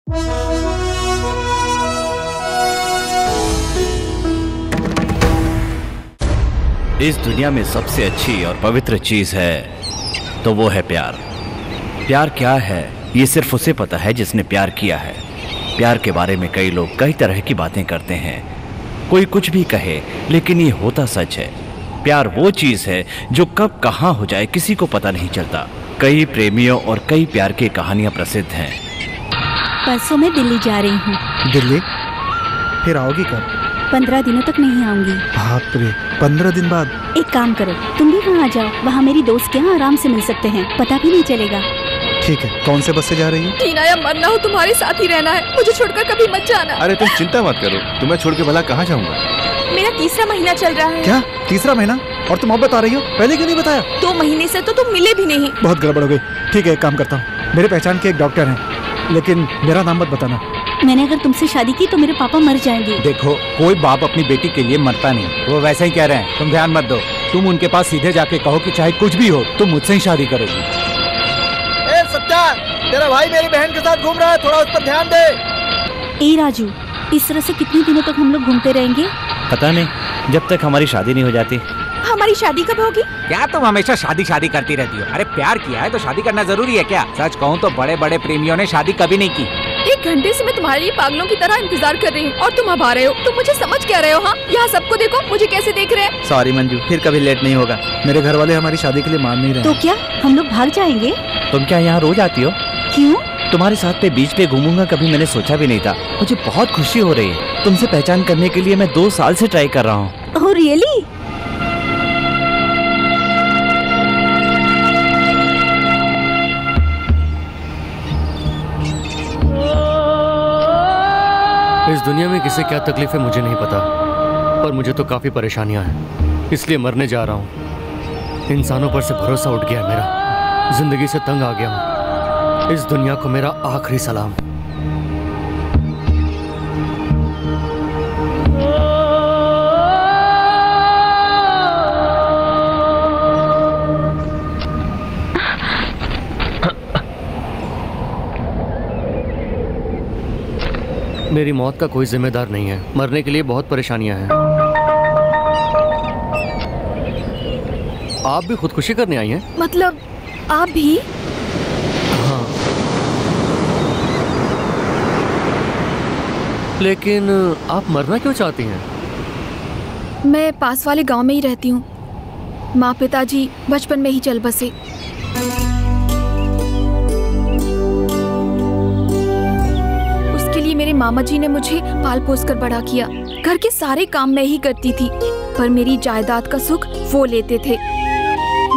इस दुनिया में सबसे अच्छी और पवित्र चीज है तो वो है प्यार। प्यार क्या है ये सिर्फ उसे पता है जिसने प्यार किया है। प्यार के बारे में कई लोग कई तरह की बातें करते हैं, कोई कुछ भी कहे, लेकिन ये होता सच है। प्यार वो चीज है जो कब कहाँ हो जाए किसी को पता नहीं चलता। कई प्रेमियों और कई प्यार की कहानियां प्रसिद्ध हैं। परसों मैं दिल्ली जा रही हूँ। दिल्ली? फिर आओगी कब? 15 दिनों तक नहीं आऊंगी। बाप रे, 15 दिन बाद? एक काम करो, तुम भी वहाँ जाओ, वहाँ मेरी दोस्त के यहाँ आराम से मिल सकते हैं, पता भी नहीं चलेगा। ठीक है, कौन से बस से जा रही है? टीना, या मरना हो तुम्हारे साथ ही रहना है, मुझे छोड़कर कभी मत जाना। अरे तुम चिंता मत करो, तुम्हें छोड़ के भला कहाँ जाऊंगा। मेरा तीसरा महीना चल रहा है। क्या? तीसरा महीना? और तुम अब बता रही हो, पहले क्यों नहीं बताया? 2 महीने से तो तुम मिले भी नहीं। बहुत गड़बड़ हो गई। ठीक है, एक काम करता हूँ, मेरे पहचान के एक डॉक्टर हैं, लेकिन मेरा नाम मत बताना। मैंने अगर तुमसे शादी की तो मेरे पापा मर जाएंगे। देखो, कोई बाप अपनी बेटी के लिए मरता नहीं, वो वैसे ही कह रहे हैं, तुम ध्यान मत दो। तुम उनके पास सीधे जाके कहो कि चाहे कुछ भी हो तुम मुझसे ही शादी करोगी। ए सत्या, तेरा भाई मेरी बहन के साथ घूम रहा है, थोड़ा उस पर ध्यान दे। ए राजू, इस तरह से कितने दिनों तक हम लोग घूमते रहेंगे? पता नहीं, जब तक हमारी शादी नहीं हो जाती। हमारी शादी कब होगी? क्या तुम हमेशा शादी शादी करती रहती हो? अरे प्यार किया है तो शादी करना जरूरी है क्या? सच कहूँ तो बड़े बड़े प्रेमियों ने शादी कभी नहीं की। 1 घंटे से मैं तुम्हारे लिए पागलों की तरह इंतजार कर रही हूँ और तुम अब आ रहे हो। तुम मुझे समझ क्या रहे हो? हाँ, यहाँ सबको देखो, मुझे कैसे देख रहे हैं। सॉरी मंजू, फिर कभी लेट नहीं होगा। मेरे घर वाले हमारी शादी के लिए मान नहीं रहे। तो क्या हम लोग भाग जाएंगे? तुम क्या यहाँ रोज आती हो? क्यों? तुम्हारे साथ पे बीच पे घूमूंगा कभी मैंने सोचा भी नहीं था। मुझे बहुत खुशी हो रही है। तुमसे पहचान करने के लिए मैं 2 साल से ट्राई कर रहा हूँ। Oh really? इस दुनिया में किसे क्या तकलीफ है मुझे नहीं पता, पर मुझे तो काफ़ी परेशानियां हैं, इसलिए मरने जा रहा हूँ। इंसानों पर से भरोसा उठ गया है मेरा, जिंदगी से तंग आ गया हूँ। इस दुनिया को मेरा आखिरी सलाम। मेरी मौत का कोई जिम्मेदार नहीं है, मरने के लिए बहुत परेशानियां हैं। आप भी खुदकुशी करने आई हैं? मतलब आप भी? हाँ, लेकिन आप मरना क्यों चाहती हैं? मैं पास वाले गांव में ही रहती हूँ। माँ पिताजी बचपन में ही चल बसे। मेरे मामा जी ने मुझे पाल पोस कर बड़ा किया। घर के सारे काम मैं ही करती थी, पर मेरी जायदाद का सुख वो लेते थे।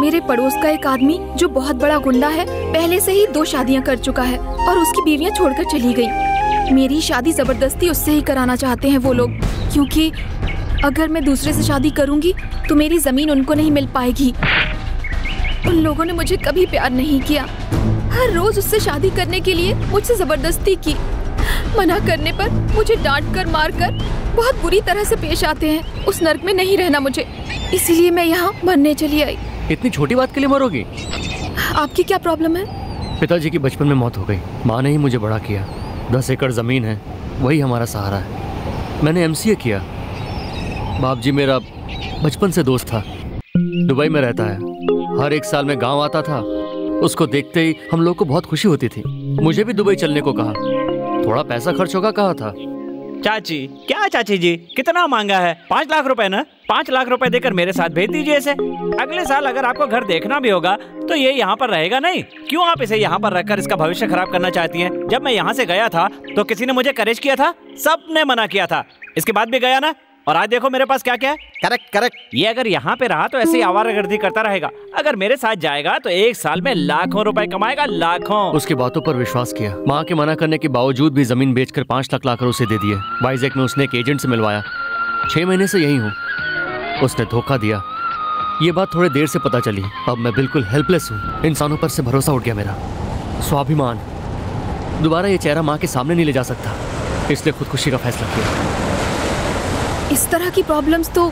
मेरे पड़ोस का एक आदमी जो बहुत बड़ा गुंडा है, पहले से ही 2 शादियां कर चुका है और उसकी बीवियां छोड़कर चली गई। मेरी शादी जबरदस्ती उससे ही कराना चाहते हैं वो लोग, क्योंकि अगर मैं दूसरे से शादी करूंगी तो मेरी जमीन उनको नहीं मिल पाएगी। उन लोगों ने मुझे कभी प्यार नहीं किया, हर रोज उससे शादी करने के लिए मुझसे जबरदस्ती की। मना करने पर मुझे डांट कर मार कर बहुत बुरी तरह से पेश आते हैं। उस नर्क में नहीं रहना मुझे, इसीलिए मैं यहाँ मरने चली आई। इतनी छोटी बात के लिए मरोगी? आपकी क्या प्रॉब्लम है? पिताजी की बचपन में मौत हो गई, माँ ने ही मुझे बड़ा किया। 10 एकड़ जमीन है, वही हमारा सहारा है। मैंने MCA किया। बाप जी मेरा बचपन से दोस्त था, दुबई में रहता है। हर एक साल में गाँव आता था, उसको देखते ही हम लोग को बहुत खुशी होती थी। मुझे भी दुबई चलने को कहा, थोड़ा पैसा खर्च होगा कहा था। चाची, क्या चाची जी, कितना मांगा है? 5 लाख रुपए ना? 5 लाख रुपए देकर मेरे साथ भेज दीजिए इसे। अगले साल अगर आपको घर देखना भी होगा तो ये यहाँ पर रहेगा नहीं। क्यों आप इसे यहाँ पर रखकर इसका भविष्य खराब करना चाहती हैं? जब मैं यहाँ से गया था तो किसी ने मुझे करेज किया था? सबने मना किया था। इसके बाद भी गया ना, और आज देखो मेरे पास क्या क्या है। करेक्ट। ये अगर यहाँ पे रहा तो ऐसे ही आवारागर्दी करता रहेगा। अगर मेरे साथ जाएगा तो 1 साल में लाखों रुपए कमाएगा, लाखों। उसकी बातों पर विश्वास किया। माँ के मना करने के बावजूद भी जमीन बेचकर 5 लाख लाकर उसे दे दिए। वाइजैक में उसने एक एजेंट से मिलवाया। 6 महीने से यही हूँ। उसने धोखा दिया। ये बात थोड़ी देर से पता चली। अब मैं बिल्कुल हेल्पलेस हूँ। इंसानों पर से भरोसा उठ गया मेरा। स्वाभिमान दोबारा ये चेहरा माँ के सामने नहीं ले जा सकता, इसलिए खुदकुशी का फैसला किया। इस तरह की प्रॉब्लम्स तो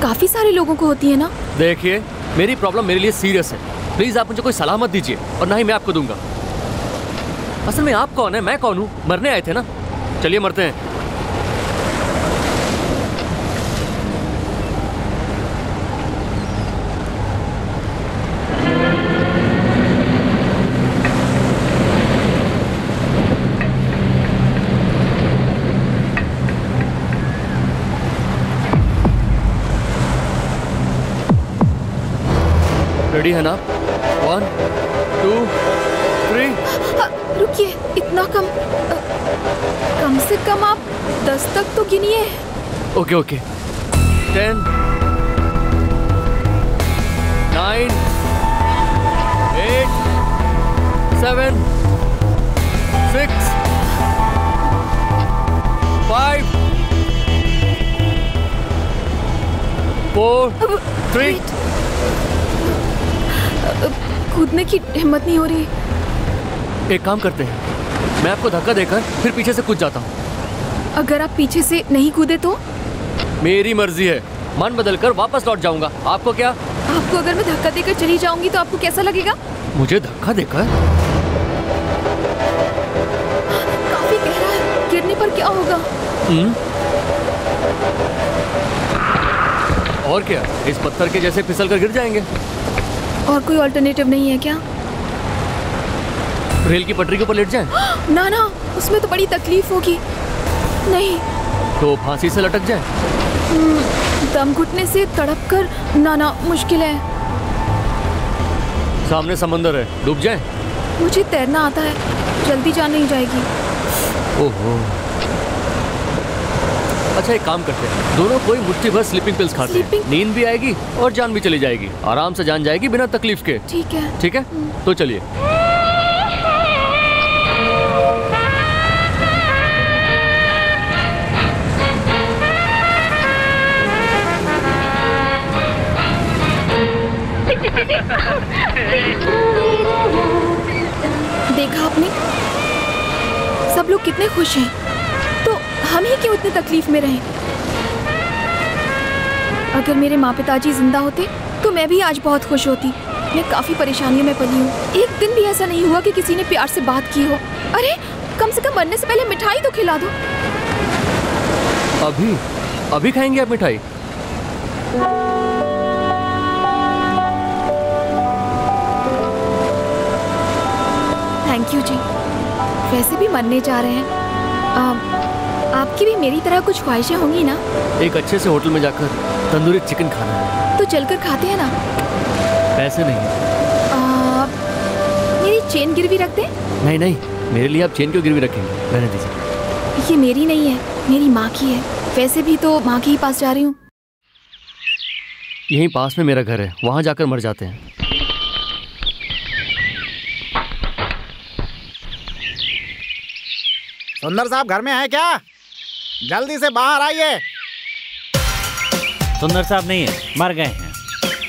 काफी सारे लोगों को होती है ना? देखिए, मेरी प्रॉब्लम मेरे लिए सीरियस है। प्लीज आप मुझे कोई सलाह मत दीजिए, और ना ही मैं आपको दूंगा। असल में आप कौन है, मैं कौन हूँ? मरने आए थे ना, चलिए मरते हैं। रेडी है ना? 1 2 3। रुकिए, इतना कम से कम आप 10 तक तो गिनिए। Okay okay. 10 9 8 7 6 5 4 3। कूदने की हिम्मत नहीं हो रही। एक काम करते हैं, मैं आपको धक्का देकर फिर पीछे से कूद जाता हूँ। अगर आप पीछे से नहीं कूदे तो? मेरी मर्जी है, मन बदलकर वापस लौट जाऊंगा। आपको क्या? आपको अगर मैं धक्का देकर चली जाऊंगी तो आपको कैसा लगेगा? मुझे धक्का देकर? काफी गहरा है, गिरने पर क्या होगा? और क्या, इस पत्थर के जैसे फिसल कर गिर जाएंगे। और कोई ऑल्टरनेटिव नहीं है क्या? रेल की पटरी के ऊपर लेट जाएं? ना ना, उसमें तो बड़ी तकलीफ होगी। नहीं। तो फांसी से लटक जाएं? दम घुटने से तड़प कर? ना ना, मुश्किल है। सामने समंदर है, डूब जाएं? मुझे तैरना आता है, जल्दी जान नहीं जाएगी। ओहो। अच्छा एक काम करते हैं, दोनों कोई मुट्ठी भर स्लीपिंग पिल्स खाते हैं, नींद भी आएगी और जान भी चली जाएगी। आराम से जान जाएगी बिना तकलीफ के। ठीक है। ठीक है, तो चलिए। देखा आपने, सब लोग कितने खुश हैं, तो हम ही क्यों इतनी तकलीफ में रहें? अगर मेरे माँ पिताजी जिंदा होते तो मैं भी आज बहुत खुश होती। मैं काफी परेशानियों में पली हूँ। एक दिन भी ऐसा नहीं हुआ कि किसी ने प्यार से बात की हो। अरे कम से कम मरने से पहले मिठाई तो खिला दो। अभी खाएंगे आप मिठाई? थैंक यू जी। वैसे भी मरने जा रहे हैं। आपकी भी मेरी तरह कुछ ख्वाहिशें होंगी ना? एक अच्छे से होटल में जाकर तंदूरी चिकन खाना है। तो चलकर खाते हैं ना? पैसे नहीं। मेरी चेन गिरवी रख दे? नहीं नहीं, मेरे लिए आप चेन क्यों गिरवी रखेंगे? रहने दीजिए। ये मेरी नहीं है, मेरी माँ की है। वैसे भी तो माँ के ही पास जा रही हूँ। यहीं पास में मेरा घर है, वहाँ जाकर मर जाते हैं। सुंदर साहब घर में है क्या? जल्दी से बाहर आइए। सुंदर साहब नहीं है, मर गए हैं।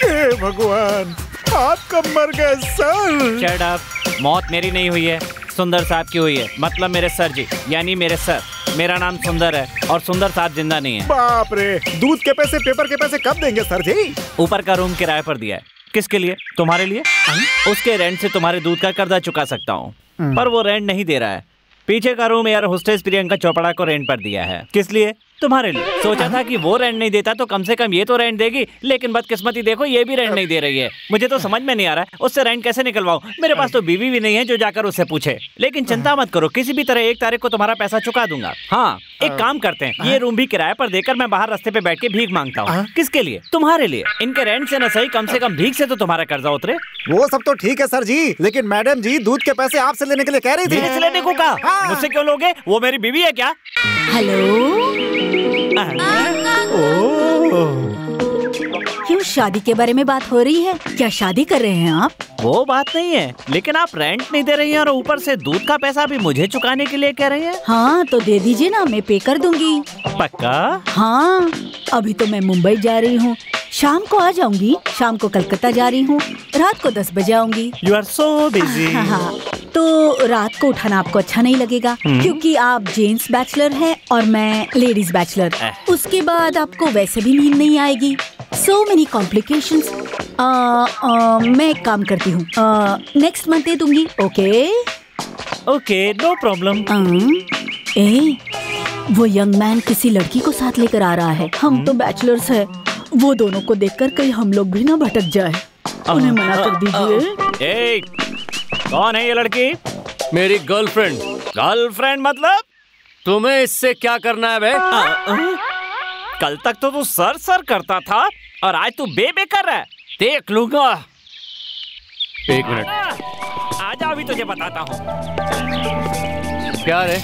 हे भगवान, आप कब मर गए सर? शट अप, मौत मेरी नहीं हुई है, सुंदर साहब की हुई है। मतलब मेरे सर जी, यानी मेरे सर। मेरा नाम सुंदर है और सुंदर साहब जिंदा नहीं है। बाप रे, दूध के पैसे पेपर के पैसे कब देंगे सर जी? ऊपर का रूम किराए पर दिया है। किसके लिए? तुम्हारे लिए। उसके रेंट से तुम्हारे दूध का कर्जा चुका सकता हूँ, पर वो रेंट नहीं दे रहा है। पीछे का room air hostess Priyanka Chopra को रेंट पर दिया है। किस लिए? तुम्हारे लिए। सोचा था कि वो रेंट नहीं देता तो कम से कम ये तो रेंट देगी, लेकिन बदकिस्मती देखो ये भी रेंट नहीं दे रही है। मुझे तो समझ में नहीं आ रहा है उससे रेंट कैसे निकलवाऊं। मेरे पास तो बीवी भी नहीं है जो जाकर उससे पूछे। लेकिन चिंता मत करो, किसी भी तरह 1 तारीख को तुम्हारा पैसा चुका दूंगा। हाँ, एक काम करते हैं, ये रूम भी किराए पर देकर मैं बाहर रास्ते पे बैठ के भीख मांगता हूँ। किसके लिए? तुम्हारे लिए। इनके रेंट से न सही, कम से कम भीख से तो तुम्हारा कर्जा उतरे। वो सब तो ठीक है सर जी, लेकिन मैडम जी दूध के पैसे आपसे लेने के लिए कह रही थी। मेरे से लेने को कहा? मुझसे क्यों लोगे? वो मेरी बीवी है क्या? हेलो, क्यों शादी के बारे में बात हो रही है? क्या शादी कर रहे हैं आप? वो बात नहीं है, लेकिन आप रेंट नहीं दे रही हैं और ऊपर से दूध का पैसा भी मुझे चुकाने के लिए कह रही हैं। हाँ तो दे दीजिए ना, मैं पे कर दूंगी। पक्का? हाँ, अभी तो मैं मुंबई जा रही हूँ, शाम को आ जाऊंगी। शाम को कलकत्ता जा रही हूँ, रात को 10 बजे आऊंगी। You are so busy। हाँ, तो रात को उठाना आपको अच्छा नहीं लगेगा, क्योंकि आप जेंट्स बैचलर हैं और मैं लेडीज बैचलर। उसके बाद आपको वैसे भी नींद नहीं आएगी। So many complications। मैं एक काम करती हूँ, नेक्स्ट मंथ दे दूंगी। Okay okay, no problem. ए, वो यंग मैन किसी लड़की को साथ लेकर आ रहा है। हम तो बैचलर्स हैं। वो दोनों को देखकर कहीं हम लोग भी ना भटक जाए। उन्हें मना कर दीजिए। ए, कौन है ये लड़की? मेरी गर्लफ्रेंड। गर्लफ्रेंड मतलब? तुम्हें इससे क्या करना है बे? कल तक तो तू सर सर करता था और आज तू बे कर रहा है। देख लूंगा। 1 मिनट, आजा, अभी तुझे बताता हूँ। प्यार है,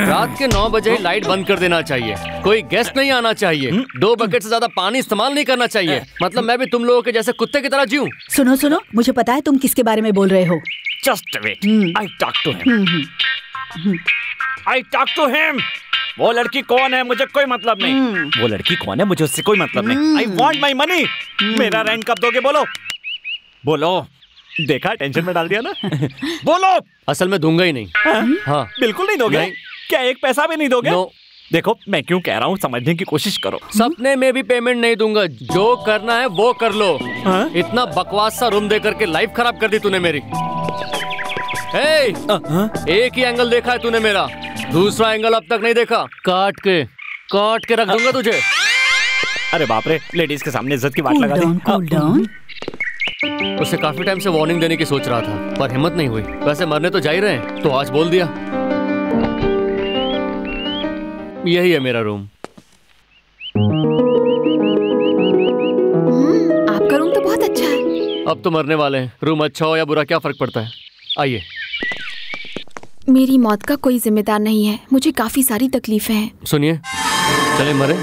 रात के 9 बजे ही लाइट बंद कर देना चाहिए। कोई गेस्ट नहीं आना चाहिए। 2 बकेट से ज्यादा पानी इस्तेमाल नहीं करना चाहिए। मतलब मैं भी तुम लोगों के जैसे कुत्ते की तरह जीऊं। सुनो सुनो, मुझे पता है तुम किसके बारे में बोल रहे हो। Just wait, I talk to him. I talk to him. वो लड़की कौन है मुझे कोई मतलब नहीं। वो लड़की कौन है मुझे उससे कोई मतलब नहीं। I want my money. मेरा रेंट कब दोगे? बोलो बोलो। देखा, टेंशन में डाल दिया ना। बोलो। असल में दूंगा ही नहीं। हाँ, बिल्कुल नहीं दोगे? नहीं। क्या 1 पैसा भी नहीं दोगे? No. देखो, मैं क्यों कह रहा हूँ, समझने की कोशिश करो। सपने में भी पेमेंट नहीं दूंगा। जो करना है वो कर लो। इतना बकवास सा रूम दे करके लाइफ खराब कर दी तूने मेरी। एक ही एंगल देखा है तूने मेरा, दूसरा एंगल अब तक नहीं देखा। काट के रख दूंगा तुझे। अरे बाप रे, लेडीज के सामने इज्जत की बात लगा दी। Cool down. उसे काफी टाइम से वार्निंग देने की सोच रहा था, पर हिम्मत नहीं हुई। वैसे मरने तो जा ही रहे हैं, तो आज बोल दिया। यही है मेरा रूम। आपका रूम तो बहुत अच्छा है। अब तो मरने वाले हैं, रूम अच्छा हो या बुरा क्या फर्क पड़ता है। आइए। मेरी मौत का कोई जिम्मेदार नहीं है। मुझे काफी सारी तकलीफें हैं। सुनिए, चले मरे।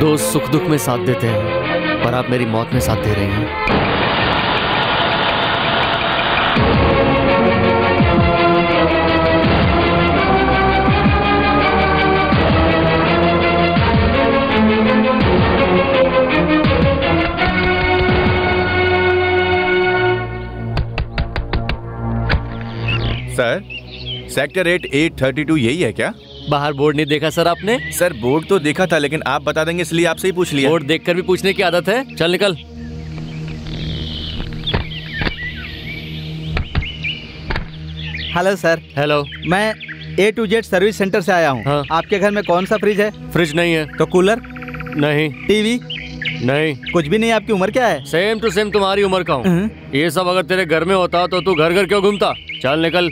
दोस्त सुख दुख में साथ देते हैं, पर आप मेरी मौत में साथ दे रही हैं। सर, सेक्टर 8 832 यही है क्या? बाहर बोर्ड नहीं देखा सर आपने? सर, बोर्ड तो देखा था, लेकिन आप बता देंगे इसलिए आपसे ही पूछ लिया। बोर्ड देखकर भी पूछने की आदत है? चल निकल। Hello sir. हेलो। मैं A to Z service centre से आया हूँ। हाँ। आपके घर में कौन सा फ्रिज है? फ्रिज नहीं है। तो कूलर? नहीं। टीवी? नहीं। कुछ भी नहीं। आपकी उम्र क्या है? सेम टू सेम तुम्हारी उम्र का हूँ। ये सब अगर तेरे घर में होता तो तू घर घर क्यों घूमता? चल निकल,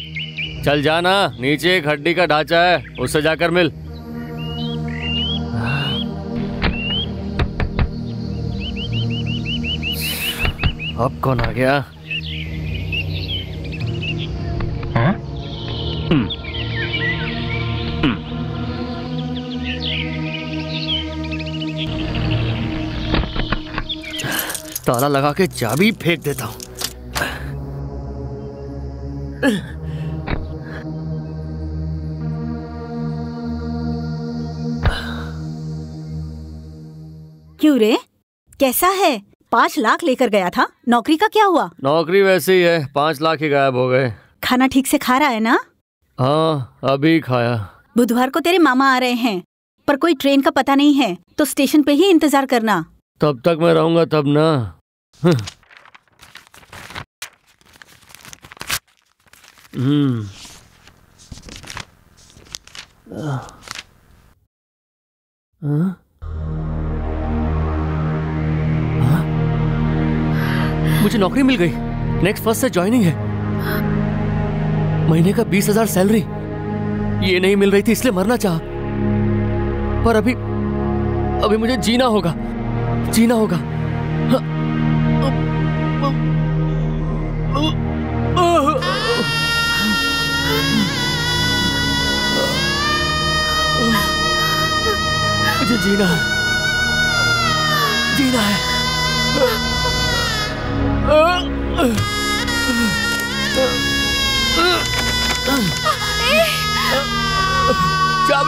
चल जाना। नीचे एक हड्डी का ढांचा है, उससे जाकर मिल। अब कौन आ गया? ताला लगा के चाबी फेंक देता हूँ। क्यों रे, कैसा है? 5 लाख लेकर गया था, नौकरी का क्या हुआ? नौकरी वैसे ही है, 5 लाख ही गायब हो गए। खाना ठीक से खा रहा है ना? हाँ, अभी खाया। बुधवार को तेरे मामा आ रहे हैं, पर कोई ट्रेन का पता नहीं है, तो स्टेशन पे ही इंतजार करना। तब तक मैं रहूंगा तब ना। मुझे नौकरी मिल गई, नेक्स्ट फर्स्ट से ज्वाइनिंग है। महीने का 20,000 सैलरी। ये नहीं मिल रही थी इसलिए मरना चाहा, पर अभी मुझे जीना होगा।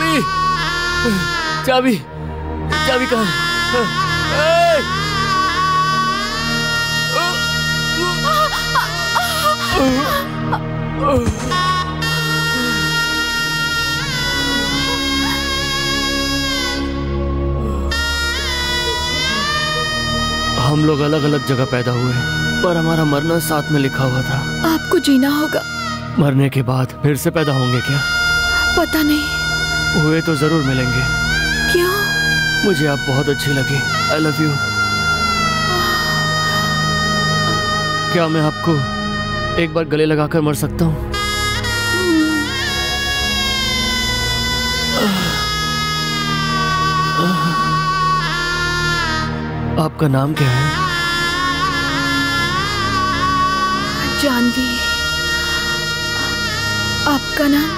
चाबी चाबी चाबी कहाँ है? हम लोग अलग अलग जगह पैदा हुए, पर हमारा मरना साथ में लिखा हुआ था। आपको जीना होगा। मरने के बाद फिर से पैदा होंगे क्या? पता नहीं। हुए तो जरूर मिलेंगे। क्यों? मुझे आप बहुत अच्छी लगी। I love you. क्या मैं आपको एक बार गले लगाकर मर सकता हूँ? आपका नाम क्या है? जानवी। आपका नाम?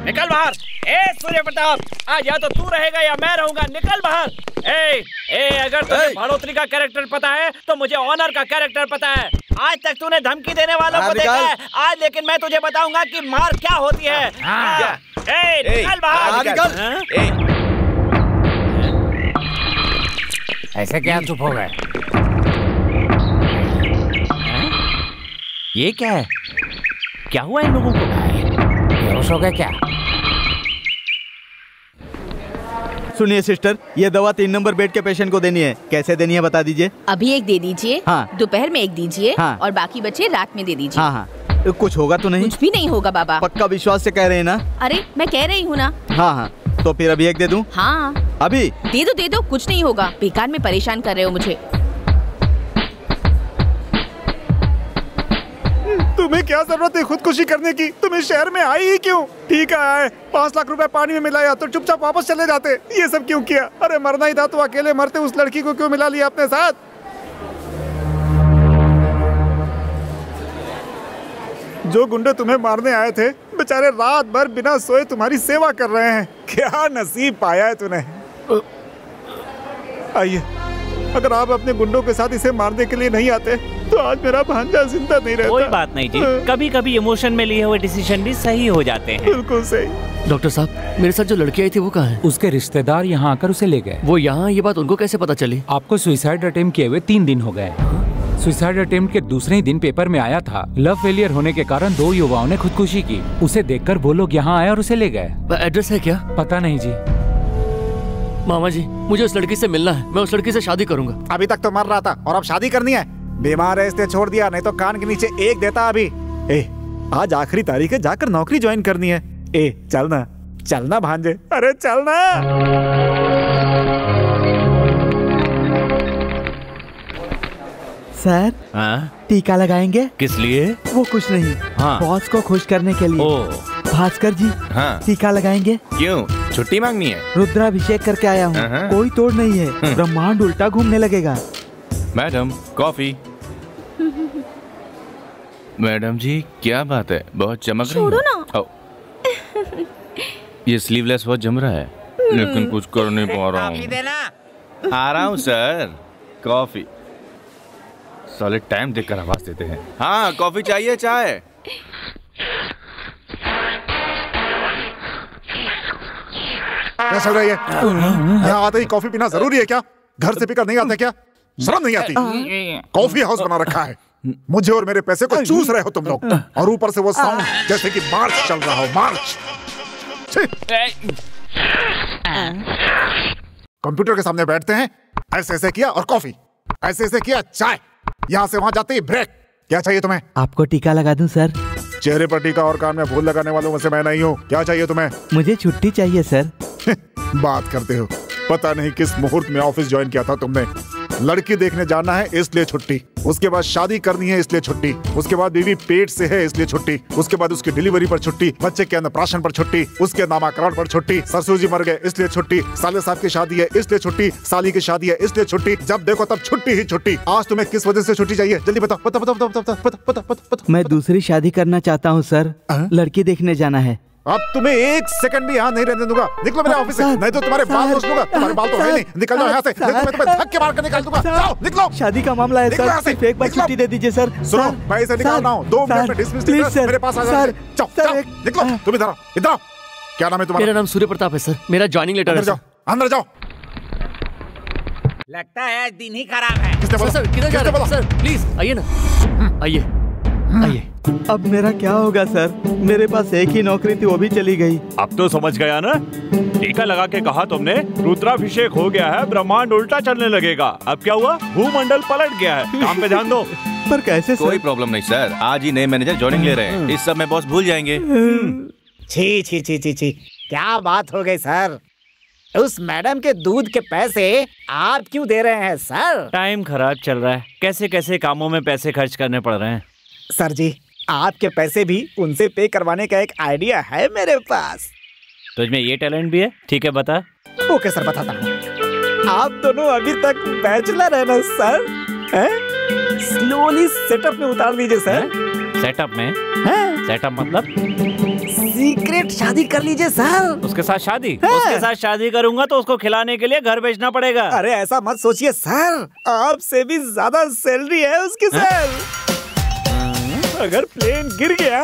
निकल बाहर। ए सूर्य प्रताप, आज या तो तू रहेगा या मैं रहूंगा। निकल बाहर। अगर तुझे भाड़ोत्री का कैरेक्टर पता है तो मुझे ऑनर का कैरेक्टर पता है। आज तक तूने धमकी देने वालों को देखा है, आज लेकिन मैं तुझे बताऊंगा कि मार क्या होती है। निकल बाहर। ऐसे क्या चुप हो गए? ये क्या है? क्या हुआ इन लोगों को? बेहोश हो गए क्या? सुनिए सिस्टर, ये दवा 3 नंबर बेड के पेशेंट को देनी है। कैसे देनी है बता दीजिए। अभी एक दे दीजिए। हाँ। दोपहर में एक दीजिए। हाँ। और बाकी बचे रात में दे दीजिए। हाँ हाँ। कुछ होगा तो नहीं? कुछ भी नहीं होगा बाबा। पक्का विश्वास से कह रहे हैं ना? अरे मैं कह रही हूँ ना। हाँ हाँ, तो फिर अभी एक दे दूं? हाँ अभी दे दो, कुछ नहीं होगा। बेकार में परेशान कर रहे हो मुझे। तुम्हें क्या जरूरत है खुदकुशी करने की? तुम्हें शहर में आई ही क्यों? ठीक है, 5 लाख रुपए पानी में मिलाया तो चुपचाप वापस चले जाते। ये सब क्यों किया? अरे मरना ही था तो अकेले मरते। उस लड़की को क्यों मिला लिया अपने साथ? जो गुंडे तुम्हें मारने आए थे बेचारे रात भर बिना सोए तुम्हारी सेवा कर रहे हैं। क्या नसीब पाया है तूने। आइए, अगर आप अपने गुंडों के साथ इसे मारने के लिए नहीं आते तो आज मेरा भांजा जिंदा नहीं रहता। कोई बात नहीं जी, कभी कभी इमोशन में लिए हुए डिसीजन भी सही हो जाते हैं। बिल्कुल सही। डॉक्टर साहब, मेरे साथ जो लड़की आई थी वो कहाँ है? उसके रिश्तेदार यहाँ आकर उसे ले गए। वो यहाँ? ये बात उनको कैसे पता चली? आपको सुसाइड अटेम्प्ट किए हुए 3 दिन हो गए। सुसाइड अटेम्प्ट के दूसरे ही दिन पेपर में आया था, लव फेलियर होने के कारण 2 युवाओं ने खुदकुशी की। उसे देखकर वो लोग यहाँ आए और उसे ले गए। एड्रेस है क्या? पता नहीं जी। मामा जी, मुझे उस लड़की से मिलना है। मैं उस लड़की से शादी करूंगा। अभी तक तो मर रहा था और अब शादी करनी है? बीमार है इसलिए छोड़ दिया, नहीं तो कान के नीचे एक देता अभी। आज आखिरी तारीख है, जाकर नौकरी ज्वाइन करनी है। चलना चलना भांजे, अरे चलना। सर, टीका लगाएंगे? किस लिए? वो कुछ नहीं, बॉस को खुश करने के लिए। भास्कर जी, टीका लगाएंगे? क्यों? छुट्टी मांगनी है? रुद्राभिषेक करके आया हूँ, कोई तोड़ नहीं है। ब्रह्मांड उल्टा घूमने लगेगा। Madam coffee. मैडम जी क्या बात है, बहुत चमक रही छोड़ो ना। ये स्लीवलेस बहुत जम रहा है, लेकिन कुछ कर नहीं पा रहा हूँ। आ रहा हूँ सर। कॉफी साले टाइम देखकर आवाज देते हैं। हाँ, कॉफी चाहिए? चाय? क्या चल रहा है? यहाँ आते ही कॉफी पीना जरूरी है क्या? घर से पीकर नहीं आता क्या? शर्म नहीं आती? कॉफी हाउस बना रखा है, मुझे और मेरे पैसे को चूस रहे हो तुम लोग। और ऊपर से वो साउंड जैसे कि मार्च चल रहा हो। मार्च। कंप्यूटर के सामने बैठते हैं, ऐसे ऐसे किया और कॉफी, ऐसे ऐसे किया चाय, यहाँ से वहां जाते ही ब्रेक। क्या चाहिए तुम्हें? आपको टीका लगा दूं सर? चेहरे पर टीका और कान में फूल लगाने वालों में से मैं नहीं हूँ। क्या चाहिए तुम्हें? मुझे छुट्टी चाहिए सर। बात करते हो, पता नहीं किस मुहूर्त में ऑफिस ज्वाइन किया था तुमने। लड़की देखने जाना है इसलिए छुट्टी, उसके बाद शादी करनी है इसलिए छुट्टी, उसके बाद बीवी पेट से है इसलिए छुट्टी, उसके बाद उसकी डिलीवरी पर छुट्टी, बच्चे के अन्नप्राशन पर छुट्टी, उसके नामाकरण पर छुट्टी, ससुर जी मर गए इसलिए छुट्टी, साले साहब की शादी है इसलिए छुट्टी, साली की शादी है इसलिए छुट्टी। जब देखो तब छुट्टी ही छुट्टी। आज तुम्हें किस वजह से छुट्टी चाहिए? जल्दी बताओ। पता। मैं दूसरी शादी करना चाहता हूँ सर, लड़की देखने जाना है। अब तुम्हें 1 सेकंड भी यहाँ नहीं रहने दूंगा। निकलो मेरे ऑफिस से, नहीं तो तुम्हारे बाल नोच लूंगा। तुम्हारे बाल तो है नहीं, निकल जाओ यहाँ से, नहीं तो मैं तुम्हें धक्के मार कर निकाल दूंगा। जाओ निकलो। शादी का मामला है सर, सिर्फ एक बार छुट्टी दे दीजिए सर। सुनो, मैं इसे निकाल रहा हूँ, 2 मिनट में डिसमिस लेटर मेरे पास आ जाएंगे। जाओ निकलो, तुम इधर आओ, इधर आओ। क्या नाम है तुम्हारा? मेरा नाम सूर्य प्रताप है सर, मेरा ज्वाइनिंग लेटर है। अंदर जाओ। लगता है आज दिन ही खराब है। सर किधर जा रहे हैं सर? प्लीज आइए ना, आइए आइए। अब मेरा क्या होगा सर? मेरे पास एक ही नौकरी थी, वो भी चली गई। अब तो समझ गया ना? टीका लगा के कहा तुमने, रुद्राभिषेक हो गया है, ब्रह्मांड उल्टा चलने लगेगा। अब क्या हुआ? भूमंडल पलट गया है। काम पे ध्यान दो। पर कैसे सर? कोई प्रॉब्लम नहीं सर, आज ही नए मैनेजर ज्वाइनिंग ले रहे हैं। इस सब में बॉस भूल जाएंगे। छी छी छी छी छी, क्या बात हो गई सर? उस मैडम के दूध के पैसे आप क्यों दे रहे हैं सर? टाइम खराब चल रहा है, कैसे कैसे कामों में पैसे खर्च करने पड़ रहे हैं। सर जी, आपके पैसे भी उनसे पे करवाने का एक आइडिया है मेरे पास। तुझमें ये टैलेंट भी है? ठीक है बता। ओके सर, बताता हूँ। आप दोनों अभी तक बैचलर है ना सर? स्लोली सेटअप में उतार लीजिए सर। सेटअप में? सेटअप मतलब? सीक्रेट शादी कर लीजिए सर। उसके साथ शादी? उसके साथ शादी करूंगा तो उसको खिलाने के लिए घर बेचना पड़ेगा। अरे ऐसा मत सोचिए सर, आपसे भी ज्यादा सैलरी है उसकी सर। अगर प्लेन गिर गया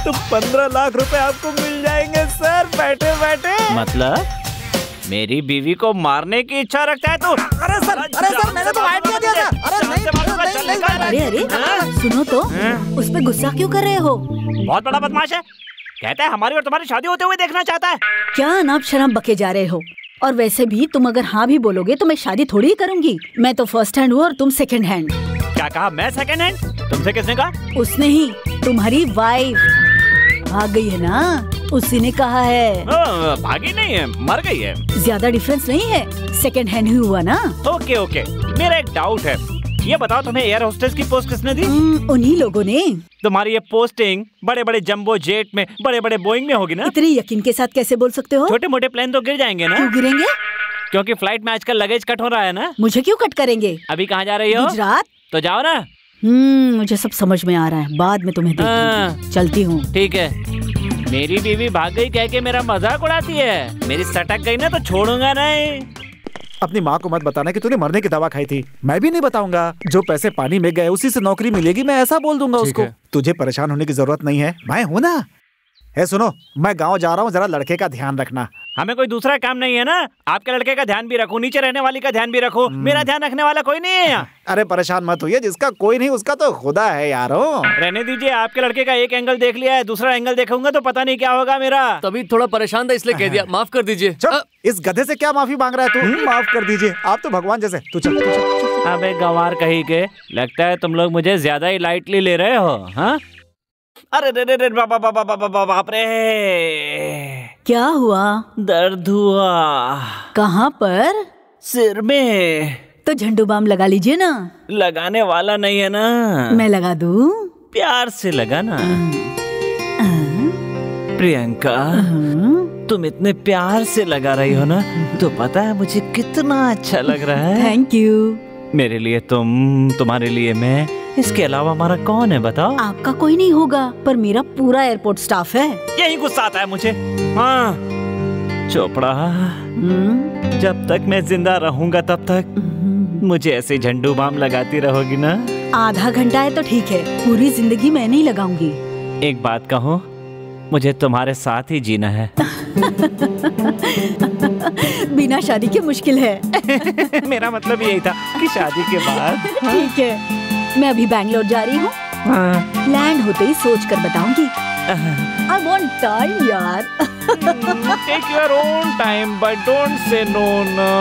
तो 15 लाख रुपए आपको मिल जाएंगे सर, बैठे बैठे। मतलब मेरी बीवी को मारने की इच्छा रखता है तू? अरे सर मैंने तो आइडिया दिया था। अरे अरे सुनो तो, उस पे गुस्सा क्यों कर रहे हो? बहुत बड़ा बदमाश है, कहता है हमारी और तुम्हारी शादी होते हुए देखना चाहता है। क्या अनाप शनाप बके जा रहे हो? और वैसे भी तुम अगर हाँ भी बोलोगे तो मैं शादी थोड़ी ही करूंगी। मैं तो फर्स्ट हैंड हूँ और तुम सेकंड हैंड। क्या कहा? मैं सेकंड हैंड? तुमसे किसने कहा? उसने ही, तुम्हारी वाइफ भाग गई है ना, उसी ने कहा है। भागी नहीं है, मर गई है। ज्यादा डिफरेंस नहीं है, सेकंड हैंड ही हुआ ना। ओके ओके, मेरा एक डाउट है, ये बताओ तुम्हें एयर होस्टेस की पोस्ट किसने दी? उन्हीं लोगों ने। तुम्हारी ये पोस्टिंग बड़े बड़े जंबो जेट में, बड़े बड़े बोइंग में होगी ना? इतने यकीन के साथ कैसे बोल सकते हो? छोटे मोटे प्लेन तो गिर जाएंगे ना? क्यों गिरेंगे? क्योंकि फ्लाइट में आजकल लगेज कट हो रहा है ना। मुझे क्यों कट करेंगे? अभी कहाँ जा रही हो? गुजरात। तो जाओ ना। मुझे सब समझ में आ रहा है, बाद में तुम्हें देखूंगी। चलती हूँ। ठीक है। मेरी बीवी भाग गई कह के मेरा मजाक उड़ाती है। मेरी सटक गई ना तो छोड़ूंगा नहीं। अपनी माँ को मत बताना कि तूने मरने की दवा खाई थी। मैं भी नहीं बताऊंगा। जो पैसे पानी में गए उसी से नौकरी मिलेगी, मैं ऐसा बोल दूंगा उसको। तुझे परेशान होने की जरूरत नहीं है, मैं हूँ ना। सुनो, मैं गांव जा रहा हूँ, जरा लड़के का ध्यान रखना। हमें कोई दूसरा काम नहीं है ना? आपके लड़के का ध्यान भी रखो, नीचे रहने वाली का ध्यान भी रखो। मेरा ध्यान रखने वाला कोई नहीं है यहाँ। अरे परेशान मत होइए, जिसका कोई नहीं उसका तो खुदा है यारो। रहने दीजिए, आपके लड़के का एक एंगल देख लिया है, दूसरा एंगल देखूंगा तो पता नहीं क्या होगा मेरा। तभी थोड़ा परेशान था इसलिए कह दिया, माफ कर दीजिए। इस गधे से क्या माफी मांग रहा है तू? माफ कर दीजिए, आप तो भगवान जैसे। तू चल। अबे गंवार कहीं के, लगता है तुम लोग मुझे ज्यादा ही लाइटली ले रहे हो। हाँ? अरे रे रे रे बाप रे, क्या हुआ? दर्द हुआ। कहाँ पर? सिर में। तो झंडू बाम लगा लीजिए ना। लगाने वाला नहीं है ना। मैं लगा दूं? प्यार से लगा ना। प्रियंका, तुम इतने प्यार से लगा रही हो ना, तो पता है मुझे कितना अच्छा लग रहा है। Thank you. मेरे लिए तुम, तुम्हारे लिए मैं, इसके अलावा हमारा कौन है बताओ? आपका कोई नहीं होगा, पर मेरा पूरा एयरपोर्ट स्टाफ है। यही गुस्सा आता है मुझे। हाँ चोपड़ा, जब तक मैं जिंदा रहूंगा तब तक मुझे ऐसे झंडू बाम लगाती रहोगी ना? आधा घंटा है तो ठीक है, पूरी जिंदगी मैं नहीं लगाऊंगी। एक बात कहूँ, मुझे तुम्हारे साथ ही जीना है। बिना शादी के मुश्किल है। मेरा मतलब यही था कि शादी के बाद। ठीक है, मैं अभी बैंगलोर जा रही हूँ। लैंड होते ही सोच कर बताऊंगी। I want time यार। Take your own time, but don't say no ना।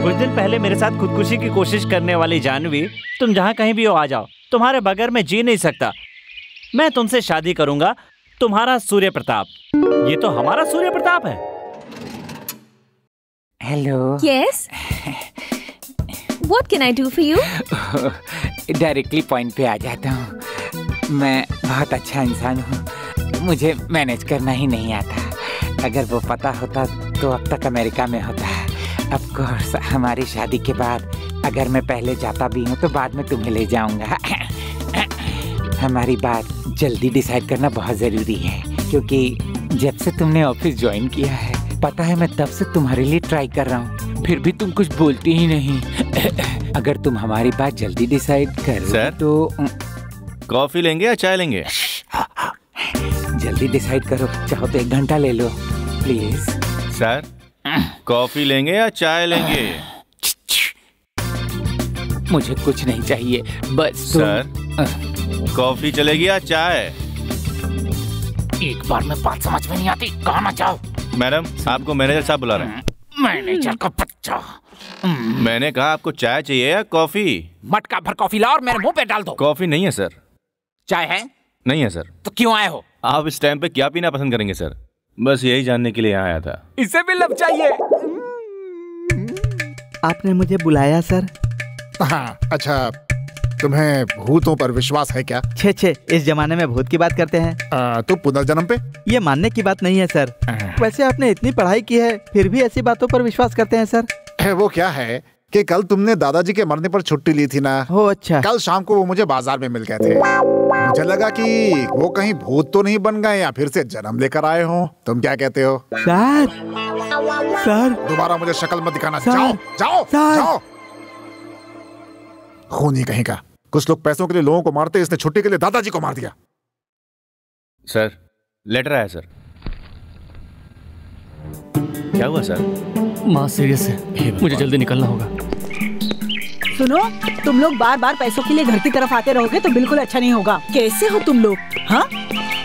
कुछ दिन पहले मेरे साथ खुदकुशी की कोशिश करने वाली जानवी, तुम जहाँ कहीं भी हो आ जाओ, तुम्हारे बगैर मैं जी नहीं सकता। मैं तुमसे शादी करूंगा, तुम्हारा सूर्य प्रताप। ये तो हमारा सूर्य प्रताप है। Hello. Yes, what can I do for you? Directly point पे आ जाता हूँ। मैं बहुत अच्छा इंसान हूँ, मुझे मैनेज करना ही नहीं आता। अगर वो पता होता तो अब तक अमेरिका में होता। अब कोर्स हमारी शादी के बाद अगर मैं पहले जाता भी हूँ तो बाद में तुम्हें ले जाऊंगा। हमारी बात जल्दी डिसाइड करना बहुत जरूरी है, क्योंकि जब से तुमने ऑफिस ज्वाइन किया है पता है मैं तब से तुम्हारे लिए ट्राई कर रहा हूँ, फिर भी तुम कुछ बोलती ही नहीं। अगर तुम हमारी बात जल्दी डिसाइड करो सर, तो कॉफी लेंगे या चाय लेंगे? जल्दी डिसाइड करो, चाहो तो 1 घंटा ले लो प्लीज। सर, कॉफी लेंगे या चाय लेंगे? मुझे कुछ नहीं चाहिए, बस सर, कॉफी चलेगी या चाय? एक बार में बात समझ में नहीं आती, कहाँ ना जाओ। मैडम, आपको मैनेजर साहब बुला रहे हैं। मैनेजर का बच्चा। मैंने कहा आपको चाय चाहिए या कॉफी? मटका भर कॉफी लाओ और मेरे मुंह पे डाल दो। कॉफी नहीं है सर। चाय है? नहीं है सर। तो क्यों आए हो? आप इस टाइम पे क्या पीना पसंद करेंगे सर? बस यही जानने के लिए यहाँ आया था। इसे भी लब चाहिए। आपने मुझे बुलाया सर? हाँ, अच्छा तुम्हें भूतों पर विश्वास है क्या? छे इस जमाने में भूत की बात करते हैं। तो पुनर्जन्म पे? ये मानने की बात नहीं है सर। वैसे आपने इतनी पढ़ाई की है फिर भी ऐसी बातों पर विश्वास करते हैं सर। वो क्या है कि कल तुमने दादाजी के मरने पर छुट्टी ली थी ना? हो अच्छा। कल शाम को वो मुझे बाजार में मिल गए थे। मुझे लगा कि वो कहीं भूत तो नहीं बन गए या फिर से जन्म लेकर आए हो। तुम क्या कहते हो? सर दोबारा मुझे शक्ल मत दिखाना। जाओ जाओ जाओ। खूनी कहीं का। कुछ लोग पैसों के लिए लोगों को मारते, इसने छुट्टी के लिए दादाजी को मार दिया। सर, लेटर आया सर। क्या हुआ सर? माँ सीरियस है, मुझे जल्दी निकलना होगा। सुनो, तुम लोग बार बार पैसों के लिए घर की तरफ आते रहोगे तो बिल्कुल अच्छा नहीं होगा। कैसे हो तुम लोग? हाँ,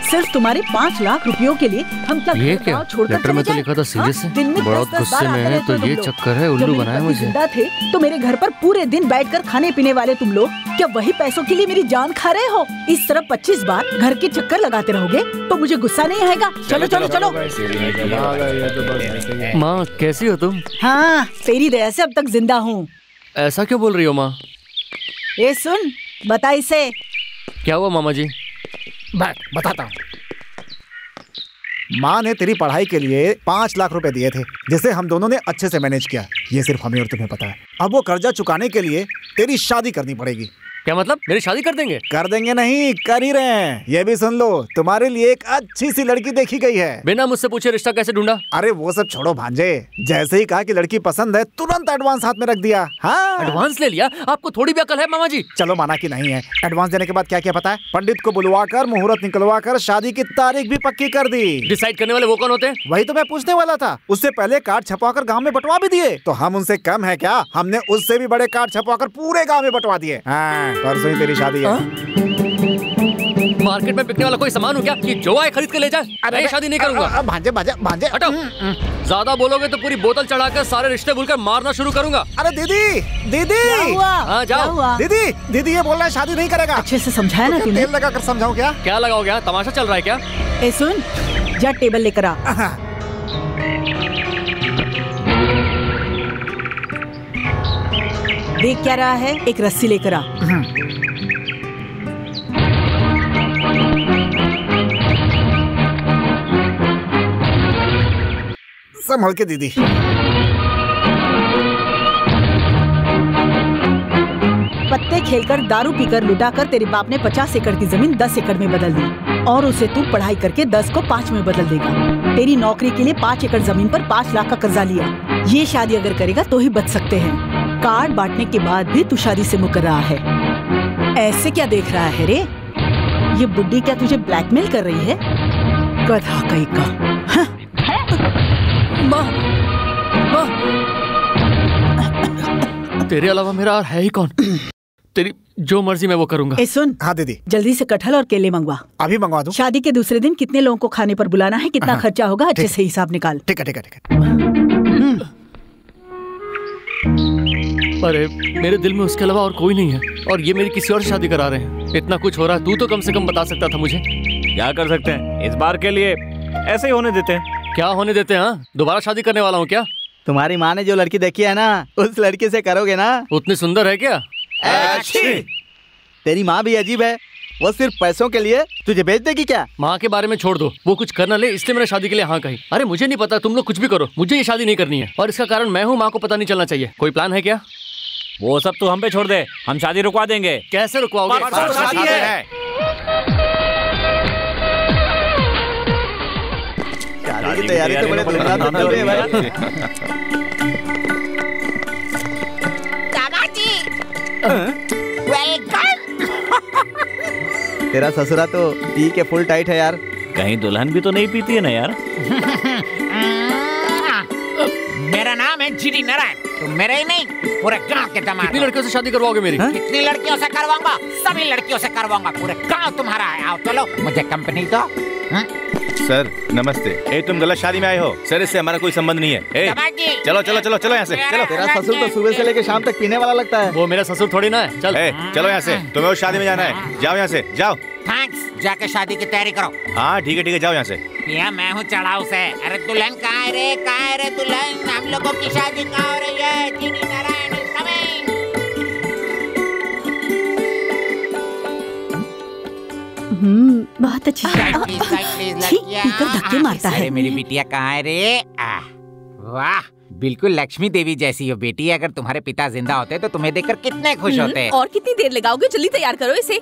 सिर्फ तुम्हारे 5 लाख रुपयों के लिए हम क्या ये क्या? लेटर में तो लिखा था सीरियस है। बड़ा गुस्से में है तो ये चक्कर है, उल्लू बनाया मुझे। जिंदा थे तो मेरे घर पर पूरे दिन बैठकर खाने पीने वाले तुम लोग क्या वही पैसों के लिए मेरी जान खा रहे हो? इस तरह 25 बार घर के चक्कर लगाते रहोगे तो मुझे गुस्सा नहीं आएगा। चलो चलो चलो। माँ कैसी हो तुम? हाँ, तेरी दया से अब तक जिंदा हूँ। ऐसा क्यों बोल रही हो माँ? ये सुन, बता इसे। क्या हुआ मामा जी? बताता हूँ। माँ ने तेरी पढ़ाई के लिए 5 लाख रुपए दिए थे, जिसे हम दोनों ने अच्छे से मैनेज किया। ये सिर्फ हमें और तुम्हें पता है। अब वो कर्जा चुकाने के लिए तेरी शादी करनी पड़ेगी। क्या मतलब? मेरी शादी कर देंगे? कर देंगे नहीं, कर ही रहे हैं। ये भी सुन लो, तुम्हारे लिए एक अच्छी सी लड़की देखी गई है। बिना मुझसे पूछे रिश्ता कैसे ढूंढा? अरे वो सब छोड़ो भांजे, जैसे ही कहा कि लड़की पसंद है तुरंत एडवांस हाथ में रख दिया। हाँ, एडवांस ले लिया? आपको थोड़ी भी अकल है मामा जी? चलो माना कि नहीं है। एडवांस देने के बाद क्या क्या पता है? पंडित को बुलवा कर मुहूर्त निकलवा कर शादी की तारीख भी पक्की कर दी। डिसाइड करने वाले वो कौन होते हैं? वही तो मैं पूछने वाला था। उससे पहले कार्ड छपवा कर गाँव में बंटवा भी दिए। तो हम उनसे कम है क्या? हमने उससे भी बड़े कार्ड छपवा कर पूरे गाँव में बंटवा दिए। परसों ही तेरी शादी है। मार्केट में बिकने वाला कोई सामान हो क्या कि जो आए खरीद के ले जाए? मैं शादी नहीं करूंगा। भांजे भांजे भांजे हटाओ। ज्यादा बोलोगे तो पूरी बोतल चढ़ाकर सारे रिश्ते भूलकर मारना शुरू करूंगा। अरे दीदी दीदी, हाँ जाओ। दीदी दीदी ये बोल रहा है शादी नहीं करेगा। अच्छे से समझाया ना तूने? तेल लगा कर समझाऊं क्या? क्या लगाओगे? यहाँ तमाशा चल रहा है क्या? ए सुन, जा टेबल लेकर आ। देख क्या रहा है? एक रस्सी लेकर आ। संभल के दीदी। पत्ते खेलकर, दारू पीकर, लुटाकर तेरे बाप ने 50 एकड़ की जमीन 10 एकड़ में बदल दी और उसे तू पढ़ाई करके 10 को 5 में बदल देगा। तेरी नौकरी के लिए 5 एकड़ जमीन पर 5 लाख का कर्जा लिया। ये शादी अगर करेगा तो ही बच सकते हैं। कार्ड बांटने के बाद भी तू शादी से मुकर रहा है। ऐसे क्या देख रहा है रे? ये बुड्ढी क्या तुझे ब्लैकमेल कर रही है? गधा कहीं का। माँ, तेरे अलावा मेरा और है ही कौन? तेरी जो मर्जी मैं वो करूंगा। ए सुन। हाँ दीदी। जल्दी से कटहल और केले मंगवा। अभी मंगवा दूं? शादी के दूसरे दिन कितने लोगों को खाने पर बुलाना है, कितना खर्चा होगा, अच्छे से हिसाब निकाल। ठीक है ठीक है ठीक है। अरे मेरे दिल में उसके अलावा और कोई नहीं है और ये मेरी किसी और से शादी करा रहे हैं। इतना कुछ हो रहा है, तू तो कम से कम बता सकता था मुझे। क्या कर सकते हैं इस बार के लिए? ऐसे ही होने देते हैं। क्या होने देते हैं? हाँ, दोबारा शादी करने वाला हूँ क्या? तुम्हारी माँ ने जो लड़की देखी है ना, उस लड़की से करोगे ना? उतनी सुंदर है क्या? तेरी माँ भी अजीब है। वो सिर्फ पैसों के लिए तुझे बेच देगी क्या? माँ के बारे में छोड़ दो, वो कुछ करना ले इसलिए मैंने शादी के लिए हाँ कही। अरे मुझे नहीं पता, तुम लोग कुछ भी करो, मुझे ये शादी नहीं करनी है और इसका कारण मैं हूँ। माँ को पता नहीं चलना चाहिए। कोई प्लान है क्या? वो सब तो हम पे छोड़ दे, हम शादी रुकवा देंगे। कैसे रुकवाओगे? शादी की तैयारी तो बड़े धूमधाम से चल रही है भाई। तेरा ससुरा तो पी के फुल टाइट है यार। कहीं दुल्हन भी तो नहीं पीती है ना यार। मेरा नाम है जीडी नारायण, तुम मेरे ही नहीं पूरे गांव के दामाद। कितनी लड़कियों से शादी करवाओगे मेरी? कितनी लड़कियों से करवाऊंगा? सभी लड़कियों से करवाऊंगा, पूरे गांव तुम्हारा है। आओ चलो, मुझे कंपनी दो। सर नमस्ते। ए तुम गलत शादी में आए हो सर, इससे हमारा कोई संबंध नहीं है। ए, चलो चलो चलो चलो यहाँ से चलो। तेरा ससुर तो सुबह से लेकर शाम तक पीने वाला लगता है। वो मेरा ससुर थोड़ी ना है। चल चलो यहाँ से, तुम्हें उस शादी में जाना है। जाओ यहाँ से जाओ। थैंक्स, जाके शादी की तैयारी करो। हाँ ठीक है जाओ यहाँ से। भैया मैं हूँ चढ़ाऊ से। अरे दुल्हन कहाँ है रे? कहाँ है रे दुल्हन? हम लोगों की शादी कहाँ हो रही है? GD Narayan is coming। बहुत अच्छी। धक्के मारता है। मेरी बिटिया कहाँ है रे? वाह, बिल्कुल लक्ष्मी देवी जैसी हो बेटी। अगर तुम्हारे पिता जिंदा होते तो तुम्हें देखकर कितने खुश होते। और कितनी देर लगाओगे? जल्दी तैयार करो इसे।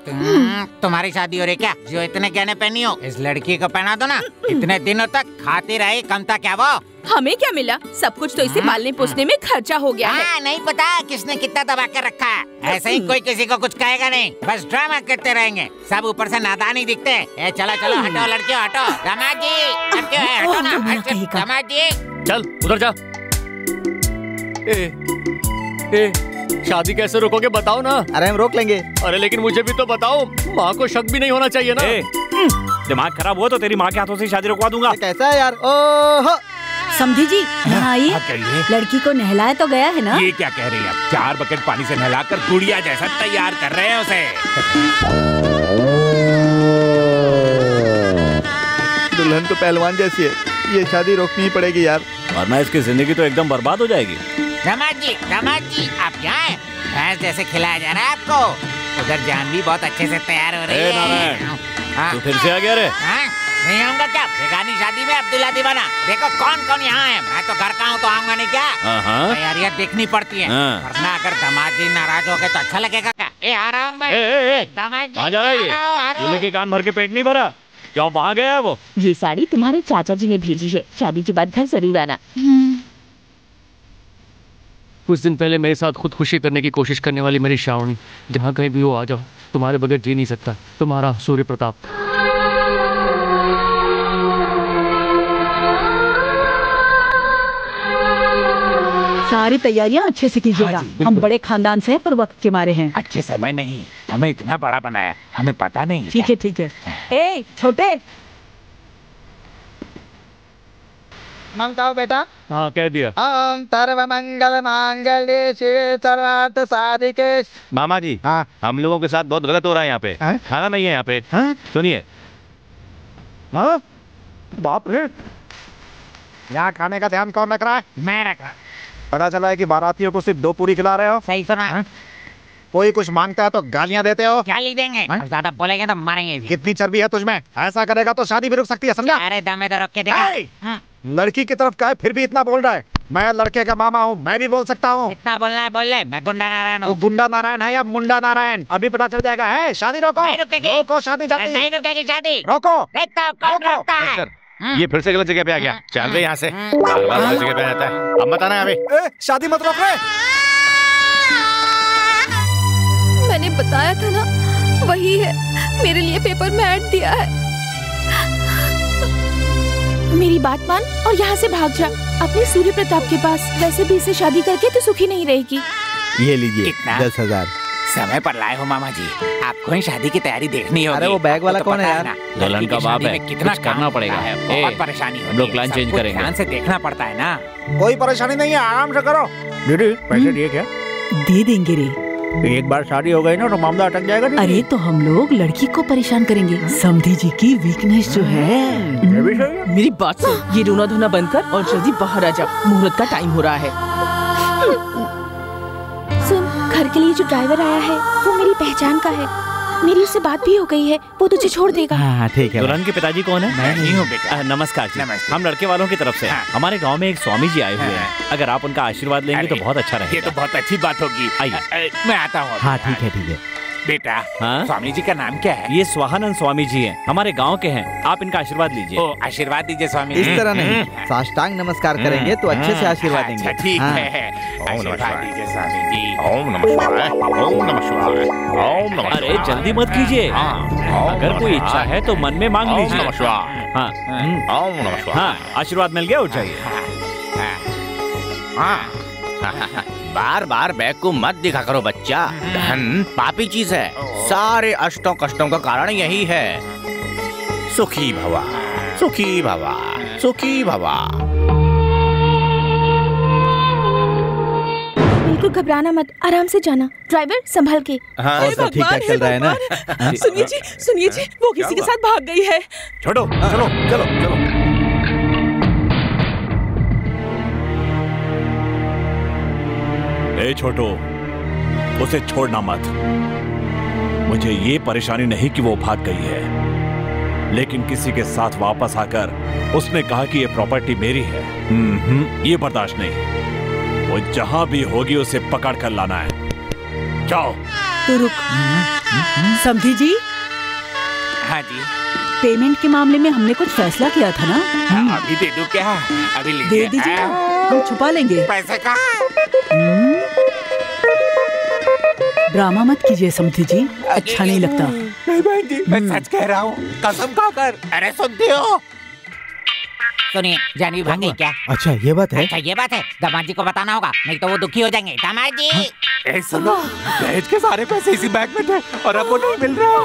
तुम्हारी शादी हो रही क्या? जो इतने गहने पहनी हो, इस लड़की को पहना दो ना। इतने दिनों तक खाती रही, कम था क्या वो? हमें क्या मिला? सब कुछ तो इसे पालने पोसने में खर्चा हो गया है। नहीं पता किसने कितना दबा कर रखा है। ऐसे ही कोई किसी को कुछ कहेगा नहीं, बस ड्रामा करते रहेंगे। सब ऊपर से नादान ही दिखते हैं। चलो चलो हटो लड़कियों हटो। दामाद जी हटो ना, दामाद जी चल उधर जा। ए, शादी कैसे रोकोगे बताओ ना। अरे हम रोक लेंगे। अरे लेकिन मुझे भी तो बताओ, माँ को शक भी नहीं होना चाहिए ना। दिमाग खराब हुआ तो तेरी माँ के हाथों से शादी रुकवा दूंगा। कैसा है यार? ओह समझी जी, यहाँ आइए। लड़की को नहलाया तो गया है ना? ये क्या कह रही है? 4 बकेट पानी से नहलाकर गुड़िया जैसा तैयार कर रहे हैं उसे। दुल्हन तो पहलवान जैसी है, ये शादी रोकनी ही पड़ेगी यार, वरना इसकी जिंदगी तो एकदम बर्बाद हो जाएगी। दामाद जी आप यहाँ हैं? भैंस जैसे खिलाया जा रहा है आपको। उधर जानवी बहुत अच्छे से तैयार हो रही है। तू फिर से आ गया रे? नहीं आऊंगा क्या? बेगानी शादी में अब्दुल्ला दीवाना। देखो कौन कौन यहाँ है। मैं तो घर का हूँ तो आऊंगा नहीं क्या? तैयारियाँ देखनी पड़ती है, वरना अगर दामाद जी नाराज हो गए तो अच्छा लगेगा क्या? आ रहा हूँ मैं। दामाद जी कहाँ जा रहा है ये? लेके कान भर के पेट नहीं भरा? क्यों वहाँ गया है वो? ये साड़ी तुम्हारे चाचा जी ने भेजी है, शादी के बाद घर जरूर आना। कुछ दिन पहले मेरे साथ खुदकुशी करने की कोशिश करने वाली मेरी श्रावणी, जहाँ कहीं भी वो आ जाओ, तुम्हारे बगैर जी नहीं सकता। तुम्हारा सूर्य प्रताप। सारी तैयारियां अच्छे से कीजिएगा। हम बड़े खानदान से हैं पर वक्त के मारे हैं। अच्छे समय नहीं, हमें इतना बड़ा बनाया, हमें पता नहीं। ठीक है। ए छोटे, मांगता बेटा। हाँ कह दिया। सर्वमंगल मांगल्ये शिवे सर्वार्थ साधिके। मामा जी हाँ, हम लोगों के साथ बहुत गलत हो रहा है यहाँ पे। खाना नहीं है यहाँ पे। सुनिए। बाप रे, यहाँ खाने का ध्यान कौन रख रहा है? मैं रख रहा। पता चला है कि बारातियों को सिर्फ 2 पूरी खिला रहे हो। सही सुना। कोई कुछ मांगता है तो गालियाँ देते हो। गाली देंगे, ज्यादा बोलेंगे तो मारेंगे। कितनी चर्बी है तुझमें? ऐसा करेगा तो शादी भी रुक सकती है, समझा? अरे दमे तो रोक के देखा। लड़की की तरफ का है फिर भी इतना बोल रहा है। मैं लड़के का मामा हूँ, मैं भी बोल सकता हूँ। इतना बोलना है बोल ले। मैं गुंडा नारायण हूँ। गुंडा नारायण है या मुंडा नारायण, अभी पता चल जाएगा। है शादी रोको। रोको शादी। नहीं रुकेगी शादी। रोको। देखता कौन रोकता है। ये फिर से गलत जगह पे आ गया। चल रहे यहाँ से, बार-बार गलत जगह पे आ जाता है। अब मत आना अभी। शादी मत रोक रहे। मैंने बताया था ना, वही है। मेरे लिए पेपर में ऐड दिया है। मेरी बात मान और यहाँ से भाग जा अपने सूर्य प्रताप के पास। वैसे भी इसे शादी करके तो सुखी नहीं रहेगी। ये लीजिए 10,000। समय पर लाए हो मामा जी, आपको ही शादी की तैयारी देखनी होगी। अरे वो बैग वाला कौन है यार? दुल्हन का बाप है, कितना करना पड़ेगा। बहुत परेशानी हम लोग प्लान चेंज करेंगे। ध्यान से देखना पड़ता है ना। कोई परेशानी नहीं है, आराम से करो। दीदी पैसे दिए क्या? दे देंगे रे। एक बार शादी हो गई ना तो मामला अटक जाएगा। अरे तो हम लोग लड़की को परेशान करेंगे। समधी जी की वीकनेस जो है। मेरी बात सुन, ये रोना धोना बंद कर और जल्दी बाहर आ जा, मुहूर्त का टाइम हो रहा है। सुन, घर के लिए जो ड्राइवर आया है वो मेरी पहचान का है। मेरी उससे बात भी हो गई है, वो तुझे छोड़ देगा। हाँ ठीक है। दुल्हन के पिताजी कौन है? मैं नहीं हूँ बेटा। नमस्कार जी। हम लड़के वालों की तरफ से हमारे गांव में एक स्वामी जी आए हुए हैं। अगर आप उनका आशीर्वाद लेंगे तो बहुत अच्छा रहेगा। ये तो बहुत अच्छी बात होगी। आइए मैं आता हूँ। हाँ ठीक है ठीक है। बेटा हाँ? स्वामी जी का नाम क्या है? ये स्वाहानंद स्वामी जी हैं, हमारे गांव के हैं। आप इनका आशीर्वाद लीजिए। ओ आशीर्वाद दीजिए स्वामी जी। इस तरह नहीं, साष्टांग नमस्कार करेंगे तो अच्छे से आशीर्वाद देंगे। ठीक है, आशीर्वाद दीजिए स्वामी जी। ओम नमः शिवाय, ओम नमः शिवाय, ओम नमः अरे जल्दी मत कीजिए, अगर कोई इच्छा है तो मन में मांग लीजिए। ओम नमः शिवाय। हाँ ओम नमः शिवाय। हाँ, आशीर्वाद मिल गया, उठ जाइए। बार बार बैग को मत दिखा करो बच्चा, धन पापी चीज है। सारे अष्टों कष्टों का कारण यही है। सुखी भवा, सुखी भवा, सुखी भवा। बिल्कुल घबराना मत, आराम से जाना। ड्राइवर संभल के। हाँ सब ठीक ठाक चल रहा है ना? सुनिए जी, वो किसी के साथ भाग गई है। छोड़ो, चलो चलो चलो। ए छोटो, उसे छोड़ना मत। मुझे ये परेशानी नहीं कि वो भाग गई है, लेकिन किसी के साथ वापस आकर उसने कहा कि ये प्रॉपर्टी मेरी है। ये बर्दाश्त नहीं। वो जहां भी होगी उसे पकड़ कर लाना है। जाओ। तो रुक, समझी जी। हाँ जी। पेमेंट के मामले में हमने कुछ फैसला किया था ना? अभी दे दूं क्या? अभी दे दीजिए, हम छुपा लेंगे। पैसे का? ड्रामा मत कीजिए समझी जी, अच्छा नहीं लगता। नहीं बहन जी, मैं सच कह रहा हूँ, कसम खाकर। अरे सुनती हो? सुनिए, जानवी भाग गई क्या? अच्छा ये बात है। अच्छा ये बात है, दामाद जी को बताना होगा, नहीं तो वो दुखी हो जाएंगे। दामाद जी, ए सुनो, दहेज के सारे पैसे इसी बैग में थे और अब वो नहीं मिल रहा।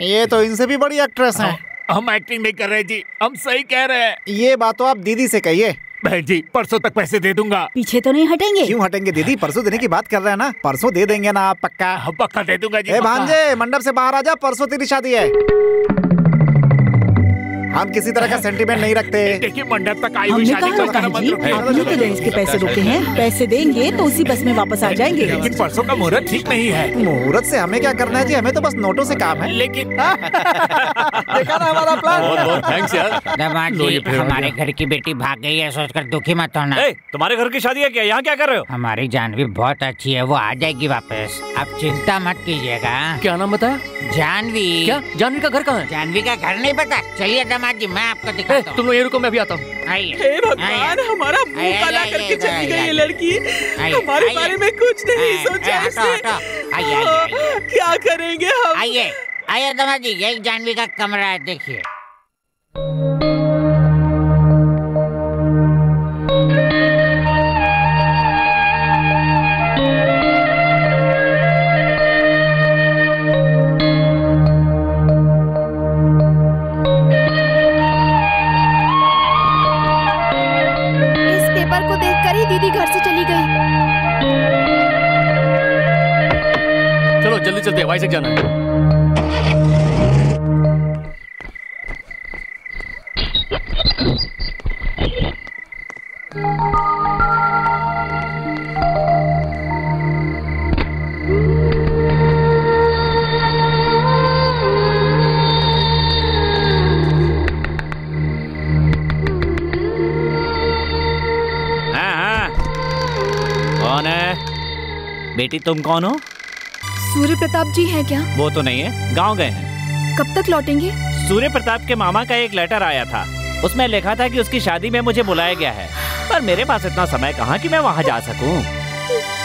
ये तो इनसे भी बड़ी एक्ट्रेस है। हम एक्टिंग नहीं कर रहे जी, हम सही कह रहे हैं। ये बात तो आप दीदी से कहिए। बहन जी, परसों तक पैसे दे दूंगा। पीछे तो नहीं हटेंगे? क्यों हटेंगे दीदी, परसों देने की बात कर रहे हैं ना। परसों दे देंगे ना आप? पक्का? पक्का दे दूंगा जी। ए भांजे, मंडप से बाहर आ जा, परसों तेरी शादी है। हम किसी तरह का सेंटीमेंट नहीं रखते। देखिए मंडप तक आई हुई शादी को करना मत रुकिए। आपने तो दहेज के पैसे रुके हैं, पैसे देंगे तो उसी बस में वापस आ जाएंगे। लेकिन परसों का मुहूर्त ठीक नहीं है। मुहूर्त से हमें क्या करना है जी, हमें तो बस नोटों से काम है। लेकिन देखा ना हमारा प्लान। बहुत बहुत थैंक्स यार। दामाद जी, हमारे घर की बेटी भाग गई है, सोचकर दुखी मत होना। तुम्हारे घर की शादी है क्या? यहाँ क्या कर रहे हो? हमारी जानवी बहुत अच्छी है, वो आ जाएगी वापस, आप चिंता मत कीजिएगा। क्या नाम बताया? जानवी। क्या जानवी का घर कहाँ है? जानवी का घर नहीं पता? चलिए दामाद जी, मैं आपको दिखाता हूँ। तुम लोग ये रुको, मैं भी आता हूँ। हे भगवान, हमारा मुंह काला करके चली गई ये लड़की। हमारे बारे में कुछ नहीं सोचा इसने। क्या करेंगे हम? आइए आइए दामाद जी, यही जानवी का कमरा है, देखिए। दीदी घर से चली गई। चलो जल्दी चलते, वाई से जाना है। बेटी तुम कौन हो? सूर्य प्रताप जी हैं क्या? वो तो नहीं है, गांव गए हैं। कब तक लौटेंगे? सूर्य प्रताप के मामा का एक लेटर आया था, उसमें लिखा था कि उसकी शादी में मुझे बुलाया गया है, पर मेरे पास इतना समय कहाँ कि मैं वहाँ जा सकूँ।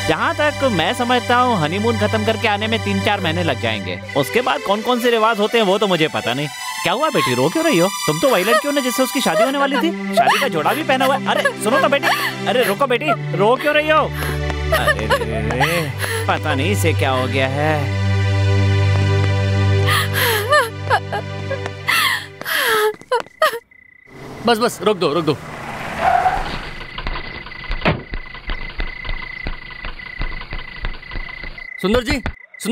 जहाँ तक मैं समझता हूँ हनीमून खत्म करके आने में 3-4 महीने लग जाएंगे। उसके बाद कौन कौन से रिवाज होते हैं वो तो मुझे पता नहीं। क्या हुआ बेटी, रो क्यों रही हो? तुम तो वही लड़की हो ना जिससे उसकी शादी होने वाली थी, शादी का जोड़ा भी पहना हुआ है। अरे सुनो तो बेटी, अरे रुको बेटी, रो क्यों रही हो? अरे रे, पता नहीं इसे क्या हो गया है। बस बस रोक दो, रोक दो। सुंदर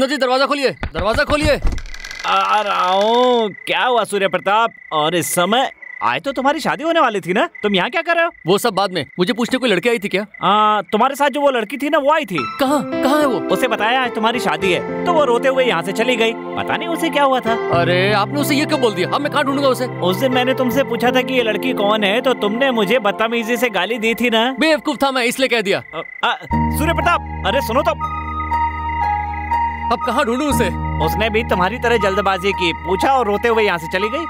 जी दरवाजा खोलिए, दरवाजा खोलिए। आ रहा हूँ। क्या हुआ सूर्य प्रताप? और इस समय? आज तो तुम्हारी शादी होने वाली थी ना, तुम यहाँ क्या कर रहे हो? वो सब बाद में, मुझे पूछने कोई लड़की आई थी क्या? तुम्हारे साथ जो वो लड़की थी ना, वो आई थी। कहाँ है वो? उसे बताया आज तुम्हारी शादी है, तो वो रोते हुए यहाँ से चली गई। पता नहीं उसे क्या हुआ था। अरे आपने उसे ये क्यों बोल दिया? अब मैं कहाँ ढूंढूंगा उसे? उस दिन मैंने तुमसे पूछा था कि ये लड़की कौन है, तो तुमने मुझे बदतमीजी से गाली दी थी ना। बेवकूफ था मैं, इसलिए कह दिया। सूर्य प्रताप, अरे सुनो तो। अब कहाँ ढूंढूं उसे? उसने भी तुम्हारी तरह जल्दबाजी की, पूछा और रोते हुए यहाँ से चली गई।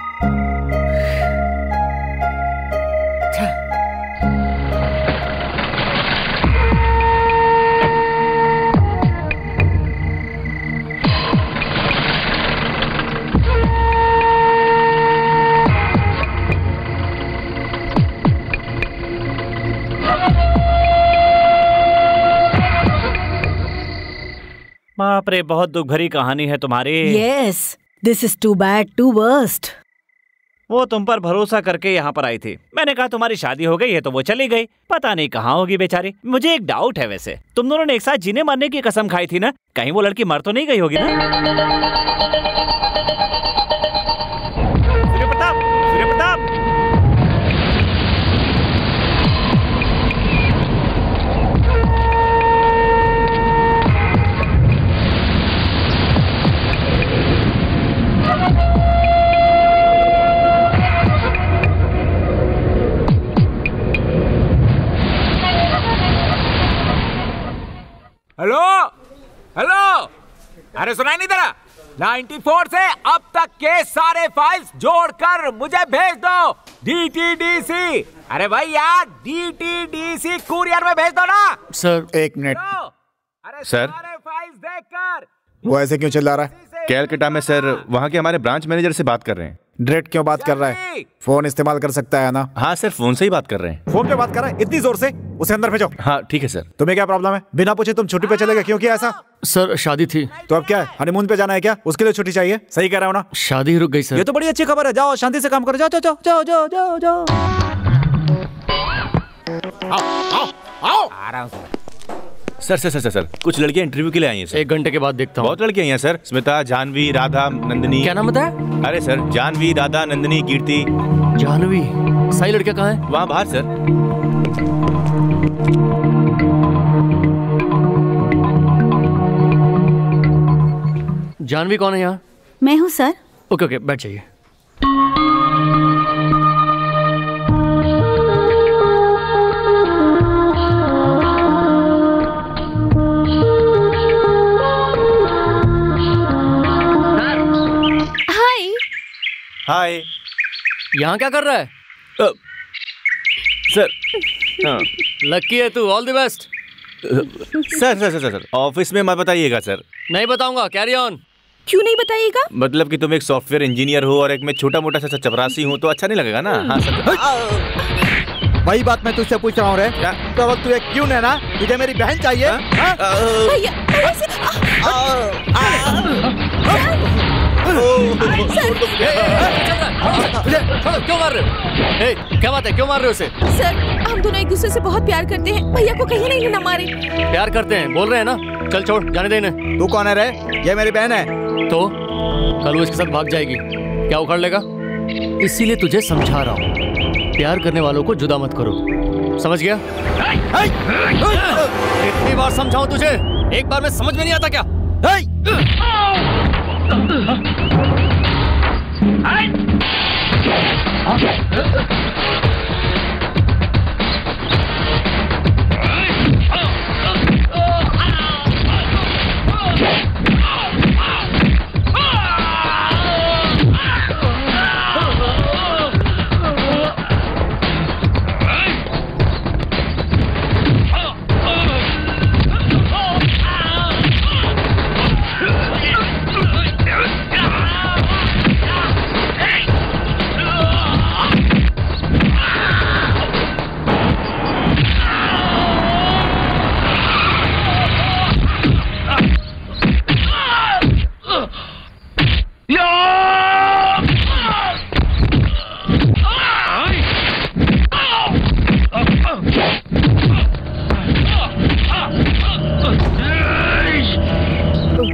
बाप रे, बहुत दुख भरी कहानी है तुम्हारी। Yes, this is too bad, too worst. वो तुम पर भरोसा करके यहाँ पर आई थी। मैंने कहा तुम्हारी शादी हो गई है, तो वो चली गई। पता नहीं कहाँ होगी बेचारी। मुझे एक डाउट है, वैसे तुम दोनों ने एक साथ जीने मरने की कसम खाई थी ना, कहीं वो लड़की मर तो नहीं गई होगी ना? सूर्य प्रताप, सूर्य प्रताप। हेलो हेलो, अरे सुनाई नहीं दे रहा? 94 से अब तक के सारे फाइल्स जोड़कर मुझे भेज दो। DTDC, अरे भाई यार, DTDC कुरियर में भेज दो ना। Sir 1 minute. अरे सर, सारे फाइल्स देखकर। वो ऐसे क्यों चिल्ला रहा है? कैलकाटा में सर, वहाँ के हमारे ब्रांच मैनेजर से बात कर रहे हैं। डायरेक्ट क्यों बात कर रहा है? फोन इस्तेमाल कर सकता है ना? हाँ सर, फोन से ही बात कर रहे हैं। फोन पे बात कर रहा है इतनी जोर से? उसे अंदर भेजो। हाँ ठीक है सर। तुम्हें क्या प्रॉब्लम है? बिना पूछे तुम छुट्टी पे चले गए, क्यों किया ऐसा? सर शादी थी। तो अब क्या है, हनीमून पे जाना है क्या? उसके लिए छुट्टी चाहिए? सही कह रहा हूँ ना? शादी रुक गई सर। ये तो बड़ी अच्छी खबर है। जाओ शांति से काम करो। जाओ जाओ जाओ जाओ जाओ जाओ। आओ आराम से। सर सर सर सर, कुछ लड़कियां इंटरव्यू के लिए आई हैं सर। 1 घंटे के बाद देखता हूँ। बहुत लड़कियां आई हैं सर। स्मिता, जानवी, राधा, नंदिनी। क्या नाम बताया? अरे सर, जानवी, राधा, नंदिनी, कीर्ति। जानवी, सही लड़कियां कहाँ है? वहाँ बाहर सर। जानवी कौन है यहाँ? मैं हूँ सर। ओके ओके, बैठ जाइए। हाय। यहाँ क्या कर रहा है? सर लकी है तू, all the best. Sir sir sir sir, office में मत बताइएगा सर। नहीं बताऊंगा, कैरी ऑन। क्यों नहीं बताइएगा? मतलब कि तुम एक सॉफ्टवेयर इंजीनियर हो और एक मैं छोटा मोटा सा चपरासी हूँ, तो अच्छा नहीं लगेगा ना? हाँ सर। वही बात मैं तुझसे पूछ रहा हूँ रे। तो वक्त तू एक क्यों है ना? तुझे मेरी बहन चाहिए? क्यों मार रहे हो? क्या बात है, क्यों मार रहे हो उसे? सर, हम दोनों एक दूसरे से बहुत प्यार करते हैं। भैया को कहीं नहीं ना मारे। प्यार करते हैं बोल रहे हैं ना? चल छोड़, जाने दे इन्हें। तू कौन है रे? ये मेरी बहन है। तो कल वो इसके साथ भाग जाएगी, क्या उखाड़ लेगा? इसीलिए तुझे समझा रहा हूँ, प्यार करने वालों को जुदा मत करो, समझ गया? कितनी बार समझाऊं तुझे, एक बार में समझ में नहीं आता क्या?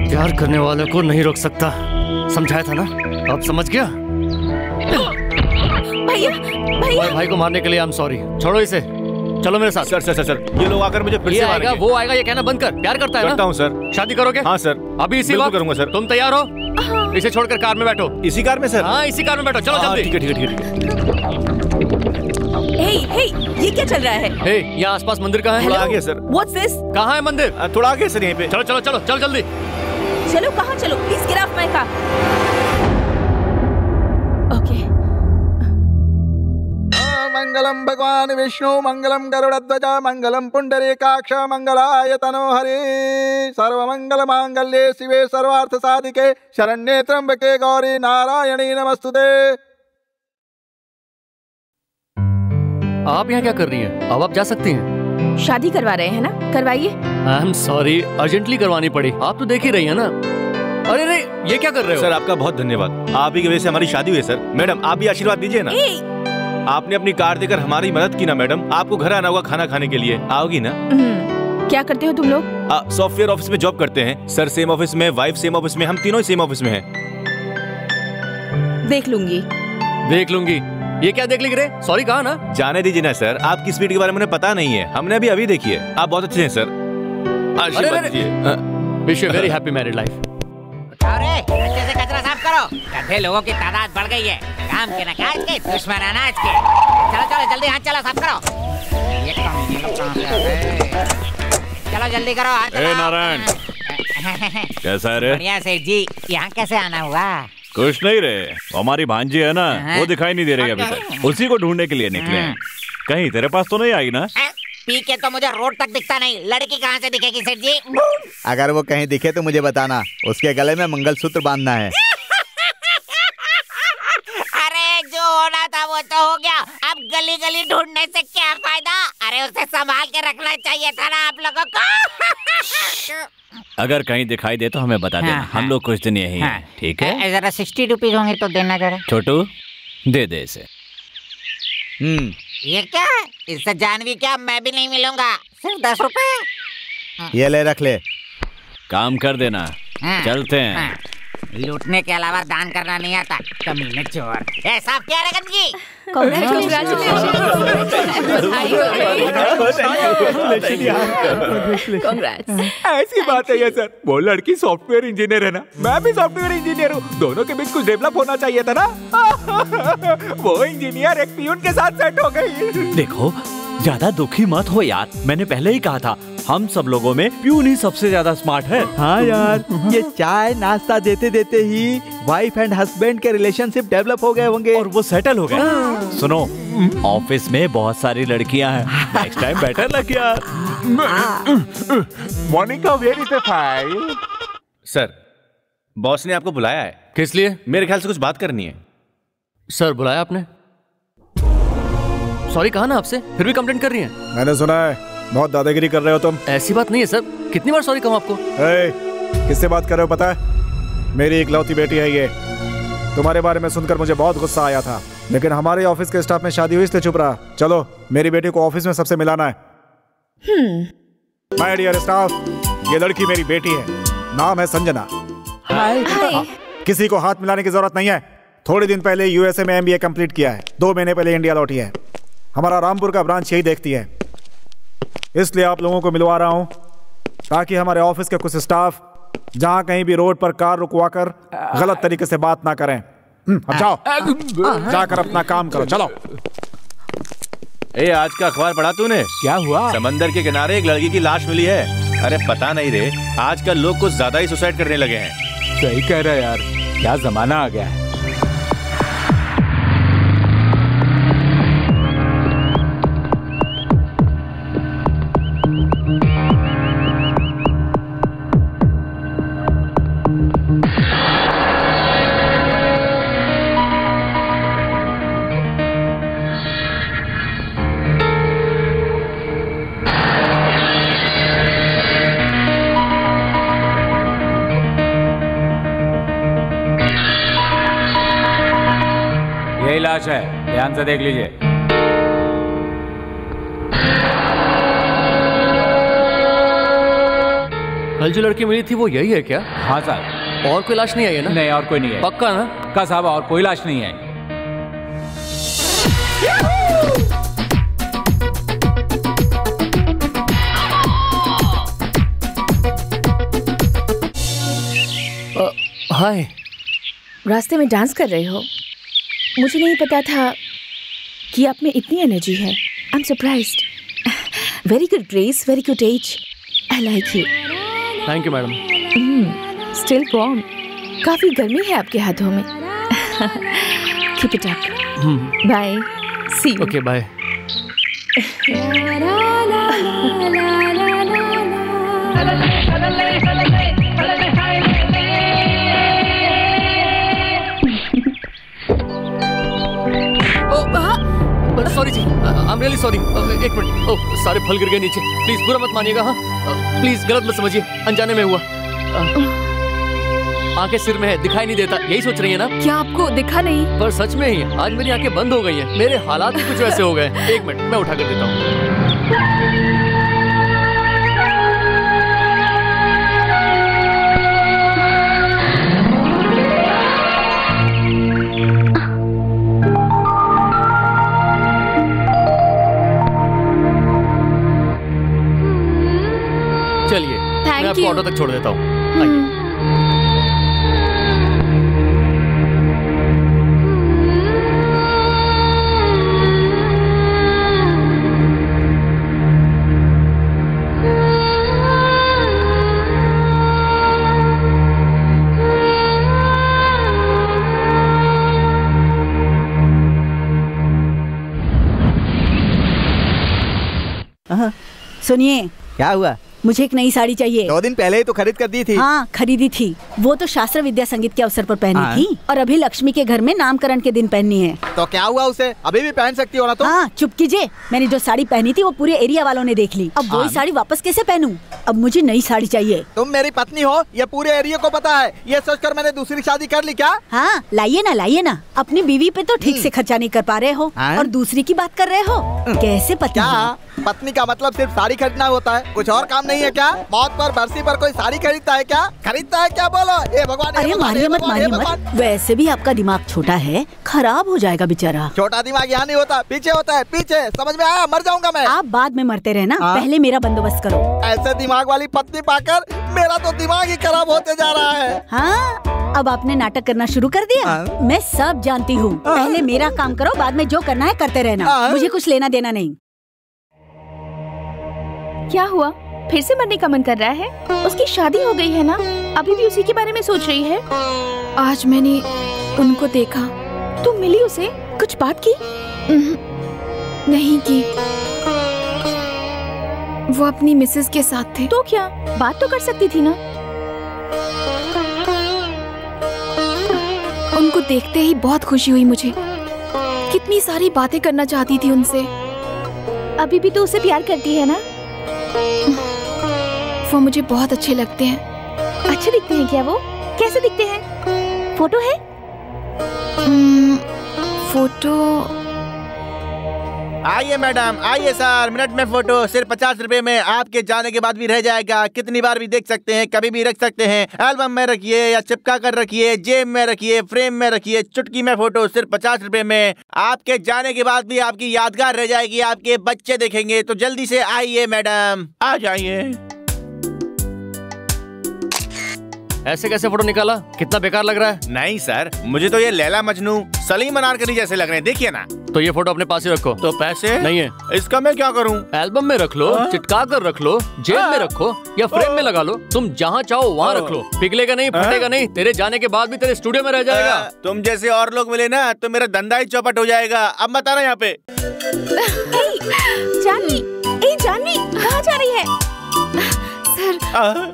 प्यार करने वालों को नहीं रोक सकता, समझाया था ना? अब समझ गया? भैया तुम्हारे भाई को मारने के लिए आई एम सॉरी। छोड़ो इसे, चलो मेरे साथ। सर सर सर सर, ये लोग आकर मुझे फिर से आएगा वो आएगा, ये कहना बंद कर। प्यार करता है ना? करता हूँ सर। शादी करोगे? हाँ सर, अभी इसी वक्त करूंगा सर। तुम तैयार हो? इसे छोड़कर कार में बैठो। इसी कार में सर? हाँ इसी कार में बैठो, चलो जल्दी। ठीक है ठीक है ठीक है। हे, ये क्या चल रहा है? हे, यहाँ आसपास मंदिर कहाँ है? थोड़ा आगे सर। What's this? कहाँ है मंदिर? थोड़ा आगे सर, यहीं पे। चलो चलो चलो चलो जल्दी। चलो कहाँ चलो? Please get off my car. Okay. मंगलम भगवान विष्णु मंगलम गरुड़ध्वज मंगलम पुंडरीकाक्ष मंगलाय तनोहरि सर्वमंगल मांगल्ये शिवे सर्वार्थ साधिके शरण्ये त्र्यंबके गौरी नारायणी नमस्तुते। आप यहाँ क्या कर रही हैं? अब आप जा सकती हैं। शादी करवा रहे हैं ना? करवाइए। आई एम सॉरी, अर्जेंटली करवानी पड़ी। आप तो देख ही रही है ना। अरे रे, ये क्या कर रहे हो? सर आपका बहुत धन्यवाद, आप ही की वजह से हमारी शादी हुई सर। मैडम आप भी आशीर्वाद दीजिए ना। आपने अपनी कार देकर हमारी मदद की ना मैडम। आपको घर आना होगा खाना खाने के लिए, आओगी ना? क्या करते हो तुम लोग? सॉफ्टवेयर ऑफिस में जॉब करते हैं सर। सेम ऑफिस में, वाइफ सेम ऑफिस में, हम तीनों ही सेम ऑफिस में हैं। देख लूंगी। देख लूंगी? ये क्या देख लिख रहे? सॉरी कहा ना? जाने दीजिए ना सर, आपकी स्पीड के बारे में पता नहीं है। हमने अभी देखी है। आप बहुत अच्छे हैं सर। आशीर्वाद दीजिए। Wish you very happy married life. अच्छे से कचरा साफ करो, गधे लोगों की तादाद बढ़ गई है। काम के नकाज के, दुश्मन अनाज के। चलो चलो जल्दी हाथ चलो, साफ करो। ये कमीने लोग कहाँ से आ गए? चलो जल्दी करो, हाथ चलाओ। नारायण कैसा है रे? बढ़िया सेठ जी, यहाँ कैसे आना हुआ? कुछ नहीं रे, हमारी भांजी है ना, वो दिखाई नहीं दे रही अभी तक। उसी को ढूंढने के लिए निकले हैं। कहीं तेरे पास तो नहीं आई ना? पी के तो मुझे रोड तक दिखता नहीं, लड़की कहाँ से दिखेगी सेठ जी? अगर वो कहीं दिखे तो मुझे बताना, उसके गले में मंगलसूत्र बांधना है। अरे जो होना था वो तो हो गया, अब गली गली ढूंढने से क्या फायदा? अरे उसे संभाल के रखना चाहिए था ना आप लोगों को। अगर कहीं दिखाई दे तो हमें बता देना। हम लोग कुछ दिन यही हैं, ठीक है? जरा 60 रुपीज होंगे तो देना जरा। छोटू दे दे इसे। ये क्या है? इससे जानवी क्या, मैं भी नहीं मिलूंगा। सिर्फ 10 रुपए। ये ले, रख ले। काम कर देना, चलते हैं। लूटने के अलावा दान करना नहीं आता, कमीने चोर। ए साहब क्या रे गंदगी? ऐसी बात है ये सर, वो लड़की सॉफ्टवेयर इंजीनियर है ना, मैं भी सॉफ्टवेयर इंजीनियर हूँ। दोनों के बीच कुछ डेवलप होना चाहिए था ना। वो इंजीनियर एक पियून के साथ सेट हो गई। देखो ज्यादा दुखी मत हो यार, मैंने पहले ही कहा था हम सब लोगों में प्यून ही सबसे ज्यादा स्मार्ट है। हाँ यार, ये चाय नाश्ता देते देते ही वाइफ एंड हस्बैंड के रिलेशनशिप डेवलप हो गए होंगे और वो सेटल हो गए। सुनो, ऑफिस में बहुत सारी लड़कियां हैं, नेक्स्ट टाइम बेटर लग यार। मॉर्निंग का where is the file? Sir boss ने आपको बुलाया है। किस लिए? मेरे ख्याल से कुछ बात करनी है। सर बुलाया आपने? सॉरी कहा ना आपसे, फिर भी कंप्लेंट कर रही हैं। मैंने सुना है बहुत दादागिरी कर रहे हो तुम। ऐसी बात नहीं है सर, कितनी बार सॉरी कहूं आपको? किससे बात कर रहे हो पता है? मेरी इकलौती बेटी है ये। तुम्हारे बारे में सुनकर मुझे बहुत गुस्सा आया था, लेकिन हमारे ऑफिस के स्टाफ में शादी हुई इसलिए चुप रहा। चलो मेरी बेटी को ऑफिस में सबसे मिलाना है। माय डियर स्टाफ, ये लड़की मेरी बेटी है, नाम है संजना। किसी को हाथ मिलाने की जरूरत नहीं है। थोड़े दिन पहले यूएसए में MBA कंप्लीट किया है, 2 महीने पहले इंडिया लौटी है। हमारा रामपुर का ब्रांच यही देखती है, इसलिए आप लोगों को मिलवा रहा हूं ताकि हमारे ऑफिस के कुछ स्टाफ जहां कहीं भी रोड पर कार रुकवाकर गलत तरीके से बात ना करें। अब जाओ, जाकर अपना काम करो, चलो। आज का अखबार पढ़ा तूने? क्या हुआ? समंदर के किनारे एक लड़की की लाश मिली है। अरे पता नहीं रे, आजकल लोग कुछ ज्यादा ही सुसाइड करने लगे हैं। सही कह रहा है यार, क्या जमाना आ गया है। लाश है, ध्यान से देख लीजिए। कल जो लड़की मिली थी वो यही है क्या? हाँ सर। और कोई लाश नहीं आई है ना? नहीं और कोई नहीं है। पक्का ना? पक्का साहब, और कोई लाश नहीं है। हाय। रास्ते में डांस कर रहे हो? मुझे नहीं पता था कि आप में इतनी एनर्जी है। I am surprised. Very good grace, very good age. I like you. Thank you madam. Still warm. काफी गर्मी है आपके हाथों में। Keep it up. Bye. See you. Okay bye. Sorry जी, आई एम रियली सॉरी। एक minute. Oh, सारे फल गिर गए नीचे। प्लीज बुरा मत मानिएगा। हाँ प्लीज गलत मत समझिए, अनजाने में हुआ। आंखें सिर में है, दिखाई नहीं देता, यही सोच रही है ना? क्या आपको दिखा नहीं? पर सच में ही आज मेरी आंखें बंद हो गई हैं। मेरे हालात भी कुछ वैसे हो गए। एक मिनट, मैं उठा कर देता हूँ। चलिए मैं आपको ऑटो तक छोड़ देता हूँ। सुनिए। क्या हुआ? मुझे एक नई साड़ी चाहिए। 2 दिन पहले ही तो खरीद कर दी थी। हाँ खरीदी थी, वो तो शास्त्र विद्या संगीत के अवसर पर पहनी थी, और अभी लक्ष्मी के घर में नामकरण के दिन पहननी है। तो क्या हुआ उसे? अभी भी पहन सकती हो ना? तो हाँ चुप कीजिए। मैंने जो साड़ी पहनी थी वो पूरे एरिया वालों ने देख ली। अब वही साड़ी वापस कैसे पहनूं? अब मुझे नई साड़ी चाहिए। तुम मेरी पत्नी हो, ये पूरे एरिया को पता है। ये सोचकर मैंने दूसरी शादी कर ली क्या? हाँ लाइए ना। अपनी बीवी पे तो ठीक से खर्चा नहीं कर पा रहे हो और दूसरी की बात कर रहे हो। कैसे पत्नी? पत्नी का मतलब सिर्फ साड़ी खरीदना होता है, कुछ और काम नहीं है क्या? मौत पर बरसी पर कोई साड़ी खरीदता है क्या? खरीदता है क्या? बोलो। ए भगवान। अरे मारिए मत। वैसे भी आपका दिमाग छोटा है, खराब हो जाएगा बेचारा। छोटा दिमाग यहाँ नहीं होता, पीछे होता है, पीछे। समझ में आया? मर जाऊंगा मैं। आप बाद में मरते रहना, पहले मेरा बंदोबस्त करो। ऐसे दिमाग वाली पत्नी पाकर मेरा तो दिमाग ही खराब होते जा रहा है। हाँ अब आपने नाटक करना शुरू कर दिया। मैं सब जानती हूँ। पहले मेरा काम करो, बाद में जो करना है करते रहना। मुझे कुछ लेना देना नहीं। क्या हुआ? फिर से मरने का मन कर रहा है? उसकी शादी हो गई है ना, अभी भी उसी के बारे में सोच रही है। आज मैंने उनको देखा। तुम मिली उसे? कुछ बात की? नहीं की। वो अपनी मिसेस के साथ थे। तो क्या बात तो कर सकती थी ना? उनको देखते ही बहुत खुशी हुई मुझे। कितनी सारी बातें करना चाहती थी उनसे। अभी भी तो उसे प्यार करती है ना? वो मुझे बहुत अच्छे लगते हैं। अच्छे दिखते हैं क्या? वो कैसे दिखते हैं? फोटो है? फोटो। आइए मैडम, आइए सर, मिनट में फोटो सिर्फ 50 रुपए में आपके जाने के बाद भी रह जाएगा। कितनी बार भी देख सकते हैं, कभी भी रख सकते हैं। एल्बम में रखिए या चिपका कर रखिए, जेब में रखिए, फ्रेम में रखिए। चुटकी में फोटो सिर्फ 50 रुपए में। आपके जाने के बाद भी आपकी यादगार रह जाएगी, आपके बच्चे देखेंगे। तो जल्दी से आइए मैडम, आ जाइए। ऐसे कैसे फोटो निकाला? कितना बेकार लग रहा है। नहीं सर, मुझे तो ये लैला मजनू, सलीम अनारकली जैसे लग रहे हैं। देखिए ना। तो ये फोटो अपने पास ही रखो। तो पैसे नहीं है। इसका मैं क्या करूं? एल्बम में रख लो, चिटका कर रख लो, जेब में रखो या फ्रेम में लगा लो। तुम जहाँ चाहो वहाँ रख लो। पिघलेगा नहीं, फटेगा नहीं। तेरे जाने के बाद भी तेरे स्टूडियो में रह जाएगा। तुम जैसे और लोग मिले ना तो मेरा धंधा ही चौपट हो जाएगा। अब मत आना यहाँ पे। जानवी, जानवी कहाँ जा रही है? सर,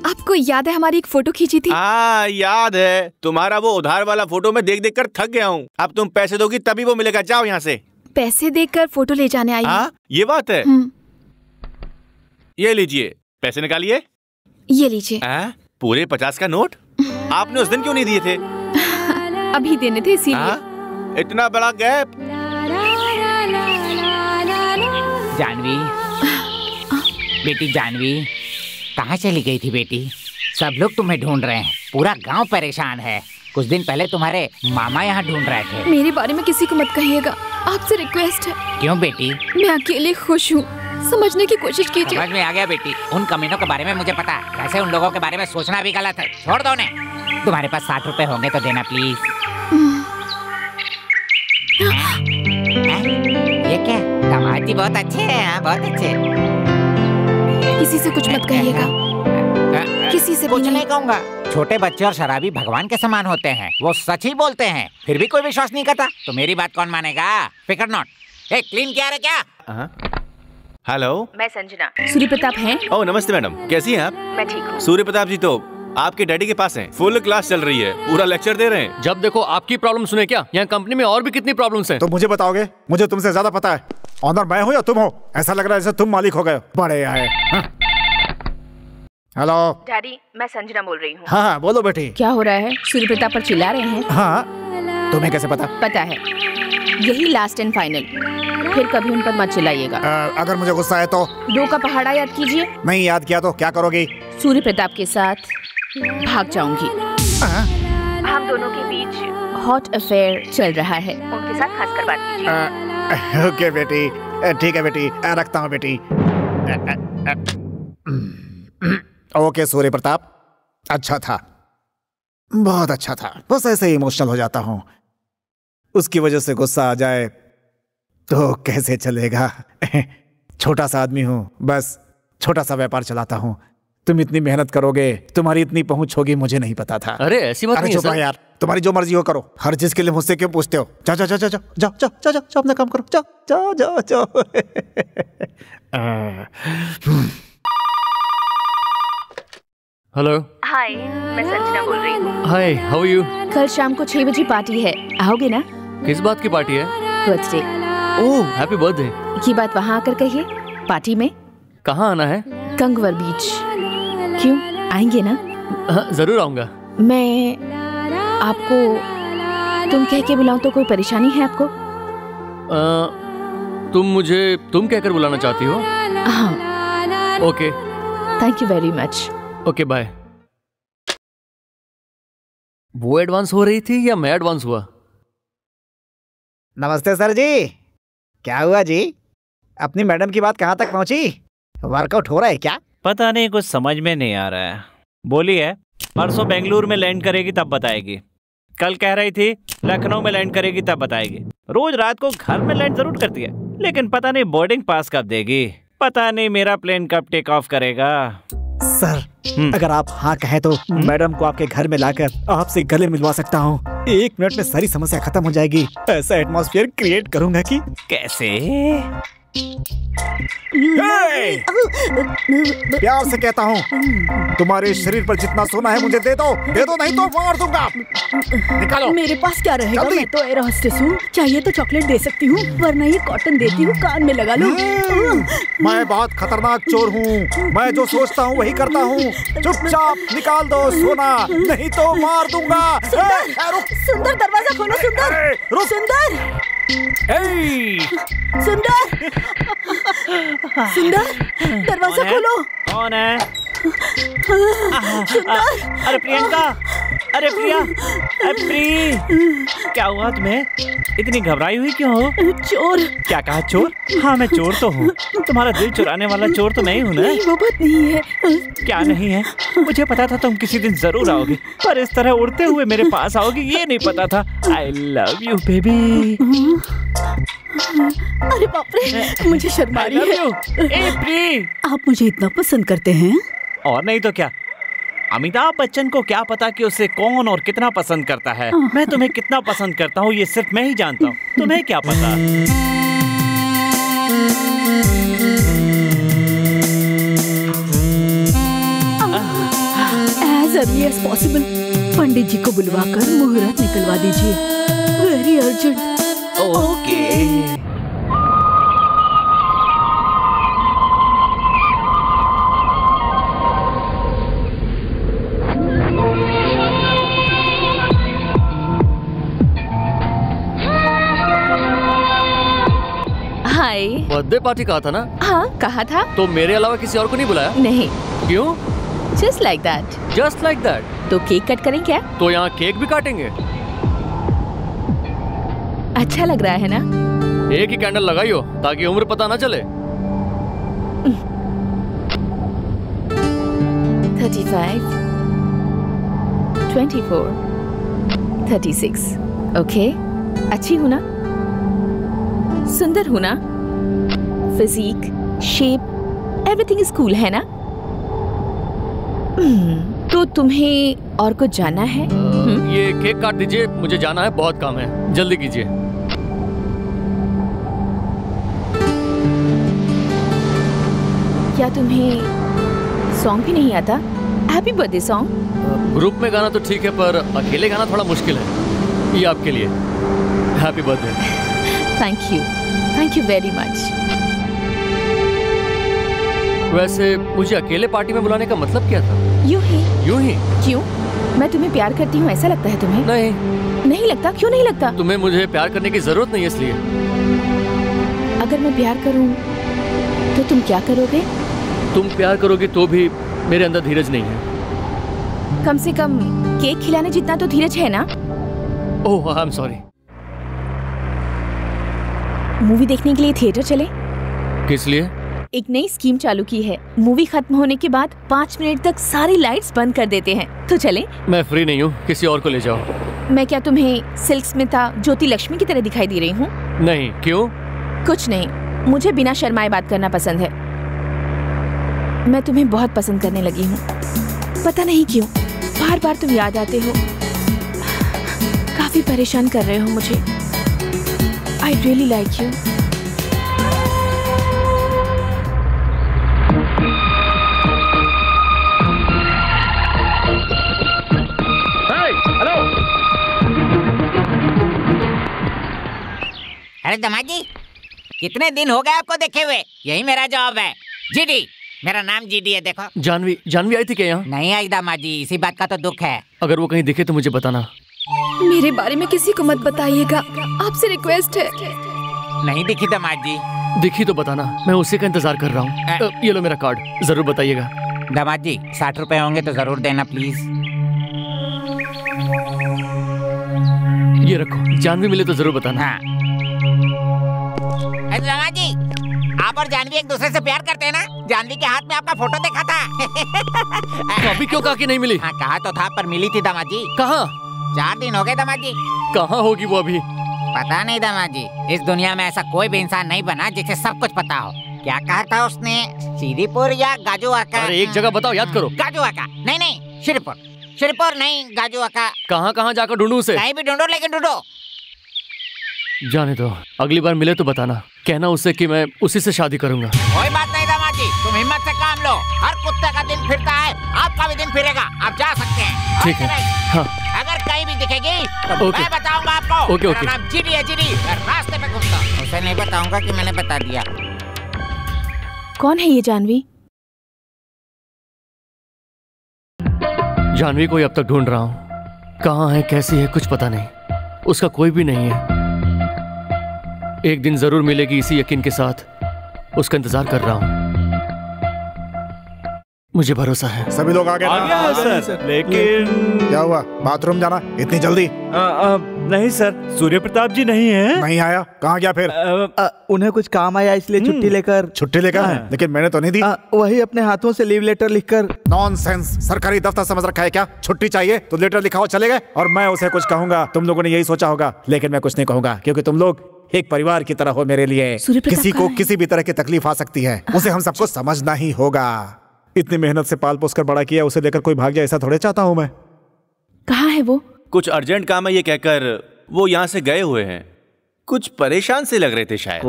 आपको याद है हमारी एक फोटो खींची थी? हाँ याद है। तुम्हारा वो उधार वाला फोटो मैं देख देख कर थक गया हूँ। अब तुम पैसे दोगी तभी वो मिलेगा। जाओ यहाँ से। पैसे देकर फोटो ले जाने आई। ये बात है। ये लीजिए, पैसे निकालिए। ये लीजिए। पूरे 50 का नोट? आपने उस दिन क्यों नहीं दिए थे? अभी देने थे इसीलिए। इतना बड़ा गैप। जानवी, बेटी जानवी, कहाँ चली गई थी बेटी? सब लोग तुम्हें ढूंढ रहे हैं, पूरा गांव परेशान है। कुछ दिन पहले तुम्हारे मामा यहाँ ढूंढ रहे थे। मेरे बारे में किसी को मत कहिएगा, आपसे रिक्वेस्ट है। क्यों बेटी? मैं अकेले खुश हूँ, समझने की कोशिश कीजिए। समझ में आ गया बेटी, उन कमीनों के बारे में मुझे पता है। वैसे उन लोगों के बारे में सोचना भी गलत है, छोड़ दो उन्हें। तुम्हारे पास 60 रुपए होंगे तो देना प्लीज। ये क्या? दामाद जी बहुत अच्छे हैं, बहुत अच्छे। किसी से कुछ मत कहिएगा, किसी से कुछ नहीं कहूँगा। छोटे बच्चे और शराबी भगवान के समान होते हैं, वो सच ही बोलते हैं, फिर भी कोई विश्वास नहीं करता, तो मेरी बात कौन मानेगा? फिकर नॉट। क्लीन किया रे क्या? हेलो, मैं संजना। सूर्य प्रताप हैं? ओह नमस्ते मैडम, कैसी हैं आप? मैं ठीक हूँ। सूर्य प्रताप जी तो आपके डैडी के पास हैं, फुल क्लास चल रही है, पूरा लेक्चर दे रहे हैं। जब देखो आपकी प्रॉब्लम सुने क्या? यहाँ कंपनी में और भी कितनी प्रॉब्लम्स हैं। तो मुझे बताओगे? मुझे तुमसे ज्यादा पता है। ऑनर मैं हूँ या तुम हो? ऐसा लग रहा है जैसे तुम मालिक हो गए। बड़े आए। हेलो डैडी, मैं संजना बोल रही हूँ। हाँ बोलो बेटी। क्या हो रहा है? सूर्य प्रताप पर चिल्ला रहे हैं? हाँ, तुम्हें कैसे पता? पता है, यही लास्ट एंड फाइनल, फिर कभी उन पर मत चिल्लाइएगा। अगर मुझे गुस्सा है तो? 2 का पहाड़ा याद कीजिए। नहीं याद किया तो क्या करोगी? सूर्य प्रताप के साथ भाग जाऊंगी। हम दोनों के बीच हॉट अफेयर चल रहा है, उनके साथ खासकर बात कीजिए। ओके बेटी, ठीक है बेटी, रखता हूँ बेटी। ओके सूर्य प्रताप, अच्छा था, बहुत अच्छा था। बस ऐसे ही इमोशनल हो जाता हूँ, उसकी वजह से गुस्सा आ जाए तो कैसे चलेगा। छोटा सा आदमी हूँ, बस छोटा सा व्यापार चलाता हूँ। तुम इतनी मेहनत करोगे, तुम्हारी इतनी पहुंच होगी, मुझे नहीं पता था। अरे ऐसी बात नहीं है सर। यार, तुम्हारी जो मर्जी हो करो, हर चीज के लिए मुझसे क्यों पूछते हो? जाओ जाओ जाओ जाओ जाओ जाओ जाओ जाओ, अपना काम करो, जाओ जाओ जाओ जाओ। हेलो। हाय, मैं संजना बोल रही हूँ। हाय, हाउ आर यू? कल शाम को 6 बजे पार्टी है, आओगे ना? किस बात की पार्टी है? बर्थडे। ओह, हैप्पी बर्थडे। ये बात वहाँ आकर कहिए। पार्टी में? कहाँ आना है? कंगवर बीच। क्यों, आएंगे ना? हाँ, जरूर आऊंगा। मैं आपको तुम कह के बुलाऊं तो कोई परेशानी है आपको? तुम मुझे तुम कहकर बुलाना चाहती हो? हाँ। Okay, thank you very much. Okay bye. वो एडवांस हो रही थी या मैं एडवांस हुआ? नमस्ते सर जी, क्या हुआ जी? अपनी मैडम की बात कहाँ तक पहुँची? वर्कआउट हो रहा है क्या? पता नहीं, कुछ समझ में नहीं आ रहा है। बोली है परसों बेंगलुरु में लैंड करेगी तब बताएगी, कल कह रही थी लखनऊ में लैंड करेगी तब बताएगी। रोज रात को घर में लैंड जरूर करती है, लेकिन पता नहीं बोर्डिंग पास कब देगी, पता नहीं मेरा प्लेन कब टेक ऑफ करेगा। सर, अगर आप हाँ कहें तो मैडम को आपके घर में लाकर आपसे गले मिलवा सकता हूँ। 1 मिनट में सारी समस्या खत्म हो जाएगी। ऐसा एटमॉस्फेयर क्रिएट करूंगा कि कैसे? प्यार से कहता हूँ, तुम्हारे शरीर पर जितना सोना है मुझे दे दो नहीं तो मार दूंगा। निकालो। मेरे पास क्या रहेगा, मैं तो एयर होस्टेस हूँ, चाहिए तो चॉकलेट दे सकती हूँ, वरना ये कॉटन देती हूँ, कान में लगा लो। मैं बहुत खतरनाक चोर हूँ, मैं जो सोचता हूँ वही करता हूँ। चुपचाप निकाल दो सोना, नहीं तो मार दूंगा। सुंदर, दरवाजा खोलो। सुंदर, दरवाजा खोलो। कौन है? अरे प्रियंका, अरे प्रिया, अरे प्री, क्या हुआ तुम्हें? इतनी घबराई हुई क्यों हो? चोर। क्या कहा? चोर? हाँ मैं चोर तो हूँ, तुम्हारा दिल चुराने वाला चोर तो मैं ही हूँ ना? नहीं, वो बात नहीं है। क्या नहीं है? मुझे पता था तुम किसी दिन जरूर आओगी, पर इस तरह उड़ते हुए मेरे पास आओगी ये नहीं पता था। I love you baby. अरे बाप रे, मुझे शर्म आ रही है। ए प्री, आप मुझे इतना पसंद करते हैं? और नहीं तो क्या। अमिताभ बच्चन को क्या पता कि उसे कौन और कितना पसंद करता है। मैं तुम्हें कितना पसंद करता हूँ ये सिर्फ मैं ही जानता हूँ, तुम्हें क्या पता। As early as possible, पंडित जी को बुलवाकर मुहूर्त निकलवा दीजिए। Very urgent. ओके। हाय। बर्थडे पार्टी कहा था ना? हाँ कहा था। तो मेरे अलावा किसी और को नहीं बुलाया? नहीं। क्यों? Just like that. Just like that. तो केक कट करें क्या? तो यहाँ केक भी काटेंगे? अच्छा लग रहा है ना? एक ही कैंडल लगाइयो ताकि उम्र पता ना चले। 35, 24, 36। ओके, अच्छी हूं ना? सुंदर हूं ना? Physique, shape, everything is cool है ना? तो तुम्हें और कुछ जानना है? ये केक काट दीजिए, मुझे जाना है, बहुत काम है, जल्दी कीजिए। क्या तुम्हें सॉन्ग भी नहीं आता? Happy birthday song? ग्रुप में गाना तो ठीक है, पर अकेले गाना थोड़ा मुश्किल है। ये आपके लिए, happy birthday. Thank you very much. वैसे मुझे अकेले पार्टी में बुलाने का मतलब क्या था? यूं ही। यूं ही? क्यों? मैं तुम्हें प्यार करती हूँ ऐसा लगता है तुम्हें? नहीं लगता? क्यों नहीं लगता? तुम्हें मुझे प्यार करने की जरूरत नहीं है इसलिए। अगर मैं प्यार करूँ तो तुम क्या करोगे? तुम प्यार करोगे तो भी मेरे अंदर धीरज नहीं है। कम से कम केक खिलाने जितना तो धीरज है ना? ओह, आई एम सॉरी। मूवी देखने के लिए थिएटर चले? किस लिए? एक नई स्कीम चालू की है। मूवी खत्म होने के बाद 5 मिनट तक सारी लाइट्स बंद कर देते हैं। तो चले? मैं फ्री नहीं हूँ, किसी और को ले जाओ। मैं क्या तुम्हें सिल्क स्मिता, ज्योति लक्ष्मी की तरह दिखाई दे रही हूँ? नहीं, क्यों? कुछ नहीं, मुझे बिना शर्माए बात करना पसंद है। मैं तुम्हें बहुत पसंद करने लगी हूँ, पता नहीं क्यों। बार बार तुम याद आते हो, काफी परेशान कर रहे हो मुझे। I really like you. अरे दामाद जी, कितने दिन हो गए आपको देखे हुए? यही मेरा जॉब है। जीडी, मेरा नाम जीडी है। देखो, जानवी आई थी क्या यहाँ? नहीं आई दामाद जी, इसी बात का तो दुख है। अगर वो कहीं दिखे तो मुझे बताना। मेरे बारे में किसी को मत बताइएगा, आपसे रिक्वेस्ट है। नहीं दिखी दामाद जी? दिखी तो बताना, मैं उसी का इंतजार कर रहा हूँ। ये लो मेरा कार्ड, जरूर बताइएगा। दामाद जी, 60 रुपए होंगे तो जरूर देना प्लीज। ये रखो, जानवी मिले तो जरूर बताना। हाँ। दामाद जी, आप और जानवी एक दूसरे से प्यार करते हैं ना? जानवी के हाथ में आपका फोटो देखा था। तो अभी क्यों कहा कि नहीं मिली? हाँ, कहा तो था, पर मिली थी दामाद जी। कहाँ? 4 दिन हो गए दामाद जी। कहाँ होगी वो अभी? पता नहीं दामाद जी, इस दुनिया में ऐसा कोई भी इंसान नहीं बना जिसे सब कुछ पता हो। क्या कहा था उसने? सीरीपुर या गाजुआका? अरे एक जगह बताओ, याद करो। गाजुआका नहीं, श्रीपुर नहीं, गाजुआका। कहाँ जाकर ढूंढूं उसे? कहीं भी ढूंढो, लेकिन ढूंढो। जाने दो, अगली बार मिले तो बताना। कहना उससे कि मैं उसी से शादी करूंगा। कोई बात नहीं दामाद जी, तुम हिम्मत से काम लो। हर कुत्ते का दिन फिरता है, आपका भी दिन फिरेगा। आप जा सकते हैं। ठीक है। हाँ। अगर कहीं भी दिखेगी तो मैं बताऊंगा आपको। ओके। मेरा नाम जीडी है, जीडी। मैं रास्ते पे घूमता हूँ, उसे नहीं बताऊंगा कि मैंने बता दिया। कौन है ये जानवी? जानवी को अब तक ढूंढ रहा हूँ। कहाँ है, कैसी है, कुछ पता नहीं। उसका कोई भी नहीं है। एक दिन जरूर मिलेगी, इसी यकीन के साथ उसका इंतजार कर रहा हूँ। मुझे भरोसा है। सभी लोग आ गए सर, लेकिन क्या हुआ? बाथरूम जाना इतनी जल्दी? नहीं सर, सूर्य प्रताप जी नहीं है। नहीं आया? कहाँ गया फिर? उन्हें कुछ काम आया इसलिए छुट्टी लेकर। छुट्टी लेकर? लेकिन मैंने तो नहीं दी। वही अपने हाथों से लीव लेटर लिखकर। नॉनसेंस, सरकारी दफ्तर समझ रखा है क्या? छुट्टी चाहिए तो लेटर लिखाओ, चले गए। और मैं उसे कुछ कहूंगा, तुम लोगों ने यही सोचा होगा, लेकिन मैं कुछ नहीं कहूंगा, क्योंकि तुम लोग एक परिवार की तरह हो मेरे लिए। किसी को किसी भी तरह की तकलीफ आ सकती है, उसे हम सबको समझना ही होगा। इतनी मेहनत से पाल पोस कर बड़ा किया, उसे लेकर कोई भाग जाए ऐसा थोड़े चाहता हूँ मैं। कहाँ है वो? कुछ अर्जेंट काम है ये कहकर वो यहाँ से गए हुए हैं। कुछ परेशान से लग रहे थे शायद।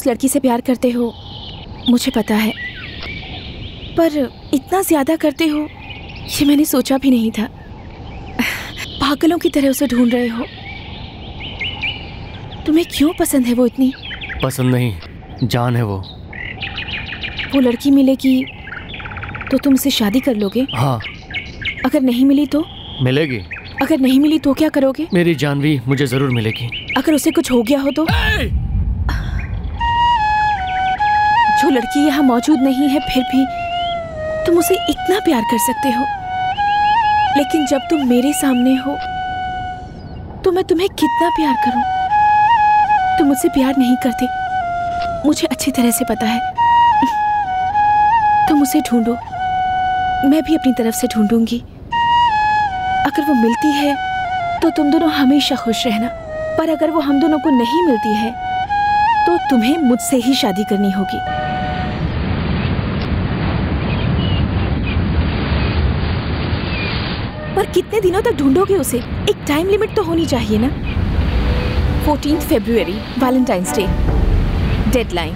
उस लड़की से प्यार करते हो मुझे पता है, पर इतना ज्यादा करते हो ये मैंने सोचा भी नहीं था। पागलों की तरह उसे ढूंढ रहे हो। तुम्हें क्यों पसंद है वो इतनी? पसंद नहीं, जान है वो। वो लड़की मिलेगी तो तुम उससे शादी कर लोगे? हाँ। अगर नहीं मिली तो? मिलेगी। अगर नहीं मिली तो क्या करोगे? मेरी जानवी मुझे जरूर मिलेगी। अगर उसे कुछ हो गया हो तो? जो लड़की यहाँ मौजूद नहीं है फिर भी तुम उसे इतना प्यार कर सकते हो, लेकिन जब तुम मेरे सामने हो तो मैं तुम्हें कितना प्यार करूं? तुम मुझसे प्यार नहीं करते, मुझे अच्छी तरह से पता है। तुम उसे ढूंढो, मैं भी अपनी तरफ से ढूंढूंगी। अगर वो मिलती है तो तुम दोनों हमेशा खुश रहना, पर अगर वो हम दोनों को नहीं मिलती है तो तुम्हें मुझसे ही शादी करनी होगी। पर कितने दिनों तक ढूंढोगे उसे? एक टाइम लिमिट तो होनी चाहिए ना। 14 फरवरी, वैलेंटाइंस डे, डेडलाइन।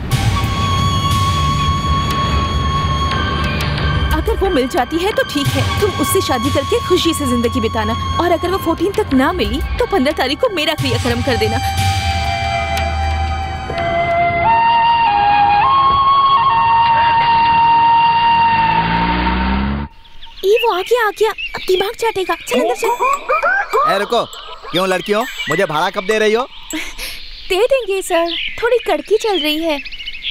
अगर वो मिल जाती है तो ठीक है, तुम उससे शादी करके खुशी से जिंदगी बिताना, और अगर वो 14 तक ना मिली तो 15 तारीख को मेरा क्रियाक्रम कर देना। वो आ गया, अब दिमाग चाटेगा। चल अंदर चल। ए रुको, क्यों लड़कियों, मुझे भाड़ा कब दे रही हो? दे देंगे सर, थोड़ी कड़की चल रही है।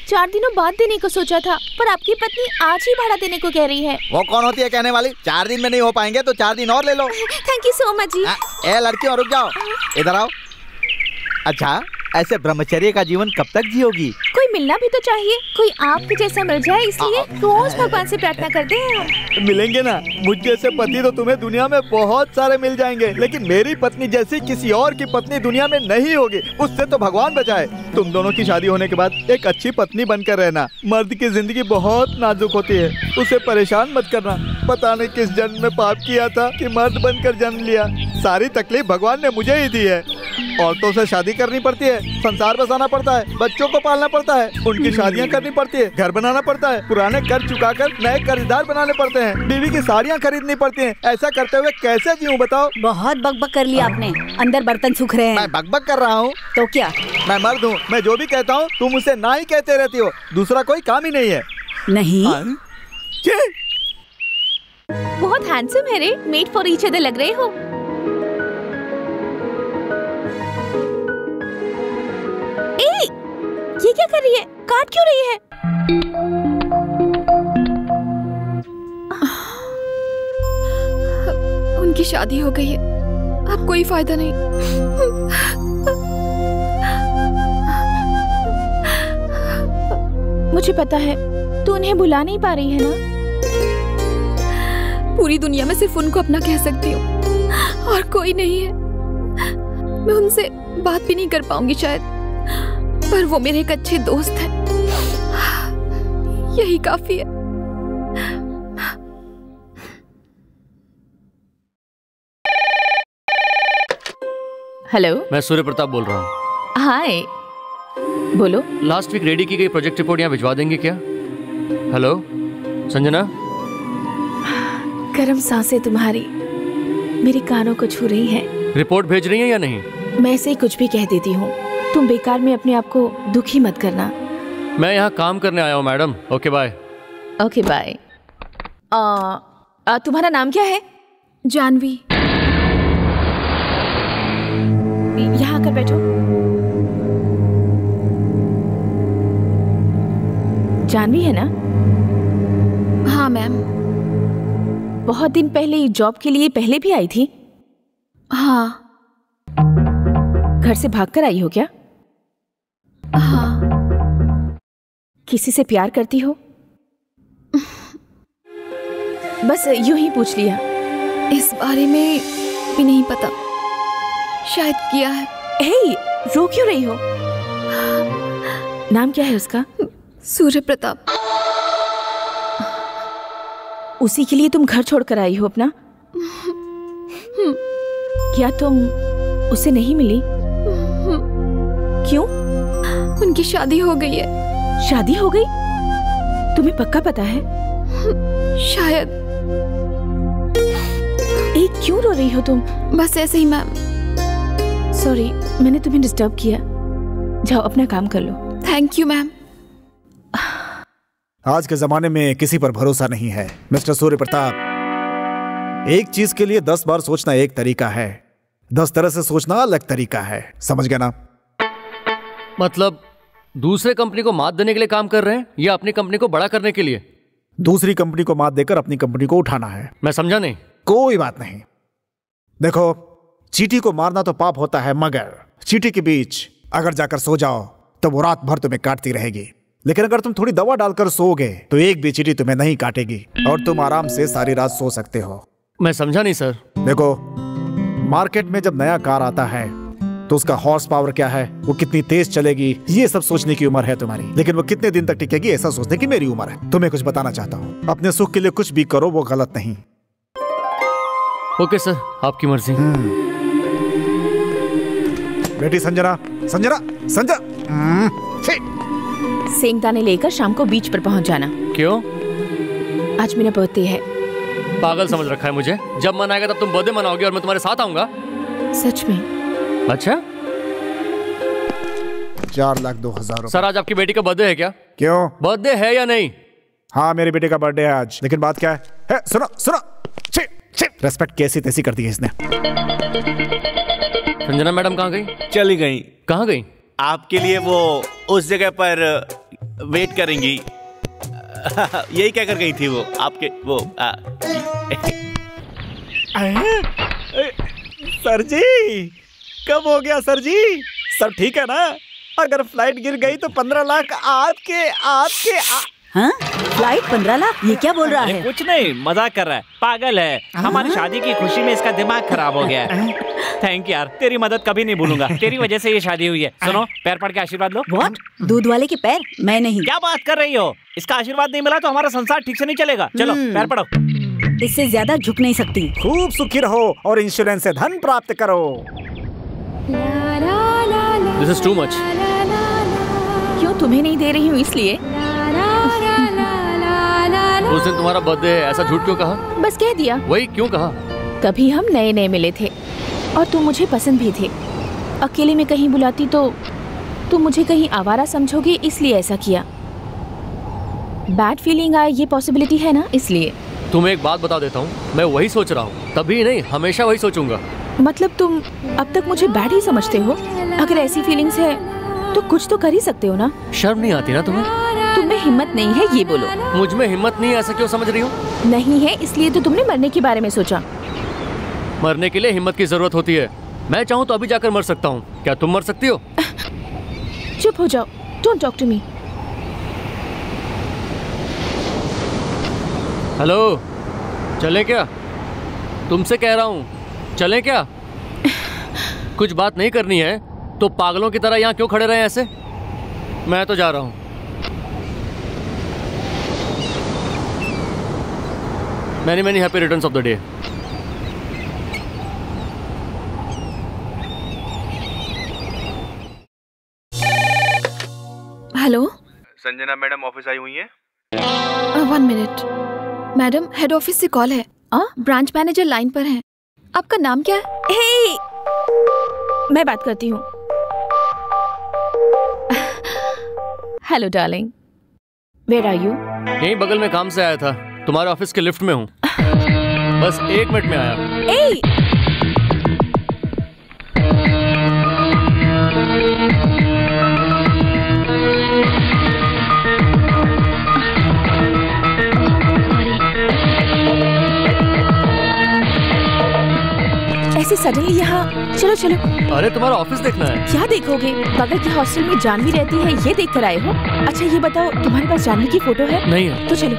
4 दिनों बाद देने को सोचा था, पर आपकी पत्नी आज ही भाड़ा देने को कह रही है। वो कौन होती है कहने वाली? 4 दिन में नहीं हो पाएंगे तो 4 दिन और ले लो। थैंक यू सो मच जी। ए लड़कियों रुक जाओ, इधर आओ। अच्छा, ऐसे ब्रह्मचर्य का जीवन कब तक जियोगी? कोई मिलना भी तो चाहिए, कोई आपके जैसा मिल जाए, इसलिए रोज भगवान से प्रार्थना करते हैं हम। मिलेंगे ना, मुझ जैसे पति तो तुम्हें दुनिया में बहुत सारे मिल जाएंगे, लेकिन मेरी पत्नी जैसी किसी और की पत्नी दुनिया में नहीं होगी। उससे तो भगवान बचाए। तुम दोनों की शादी होने के बाद एक अच्छी पत्नी बनकर रहना। मर्द की जिंदगी बहुत नाजुक होती है, उसे परेशान मत करना। पता नहीं किस जन्म में पाप किया था कि मर्द बनकर जन्म लिया। सारी तकलीफ भगवान ने मुझे ही दी है। औरतों से शादी करनी पड़ती है, संसार बसाना पड़ता है, बच्चों को पालना पड़ता है, उनकी शादियां करनी पड़ती है, घर बनाना पड़ता है, पुराने कर्ज चुकाकर नए कर्जदार बनाने पड़ते हैं, बीवी की साड़ियां खरीदनी पड़ती हैं। ऐसा करते हुए कैसे जीऊं बताओ? बहुत बकबक कर लिया आपने, अंदर बर्तन सूख रहे हैं। मैं बकबक कर रहा हूँ तो क्या? मैं मर्द हूँ, मैं जो भी कहता हूँ तुम उसे ना ही कहते रहती हो। दूसरा कोई काम ही नहीं है। नहीं बहुत हैंडसम है रे, मेड फॉर ईच अदर लग रहे हो। ए, ये क्या कर रही है? काट क्यों रही है? उनकी शादी हो गई है, अब कोई फायदा नहीं। मुझे पता है तू उन्हें बुला नहीं पा रही है ना। पूरी दुनिया में सिर्फ उनको अपना कह सकती हूँ और कोई नहीं है। मैं उनसे बात भी नहीं कर पाऊंगी शायद, पर वो मेरे एक अच्छे दोस्त हैं, यही काफी है। हेलो, मैं सूर्य प्रताप बोल रहा हूँ। हाय, बोलो। लास्ट वीक रेडी की गई प्रोजेक्ट रिपोर्ट यहाँ भिजवा देंगे क्या? हेलो संजना। गर्म सांसें तुम्हारी मेरे कानों को छू रही हैं। रिपोर्ट भेज रही हैं या नहीं? मैं ऐसे ही कुछ भी कह देती हूँ, तुम बेकार में अपने आप को दुखी मत करना। मैं यहाँ काम करने आया हूँ madam. Okay bye. Okay bye. तुम्हारा नाम क्या है? जानवी। यहाँ आकर बैठो। जानवी है ना? हाँ मैम। बहुत दिन पहले जॉब के लिए पहले भी आई थी? हाँ। घर से भागकर आई हो क्या? हाँ। किसी से प्यार करती हो? बस यूं ही पूछ लिया। इस बारे में भी नहीं पता, शायद किया है। हे, रो क्यों रही हो? नाम क्या है उसका? सूर्य प्रताप। उसी के लिए तुम घर छोड़कर आई हो अपना? क्या तुम उसे नहीं मिली? क्यों? उनकी शादी हो गई है। शादी हो गई? तुम्हें पक्का पता है? शायद। क्यों रो रही हो तुम? बस ऐसे ही मैम। सॉरी, मैंने तुम्हें डिस्टर्ब किया। जाओ अपना काम कर लो। Thank you ma'am. आज के जमाने में किसी पर भरोसा नहीं है मिस्टर सूर्य प्रताप। एक चीज के लिए 10 बार सोचना एक तरीका है, 10 तरह से सोचना अलग तरीका है। समझ गया ना? मतलब दूसरे कंपनी को मात देने के लिए काम कर रहे हैं या अपनी कंपनी को बड़ा करने के लिए? दूसरी कंपनी को मात देकर अपनी कंपनी को उठाना है। मैं समझा नहीं। कोई बात नहीं। देखो, चींटी को मारना तो पाप होता है, मगर चींटी के बीच अगर जाकर सो जाओ तो वो रात भर तुम्हें काटती रहेगी। लेकिन अगर तुम थोड़ी दवा डालकर सोओगे तो एक भी चींटी तुम्हें नहीं काटेगी और तुम आराम से सारी रात सो सकते हो। मैं समझा नहीं सर। देखो, मार्केट में जब नया कार आता है तो उसका हॉर्स पावर क्या है, वो कितनी तेज चलेगी, ये सब सोचने की उम्र है तुम्हारी। लेकिन वो कितने दिन तक टिकेगी, ऐसा सोचने की मेरी उम्र है। तुम्हें कुछ बताना चाहता हूँ, अपने सुख के लिए कुछ भी करो, वो गलत नहीं। ओके सर, आपकी मर्जी। बेटी संजना, संजना, संजना, सेंगदाने लेकर शाम को बीच पर पहुंच जाना। क्यों? आज मेरा बर्थडे है। पागल समझ रखा है मुझे? जब मन आएगा तब तुम बर्थडे मनाओगे और मैं तुम्हारे साथ आऊंगा? सच में? अच्छा, 4,02,000। सर आज आपकी बेटी का बर्थडे है क्या? क्यों? बर्थडे है या नहीं? हाँ, मेरी बेटी का बर्थडे है आज। लेकिन बात क्या है? सुनो सुनो, रेस्पेक्ट कैसी तैसी कर दी है इसने। संजना मैडम कहाँ गई? चली गई। कहाँ गई? आपके लिए वो उस जगह पर वेट करेंगी। यही क्या कर गई थी वो आपके वो सर जी, कब हो गया सर जी? सब ठीक है ना? अगर फ्लाइट गिर गई तो 15 लाख आपके। हाँ? फ्लाइट 15 लाख? ये क्या बोल रहा है? कुछ नहीं, मजाक कर रहा है, पागल है। हमारी शादी की खुशी में इसका दिमाग खराब हो गया है। थैंक यार, तेरी मदद कभी नहीं भूलूंगा। तेरी वजह से ये शादी हुई है। सुनो, पैर पड़ के आशीर्वाद लो। What? दूध वाले के पैर? मैं नहीं। क्या बात कर रही हो? इसका आशीर्वाद नहीं मिला तो हमारा संसार ठीक से नहीं चलेगा। चलो पैर पड़ो। इससे ज्यादा झुक नहीं सकती। खूब सुखी रहो और इंश्योरेंस से धन प्राप्त करो। This is too much. क्यों तुम्हें नहीं दे रही हूँ इसलिए? उस दिन तुम्हारा बर्थडे है, ऐसा झूठ क्यों कहा? बस कह दिया। वही क्यों कहा? कभी हम नए नए मिले थे और तुम मुझे पसंद भी थे। अकेले में कहीं बुलाती तो तुम मुझे कहीं आवारा समझोगे, इसलिए ऐसा किया। बैड फीलिंग आए ये पॉसिबिलिटी है ना, इसलिए। तुम्हें एक बात बता देता हूँ, मैं वही सोच रहा हूँ। तभी नहीं, हमेशा वही सोचूंगा। मतलब तुम अब तक मुझे बैड ही समझते हो? अगर ऐसी फीलिंग्स है तो कुछ तो कर ही सकते हो ना? शर्म नहीं आती ना तुम्हें? तुम्हें हिम्मत नहीं है ये बोलो। मुझ में हिम्मत नहीं है ऐसा क्यों समझ रही हो? नहीं है इसलिए तो तुमने मरने के बारे में सोचा। मरने के लिए हिम्मत की जरूरत होती है। मैं चाहूँ तो अभी जाकर मर सकता हूँ। क्या तुम मर सकती हो? चुप हो जाओ, don't talk to me. Hello, चलें क्या? तुमसे कह रहा हूँ, चलें क्या? कुछ बात नहीं करनी है तो पागलों की तरह यहाँ क्यों खड़े रहे ऐसे? मैं तो जा रहा हूँ। Many happy returns of the day. Hello, Sanjana madam office आई हुई हैं? 1 मिनट। मैडम, हेड ऑफिस से कॉल है। ब्रांच मैनेजर लाइन पर हैं। आपका नाम क्या है? हे, मैं बात करती हूँ। Hello darling, where are you? यहीं बगल में काम से आया था, तुम्हारे ऑफिस के लिफ्ट में हूँ। बस 1 मिनट में आया। ऐसे सडनली यहाँ? चलो चलो। अरे तुम्हारा ऑफिस देखना है। क्या देखोगे? बगल के हॉस्टल में जानवी रहती है, ये देख कर आए हो? अच्छा ये बताओ, तुम्हारे पास जानवी की फोटो है? नहीं है। तो चलो।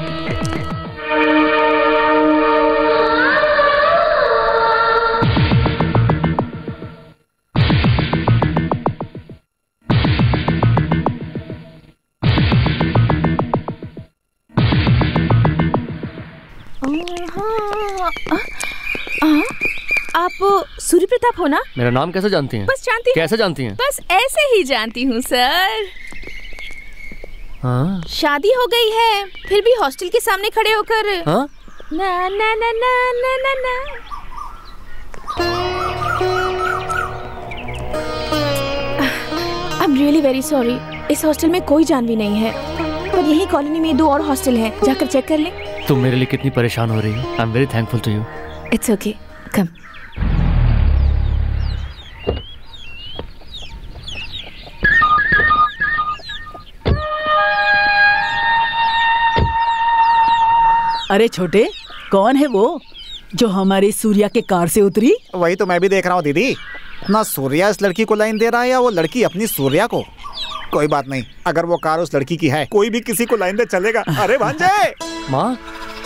आप सूर्य प्रताप हो ना? मेरा नाम कैसे जानती हैं? बस जानती हूँ। कैसे जानती हैं? बस ऐसे ही जानती हूँ सर। हाँ? शादी हो गई है, फिर भी हॉस्टल के सामने खड़े होकर हाँ? ना ना ना ना ना ना ना। I'm really very sorry. इस हॉस्टल में कोई जानवी नहीं है, पर यही कॉलोनी में 2 और हॉस्टल हैं, जाकर चेक कर ले। तुम मेरे लिए कितनी परेशान हो रही हो। I am very thankful to you. It's okay, come. अरे छोटे, कौन है वो जो हमारी सूर्या के कार से उतरी? वही तो मैं भी देख रहा हूँ दीदी। ना सूर्या इस लड़की को लाइन दे रहा है या वो लड़की अपनी सूर्या को। कोई बात नहीं, अगर वो कार उस लड़की की है, कोई भी किसी को लाइन दे चलेगा। अरे भांजे। माँ।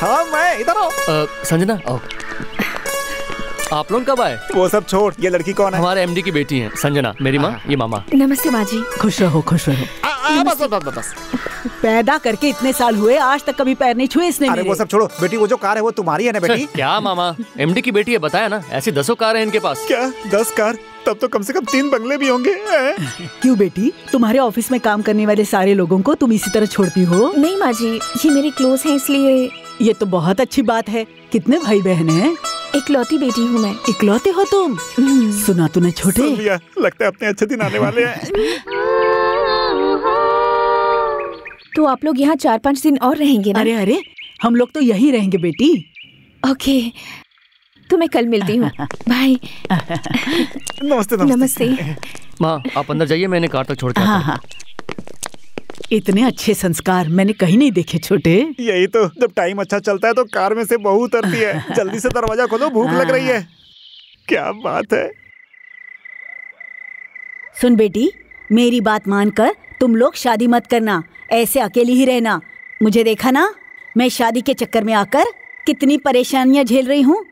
हाँ मैं इधर आओ। संजना आओ। आप लोग कब आए? वो सब छोड़, ये लड़की कौन है? हमारे एमडी की बेटी है संजना, मेरी माँ, ये मामा। नमस्ते माँ जी। खुश रहो खुश रहो। बस बस बस। पैदा करके इतने साल हुए, आज तक कभी पैर नहीं छुए इसने। अरे वो सब छोड़ो बेटी, वो जो कार है वो तुम्हारी है ना बेटी? क्या मामा, एमडी की बेटी है, बताया ना, ऐसी 10 कार है इनके पास। क्या 10 कार? तब तो कम से कम 3 बंगले भी होंगे। क्यों बेटी, तुम्हारे ऑफिस में काम करने वाले सारे लोगों को तुम इसी तरह छोड़ती हो? नहीं माँ जी, ये मेरे क्लोज हैं इसलिए। ये तो बहुत अच्छी बात है। कितने भाई बहन हैं? इकलौती बेटी हूँ मैं। इकलौते हो तुम? सुना तूने छोटे? सुन लिया, लगता है अपने अच्छे दिन आने वाले हैं। तो आप लोग यहाँ 4-5 दिन और रहेंगे ना? अरे अरे, हम लोग तो यहीं रहेंगे बेटी। ओके, तो मैं कल मिलती हूँ। बाय। नमस्ते नमस्ते। माँ आप अंदर जाइए, मैंने कार तक छोड़ के आता हूँ। हाँ। इतने अच्छे संस्कार मैंने कहीं नहीं देखे छोटे। यही तो, जब टाइम अच्छा चलता है तो कार में से बहू उतरती है। जल्दी से दरवाजा खोलो, भूख लग रही है। क्या बात है। सुन बेटी, मेरी बात मानकर तुम लोग शादी मत करना, ऐसे अकेली ही रहना। मुझे देखा ना, मैं शादी के चक्कर में आकर कितनी परेशानियां झेल रही हूँ।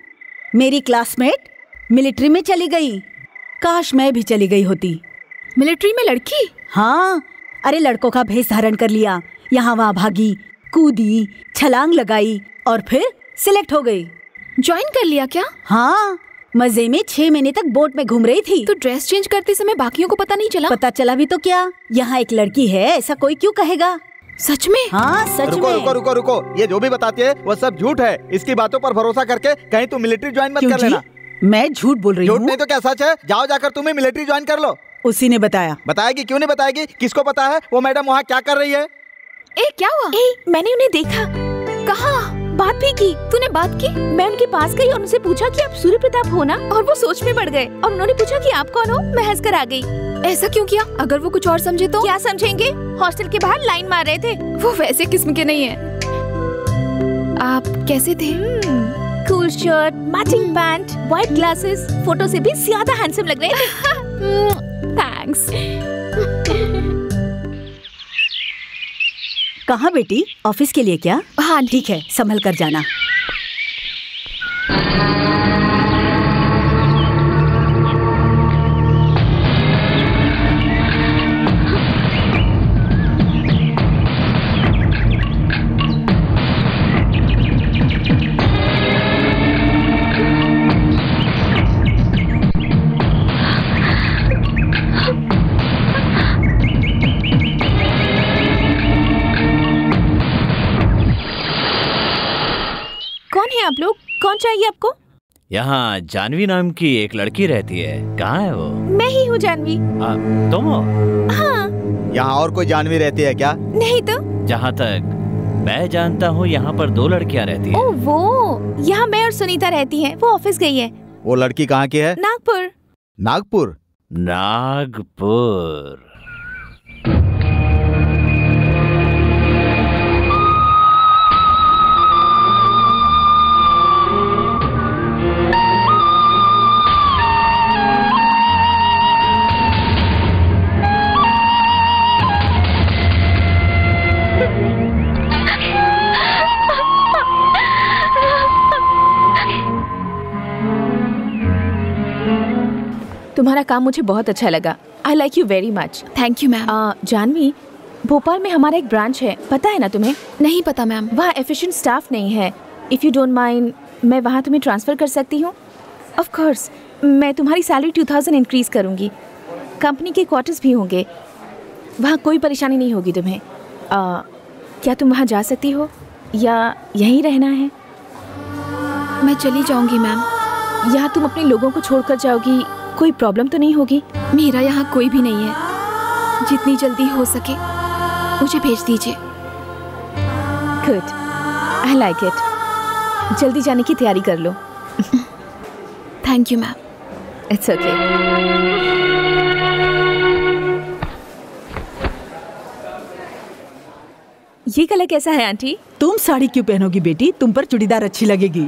मेरी क्लासमेट मिलिट्री में चली गई, काश मैं भी चली गई होती। मिलिट्री में लड़की? हाँ, अरे लड़कों का भेष धारण कर लिया, यहाँ वहाँ भागी, कूदी, छलांग लगाई और फिर सिलेक्ट हो गई। ज्वाइन कर लिया क्या? हाँ, मजे में 6 महीने तक बोट में घूम रही थी। तो ड्रेस चेंज करते समय बाकियों को पता नहीं चला? पता चला भी तो क्या, यहाँ एक लड़की है, ऐसा कोई क्यों कहेगा? सच में? हाँ सच रुको, में। रुको रुको रुको, ये जो भी बताती है वो सब झूठ है। इसकी बातों पर भरोसा करके कहीं तुम मिलिट्री ज्वाइन मत कर लेना। मैं झूठ बोल रही हूँ? झूठ नहीं तो क्या सच है? जाओ जाकर तुम्हें मिलिट्री ज्वाइन कर लो। उसी ने बताया। बताएगी? क्यों नहीं बताएगी? किसको पता है वो मैडम वहाँ क्या कर रही है? ए क्या हुआ? मैंने उन्हें देखा। कहाँ? बात भी की? तूने बात की? मैं उनके पास गई और उनसे पूछा कि आप सूर्य प्रताप हो ना, और वो सोच में पड़ गए और उन्होंने पूछा कि आप कौन हो। मैं हंसकर आ गई। ऐसा क्यों किया? अगर वो कुछ और समझे तो? क्या समझेंगे? हॉस्टल के बाहर लाइन मार रहे थे। वो वैसे किस्म के नहीं है। आप कैसे थे? Cool shirt, matching pant, white glasses, photo से भी ज्यादा हैंडसम लग रहे थे। थैंक्स। कहाँ बेटी, ऑफिस के लिए क्या? हाँ ठीक है, संभल कर जाना। आप लोग, कौन चाहिए आपको? यहाँ जानवी नाम की एक लड़की रहती है, कहाँ है वो? मैं ही हूँ जानवी। तुम हो? हाँ। यहाँ और कोई जानवी रहती है क्या? नहीं तो। जहाँ तक मैं जानता हूँ यहाँ पर 2 लड़कियाँ रहती हैं। ओह वो, यहाँ मैं और सुनीता रहती हैं। वो ऑफिस गई है। वो लड़की कहाँ की है? नागपुर। नागपुर? नागपुर। तुम्हारा काम मुझे बहुत अच्छा लगा। I like you very much. Thank you ma'am. Janvi, Bhopal में हमारा एक ब्रांच है, पता है ना तुम्हें? नहीं पता मैम। वहाँ एफिशिएंट स्टाफ नहीं है। इफ़ यू डोंट माइंड, मैं वहाँ तुम्हें ट्रांसफ़र कर सकती हूँ? ऑफ कोर्स, मैं तुम्हारी सैलरी 2000 इंक्रीज़ करूँगी। कंपनी के क्वार्टर्स भी होंगे, वहाँ कोई परेशानी नहीं होगी तुम्हें। क्या तुम वहाँ जा सकती हो या यहीं रहना है? मैं चली जाऊंगी मैम। यहाँ तुम अपने लोगों को छोड़कर जाओगी, कोई प्रॉब्लम तो नहीं होगी? मेरा यहाँ कोई भी नहीं है, जितनी जल्दी हो सके मुझे भेज दीजिए। Good, I like it. जल्दी जाने की तैयारी कर लो। Thank you ma'am. It's okay. ये कलर कैसा है आंटी? तुम साड़ी क्यों पहनोगी बेटी? तुम पर चूड़ीदार अच्छी लगेगी।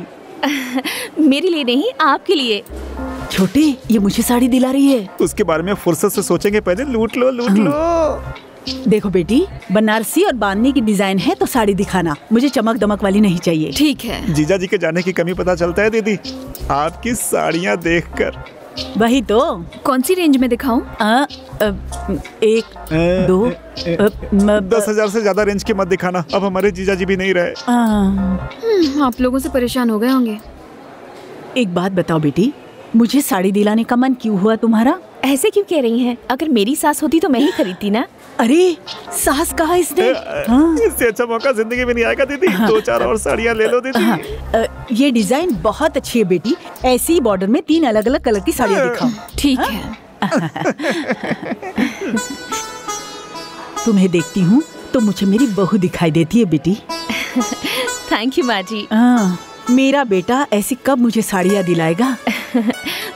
मेरे लिए नहीं, आपके लिए। छोटे, ये मुझे साड़ी दिला रही है। उसके बारे में फुर्सत से सोचेंगे, पहले लूट लो लूट लो। देखो बेटी, बनारसी और बांधनी की डिजाइन है तो साड़ी दिखाना, मुझे चमक दमक वाली नहीं चाहिए। ठीक है। जीजा जी के जाने की कमी पता चलता है दीदी आपकी साड़ियाँ देखकर। वही तो। कौन सी रेंज में दिखाऊं? 1, 2, 10,000 से ज्यादा रेंज के मत दिखाना, अब हमारे जीजा जी भी नहीं रहे। आप लोगों से परेशान हो गए होंगे। एक बात बताओ बेटी, मुझे साड़ी दिलाने का मन क्यों हुआ तुम्हारा? ऐसे क्यों कह रही हैं? अगर मेरी सास होती तो मैं ही खरीदती ना। अरे सास कहा इसने? इससे अच्छा मौका जिंदगी में नहीं आएगा दीदी। 2-4 और साड़ियाँ ले लो दीदी। ये डिजाइन बहुत अच्छी है बेटी, ऐसी ही बॉर्डर में 3 अलग अलग कलर की साड़ियाँ दिखाओ। ठीक है। तुम्हें देखती हूँ तो मुझे मेरी बहू दिखाई देती है बेटी। थैंक यू माँ जी। मेरा बेटा ऐसी कब मुझे साड़ियाँ दिलाएगा?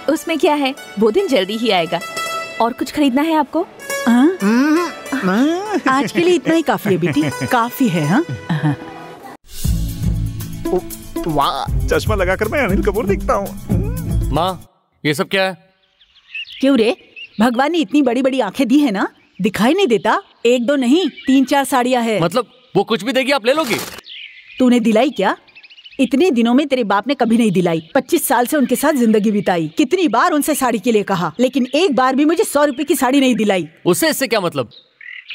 उसमें क्या है, वो दिन जल्दी ही आएगा। और कुछ खरीदना है आपको? आज के लिए इतना ही काफी है बेटी, काफी है। हाँ, वाह, चश्मा लगाकर मैं अनिल कपूर दिखता हूँ। माँ, ये सब क्या है? क्यों रे, भगवान ने इतनी बड़ी बड़ी आंखें दी है ना, दिखाई नहीं देता? 1-2 नहीं, 3-4 साड़ियाँ है। मतलब वो कुछ भी देगी आप ले लोगी? तूने दिलाई क्या? इतने दिनों में तेरे बाप ने कभी नहीं दिलाई। 25 साल से उनके साथ जिंदगी बिताई, कितनी बार उनसे साड़ी के लिए कहा, लेकिन एक बार भी मुझे 100 रुपए की साड़ी नहीं दिलाई। उससे इससे क्या मतलब?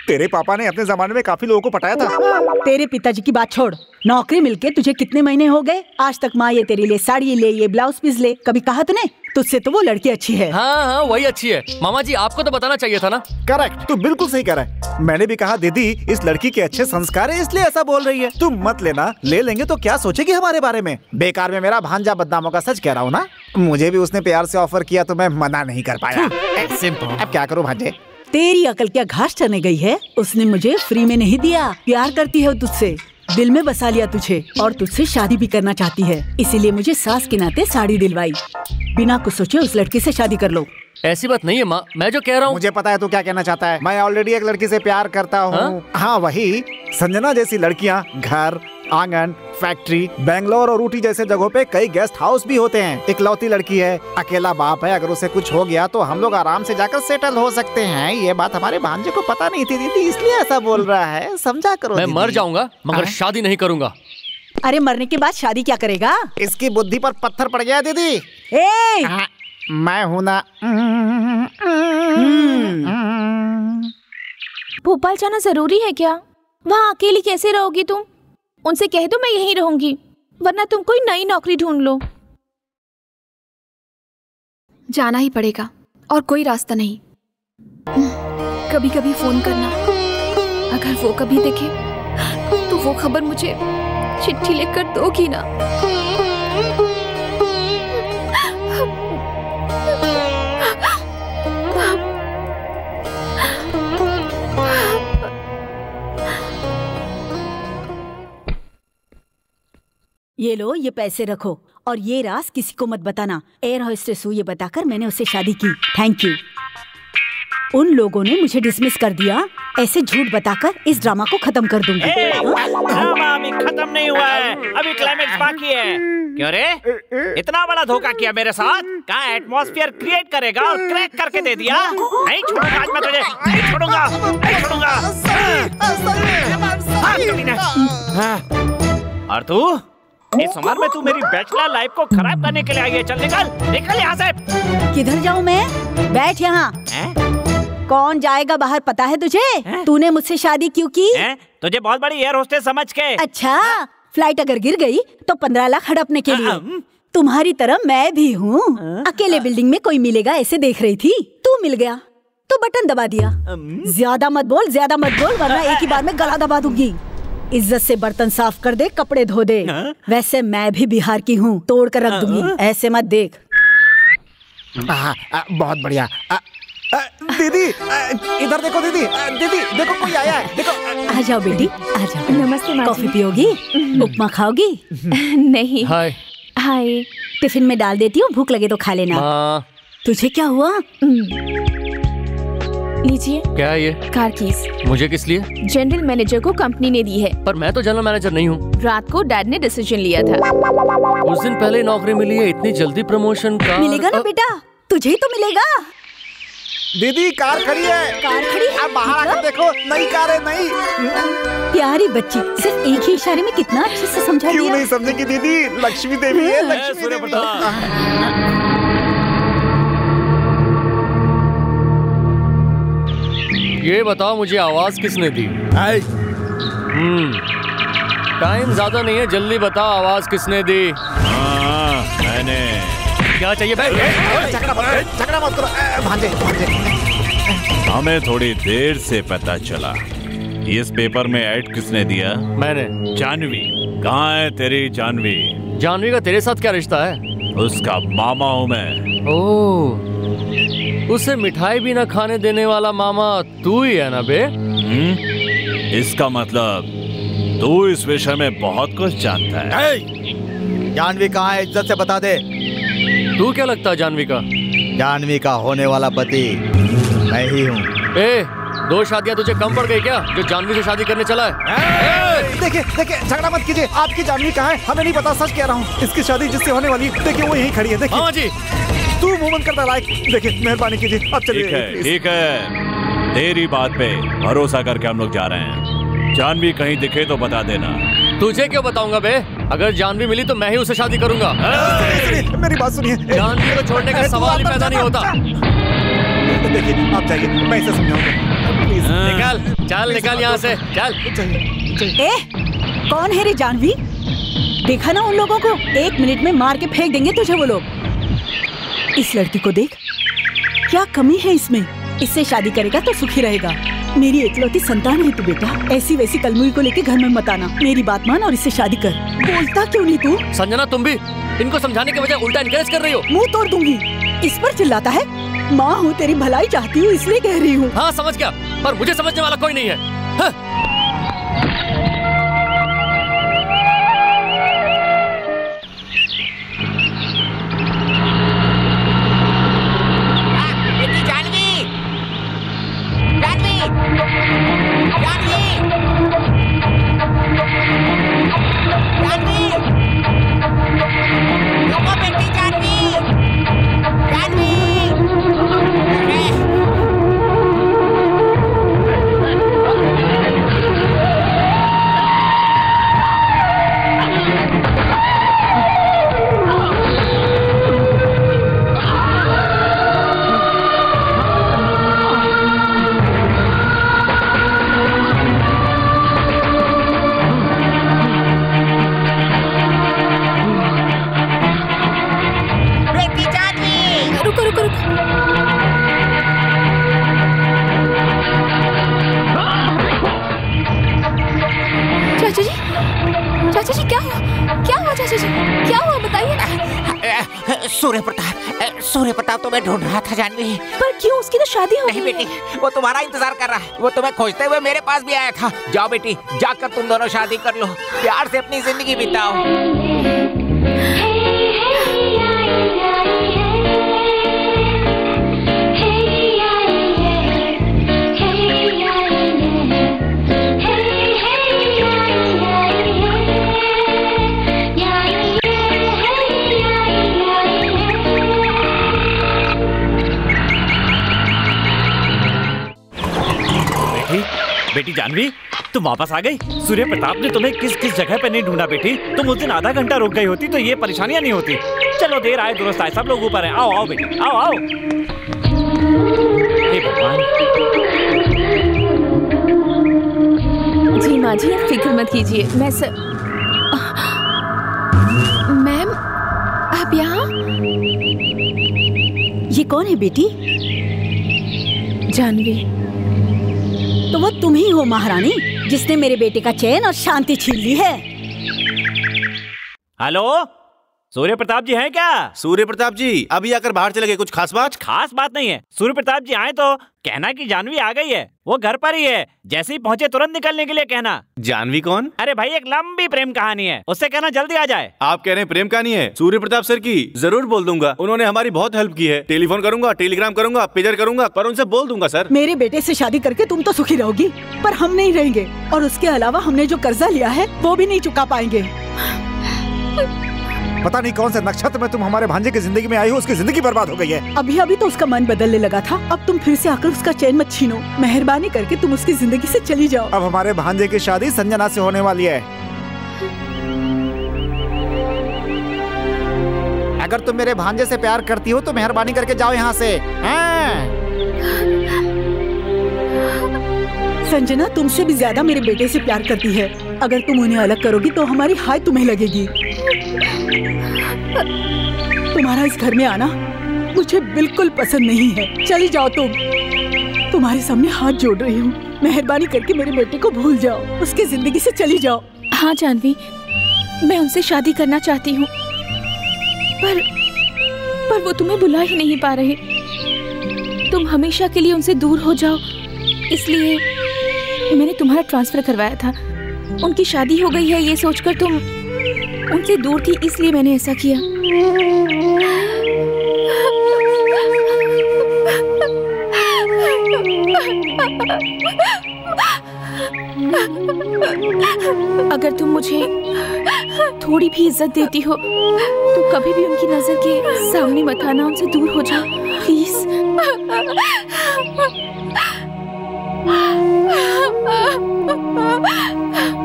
तेरे पापा ने अपने जमाने में काफी लोगों को पटाया था। तेरे पिताजी की बात छोड़, नौकरी मिलके तुझे कितने महीने हो गए? आज तक माँ ये तेरे लिए साड़ी ले, ये ब्लाउज पीस ले, कभी कहा तूने? तुझसे तो वो लड़की अच्छी है। हाँ, वही अच्छी है। मामा जी आपको तो बताना चाहिए था ना। करेक्ट, तू बिल्कुल सही कह रहा है। मैंने भी कहा दीदी इस लड़की के अच्छे संस्कार है इसलिए ऐसा बोल रही है। तुम मत लेना, ले लेंगे तो क्या सोचेगी हमारे बारे में? बेकार में मेरा भांजा बदनाम होगा, सच कह रहा हूँ ना। मुझे भी उसने प्यार से ऑफर किया तो मैं मना नहीं कर पाया। अब क्या करूँ भांजे? तेरी अकल क्या घास चढ़ने गई है? उसने मुझे फ्री में नहीं दिया, प्यार करती है तुझसे, दिल में बसा लिया तुझे और तुझसे शादी भी करना चाहती है, इसीलिए मुझे सास के नाते साड़ी दिलवाई। बिना कुछ सोचे उस लड़की से शादी कर लो। ऐसी बात नहीं है माँ, मैं जो कह रहा हूँ। मुझे पता है तू क्या कहना चाहता है। मैं ऑलरेडी एक लड़की से प्यार करता हूँ। हाँ, वही संजना जैसी लड़कियाँ घर, आंगन, फैक्ट्री, बेंगलोर और ऊटी जैसे जगहों पे कई गेस्ट हाउस भी होते हैं। इकलौती लड़की है, अकेला बाप है, अगर उसे कुछ हो गया तो हम लोग आराम से जाकर सेटल हो सकते हैं। ये बात हमारे भांजे को पता नहीं थी दीदी, इसलिए ऐसा बोल रहा है, समझा करो। मैं मर जाऊंगा मगर शादी नहीं करूंगा। अरे मरने के बाद शादी क्या करेगा? इसकी बुद्धि पर पत्थर पड़ गया दीदी। मैं हूँ ना। भोपाल जाना जरूरी है क्या? वहाँ अकेली कैसे रहोगी तुम? उनसे कह दो मैं यहीं रहूंगी, वरना तुम कोई नई नौकरी ढूंढ लो। जाना ही पड़ेगा और कोई रास्ता नहीं। कभी कभी फोन करना, अगर वो कभी देखे तो वो खबर मुझे चिट्ठी लिखकर दोगी ना? ये लो, ये पैसे रखो और ये राज किसी को मत बताना। एयर होस्टेस हूँ ये बताकर मैंने उससे शादी की। Thank you. उन लोगों ने मुझे डिसमिस कर दिया, ऐसे झूठ बताकर इस ड्रामा को खत्म कर दूंगी। ड्रामा अभी खत्म नहीं हुआ है, अभी क्लाइमेक्स बाकी है। क्यों रे, इतना बड़ा धोखा किया मेरे साथ? क्या एटमॉस्फेयर क्रिएट करेगा और क्रैक करके दे दिया? नहीं छोड़ूंगा आज मैं तुझे, नहीं छोड़ूंगा, नहीं छोड़ूंगा। और तू इस उम्र में तू मेरी बैचलर लाइफ को खराब करने के लिए आई है। चल निकल, निकल यहाँ से। किधर जाऊँ मैं? बैठ यहाँ। कौन जाएगा बाहर पता है तुझे? तूने मुझसे शादी क्यों की? तुझे बहुत बड़ी एयर होस्टेस समझ के। अच्छा, फ्लाइट अगर गिर गई तो 15 लाख हड़पने के लिए। तुम्हारी तरह मैं भी हूँ। अकेले बिल्डिंग में कोई मिलेगा ऐसे देख रही थी, तू मिल गया। तो बटन दबा दिया। ज्यादा मत बोल वरना एक ही बार में गला दबा दूंगी। इज्जत से बर्तन साफ कर दे, कपड़े धो दे। वैसे मैं भी बिहार की हूँ, तोड़ कर रख दूंगी, ऐसे मत देख। बहुत बढ़िया। दीदी इधर देखो, दीदी देखो कोई आया है, देखो। आ जाओ बेटी, आ जाओ। नमस्ते माँ। कॉफी पियोगी? उपमा खाओगी? नहीं। हाय। हाय। टिफिन में डाल देती हूँ, भूख लगे तो खा लेना। तुझे क्या हुआ? लीजिए। क्या है ये? Car keys. मुझे किस लिए? जनरल मैनेजर को कंपनी ने दी है। पर मैं तो जनरल मैनेजर नहीं हूँ। रात को डैड ने डिसीजन लिया था। उस दिन पहले नौकरी मिली है, इतनी जल्दी प्रमोशन का? मिलेगा ना बेटा, तुझे ही तो मिलेगा। दीदी कार खड़ी है। कार खड़ी है? आप बाहर आकर देखो, नई कार है, नई। प्यारी बच्ची, सिर्फ एक ही इशारे में कितना अच्छे से समझा दिया। क्यों नहीं समझेगी दीदी, लक्ष्मी देवी है, लक्ष्मी देवी। ये बताओ मुझे आवाज किसने दी? टाइम ज्यादा नहीं है, जल्दी बताओ आवाज किसने दी? मैंने। क्या चाहिए भाई? झगड़ा मत करो भांजे। हमें थोड़ी देर से पता चला। इस पेपर में ऐड किसने दिया? मैंने। जानवी कहाँ है तेरी जानवी? जानवी का तेरे साथ क्या रिश्ता है? उसका मामा हूँ मैं। ओह, उसे मिठाई भी ना खाने देने वाला मामा तू ही है ना बे? इसका मतलब तू इस विषय में बहुत कुछ जानता है। जानवी कहाँ है, इज्जत से बता दे। तू क्या लगता है जानवी का? जानवी का होने वाला पति मैं ही हूँ। ए, 2 शादियाँ तुझे कम पड़ गई क्या जो जानवी से शादी करने चला है? देखिए झगड़ा मत कीजिए। आपकी जानवी कहाँ है? हमें नहीं पता, सच कह रहा हूँ। इसकी शादी जिससे होने वाली है, देखिए वो यहीं खड़ी है। देखिए। हाँ जी। तू मूवमेंट करता लायक। देखिए मेहरबानी कीजिए, अब चलिए। ठीक है, तेरी बात पे भरोसा करके हम लोग जा रहे हैं। जानवी कहीं दिखे तो बता देना। तुझे क्यों बताऊंगा बे? अगर जानवी मिली तो मैं ही उससे शादी करूंगा। मेरी बात सुनिए। जानवी को छोड़ने का सवाल ही पैदा नहीं होता। देखिए आप जाइए, मैं इसे समझाऊंगा। निकल यहाँ से, चल। ए, कौन है रे जानवी? देखा ना उन लोगों को, 1 मिनट में मार के फेंक देंगे तुझे वो लोग। इस लड़की को देख, क्या कमी है इसमें? इससे शादी करेगा तो सुखी रहेगा। मेरी एकलौती संतान है तू बेटा, ऐसी वैसी कलमुई को लेके घर में मत आना। मेरी बात मान और इससे शादी कर। बोलता क्यों नहीं तू? संजना, तुम भी इनको समझाने के बजाय उल्टा इनकरेज कर रही हो। मुंह तोड़ दूंगी। इस पर चिल्लाता है। माँ हूँ, तेरी भलाई चाहती हूँ, इसलिए कह रही हूँ। हाँ समझ गया, पर मुझे समझने वाला कोई नहीं है। सूर्य प्रताप तो मैं ढूंढ रहा था जानवी। पर क्यों? उसकी तो शादी हो गई। नहीं बेटी, वो तुम्हारा इंतजार कर रहा है। वो तुम्हें खोजते हुए मेरे पास भी आया था। जाओ बेटी, जाकर तुम दोनों शादी कर लो, प्यार से अपनी जिंदगी बिताओ। बेटी जानवी, तुम वापस आ गई। सूर्य प्रताप ने तुम्हें किस किस जगह पे नहीं ढूंढा बेटी। तुम उस दिन आधा घंटा रुक गई होती तो ये परेशानियां नहीं होती। चलो देर आए दुरुस्त आए, सब लोग ऊपर हैं। आओ आओ बेटी, आओ आओ। हे भगवान। जी माँ जी, आप फिक्र मत कीजिए। मैं मैम, आप यहाँ? ये कौन है बेटी? जानवी। तो वो तुम ही हो महारानी जिसने मेरे बेटे का चैन और शांति छीन ली है। हेलो, सूर्य प्रताप जी हैं क्या? सूर्य प्रताप जी अभी आकर बाहर चले गए। कुछ खास बात? खास बात नहीं है। सूर्य प्रताप जी आए तो कहना कि जानवी आ गई है। वो घर पर ही है, जैसे ही पहुंचे तुरंत निकलने के लिए कहना। जानवी कौन? अरे भाई, एक लंबी प्रेम कहानी है, उससे कहना जल्दी आ जाए। आप कह रहे हैं प्रेम कहानी है? सूर्य प्रताप सर की जरूर बोल दूंगा, उन्होंने हमारी बहुत हेल्प की है। टेलीफोन करूंगा, टेलीग्राम करूंगा, पेजर करूंगा, पर उनसे बोल दूंगा सर। मेरे बेटे से शादी करके तुम तो सुखी रहोगी, पर हम नहीं रहेंगे। और उसके अलावा हमने जो कर्जा लिया है वो भी नहीं चुका पाएंगे। पता नहीं कौन से नक्षत्र में तुम हमारे भांजे की जिंदगी में आई हो, उसकी जिंदगी बर्बाद हो गई है। अभी अभी तो उसका मन बदलने लगा था, अब तुम फिर से आकर उसका चैन मत छीनो। मेहरबानी करके तुम उसकी जिंदगी से चली जाओ। अब हमारे भांजे की शादी संजना से होने वाली है। अगर तुम मेरे भांजे से प्यार करती हो तो मेहरबानी करके जाओ यहाँ से। संजना तुमसे भी ज्यादा मेरे बेटे से प्यार करती है। अगर तुम उन्हें अलग करोगी तो हमारी हाय तुम्हें लगेगी। तुम्हारा इस घर में आना मुझे बिल्कुल पसंद नहीं है। चली जाओ तुम। तुम्हारे सामने हाथ जोड़ रही हूँ, मेहरबानी करके मेरे बेटे को भूल जाओ, उसकी जिंदगी से चली जाओ। हाँ जानवी, मैं उनसे शादी करना चाहती हूँ, पर वो तुम्हें बुला ही नहीं पा रहे। तुम हमेशा के लिए उनसे दूर हो जाओ, इसलिए मैंने तुम्हारा ट्रांसफर करवाया था। उनकी शादी हो गई है ये सोचकर तुम उनसे दूर थी, इसलिए मैंने ऐसा किया। अगर तुम मुझे थोड़ी भी इज्जत देती हो तो कभी भी उनकी नजर के सामने मत आना, उनसे दूर हो जाओ प्लीज।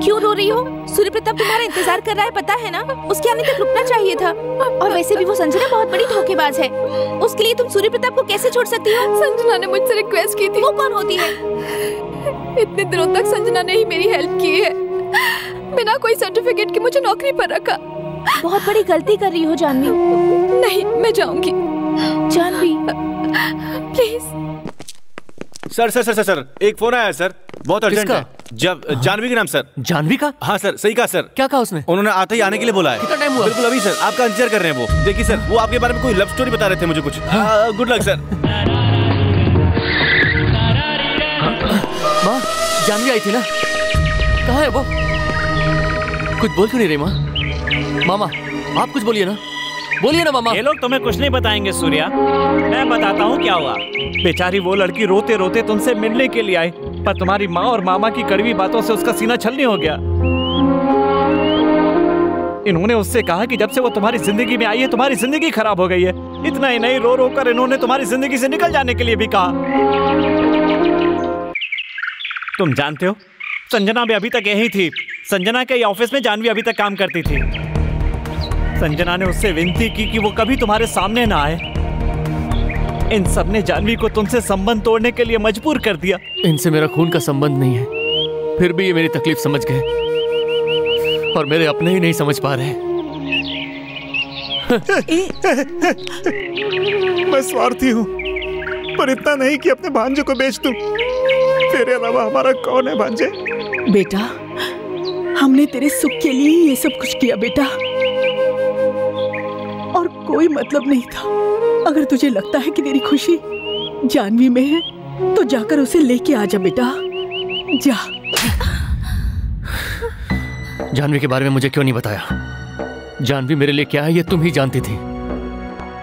क्यों रो रही हो? सूर्य प्रताप तुम्हारा इंतजार कर रहा है, पता है ना? उसके आने तक रुकना चाहिए था। और वैसे भी वो संजना बहुत बड़ी धोखेबाज है, उसके लिए तुम सूर्य प्रताप को कैसे छोड़ सकती हो? संजना ने मुझसे रिक्वेस्ट की थी। वो कौन होती है? इतने दिनों तक संजना ने ही मेरी हेल्प की है, बिना कोई सर्टिफिकेट के मुझे नौकरी पर रखा। बहुत बड़ी गलती कर रही हो जानवी। नहीं, मैं जाऊंगी। Janvi please. Sir sir sir sir एक फोन आया सर, बहुत अर्जेंट है। जब जानवी के नाम सर। जानवी का? हाँ सर, सही कहा सर। क्या कहा उसने? उन्होंने आते ही आने के लिए बोला है। कितना टाइम हुआ? बिल्कुल अभी सर, आपका इंतजार कर रहे हैं वो। देखिए सर, वो आपके बारे में कोई लव स्टोरी बता रहे थे मुझे कुछ। Good luck sir. माँ, जानवी आई थी ना? कहाँ है वो? कुछ बोल क्यों नहीं रही माँ? मामा आप कुछ बोलिए ना, बोलिए ना मामा। ये लोग तुम्हें कुछ नहीं बताएंगे सूर्या, मैं बताता हूँ क्या हुआ। बेचारी वो लड़की रोते रोते तुमसे मिलने के लिए आई, पर तुम्हारी माँ और मामा की कड़वी बातों से उसका सीना छलनी हो गया। इन्होंने उससे कहा कि जब से वो तुम्हारी जिंदगी में आई है तुम्हारी जिंदगी खराब हो गई है। इतना ही नहीं, रो रो कर इन्होंने तुम्हारी जिंदगी से निकल जाने के लिए भी कहा। तुम जानते हो, संजना भी अभी तक यही थी। संजना के ऑफिस में जानवी अभी तक काम करती थी। संजना ने उससे विनती की कि वो कभी तुम्हारे सामने ना आए। इन सब ने जानवी को तुमसे संबंध तोड़ने के लिए मजबूर कर दिया। इनसे मेरा खून का संबंध नहीं है, फिर भी ये मेरी तकलीफ समझ गए, और मेरे अपने ही नहीं समझ पा रहे। मैं स्वार्थी हूँ, पर इतना नहीं कि अपने भांजे को बेच दूं। तेरे अलावा हमारा कौन है भांजे? बेटा, हमने तेरे सुख के लिए ये सब कुछ किया बेटा, और कोई मतलब नहीं था। अगर तुझे लगता है कि तेरी खुशी जानवी में है तो जाकर उसे लेके आ जा बेटा, जा। जानवी के बारे में मुझे क्यों नहीं बताया? जानवी मेरे लिए क्या है ये तुम ही जानती थी।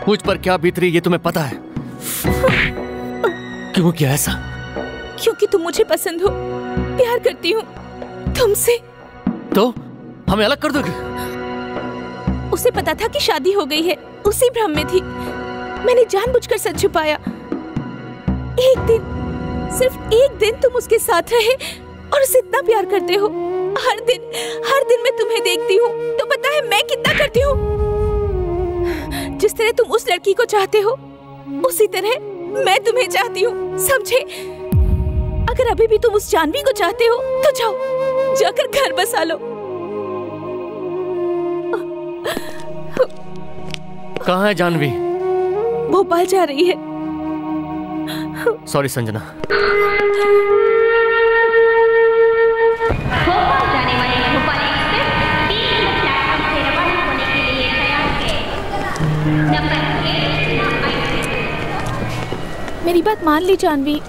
मुझ पर क्या बीत रही ये तुम्हें पता है। क्यों किया ऐसा? क्योंकि तुम मुझे पसंद हो, प्यार करती हूँ तुमसे। तो हमें अलग कर दोगे? उसे पता था कि शादी हो गई है, उसी भ्रम में थी। मैंने जानबूझकर सच छुपाया। एक दिन, सिर्फ एक दिन तुम उसके साथ रहे और उसे इतना प्यार करते हो। हर दिन मैं तुम्हें देखती हूँ तो पता है मैं कितना करती हूँ। जिस तरह तुम उस लड़की को चाहते हो उसी तरह मैं तुम्हें चाहती हूँ, समझे? अगर अभी भी तुम उस जानवी को चाहते हो तो जाओ, जाकर घर बसा लो। कहाँ है जानवी? भोपाल जा रही है। सॉरी संजना। मेरी बात मान ली जानवी,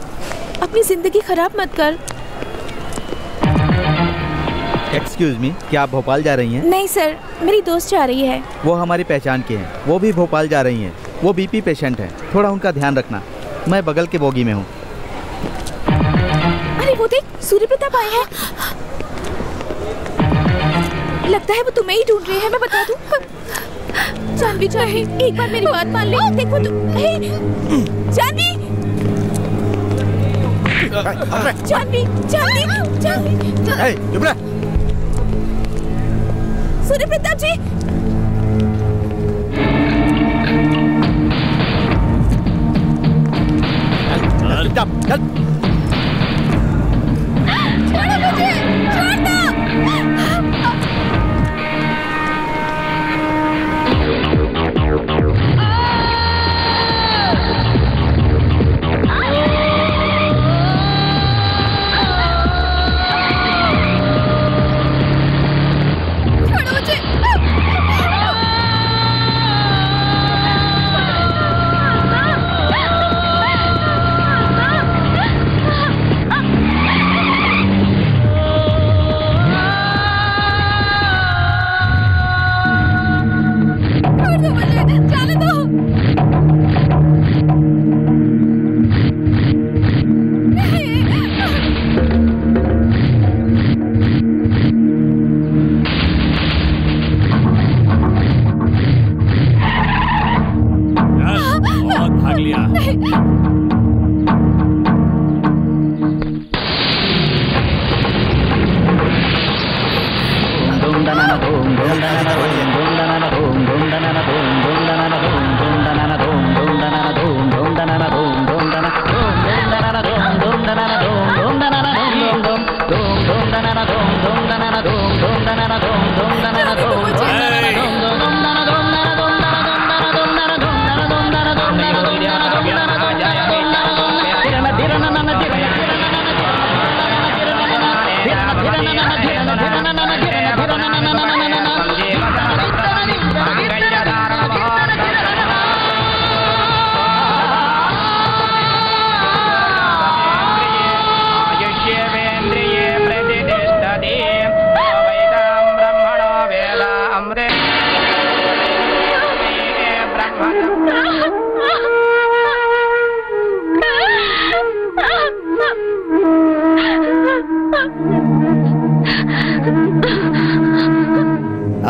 अपनी जिंदगी खराब मत कर। एक्सक्यूज मी, क्या आप भोपाल जा रही हैं? नहीं सर, मेरी दोस्त जा रही है। वो हमारी पहचान के हैं, वो भी भोपाल जा रही हैं। वो बीपी पेशेंट हैं, थोड़ा उनका ध्यान रखना। मैं बगल के बोगी में हूँ। अरे वो देख, सूर्य प्रताप आए हैं। लगता है वो तुम्हें ही ढूंढ रहे हैं, मैं बता दूं। जानवी जानवी, एक बार मेरी बात मान ले। देखो तू, जानवी जानवी जानवी जानवी, सूर्य प्रताप जी। चल चल। छोड़ो मुझे, छोड़ दो।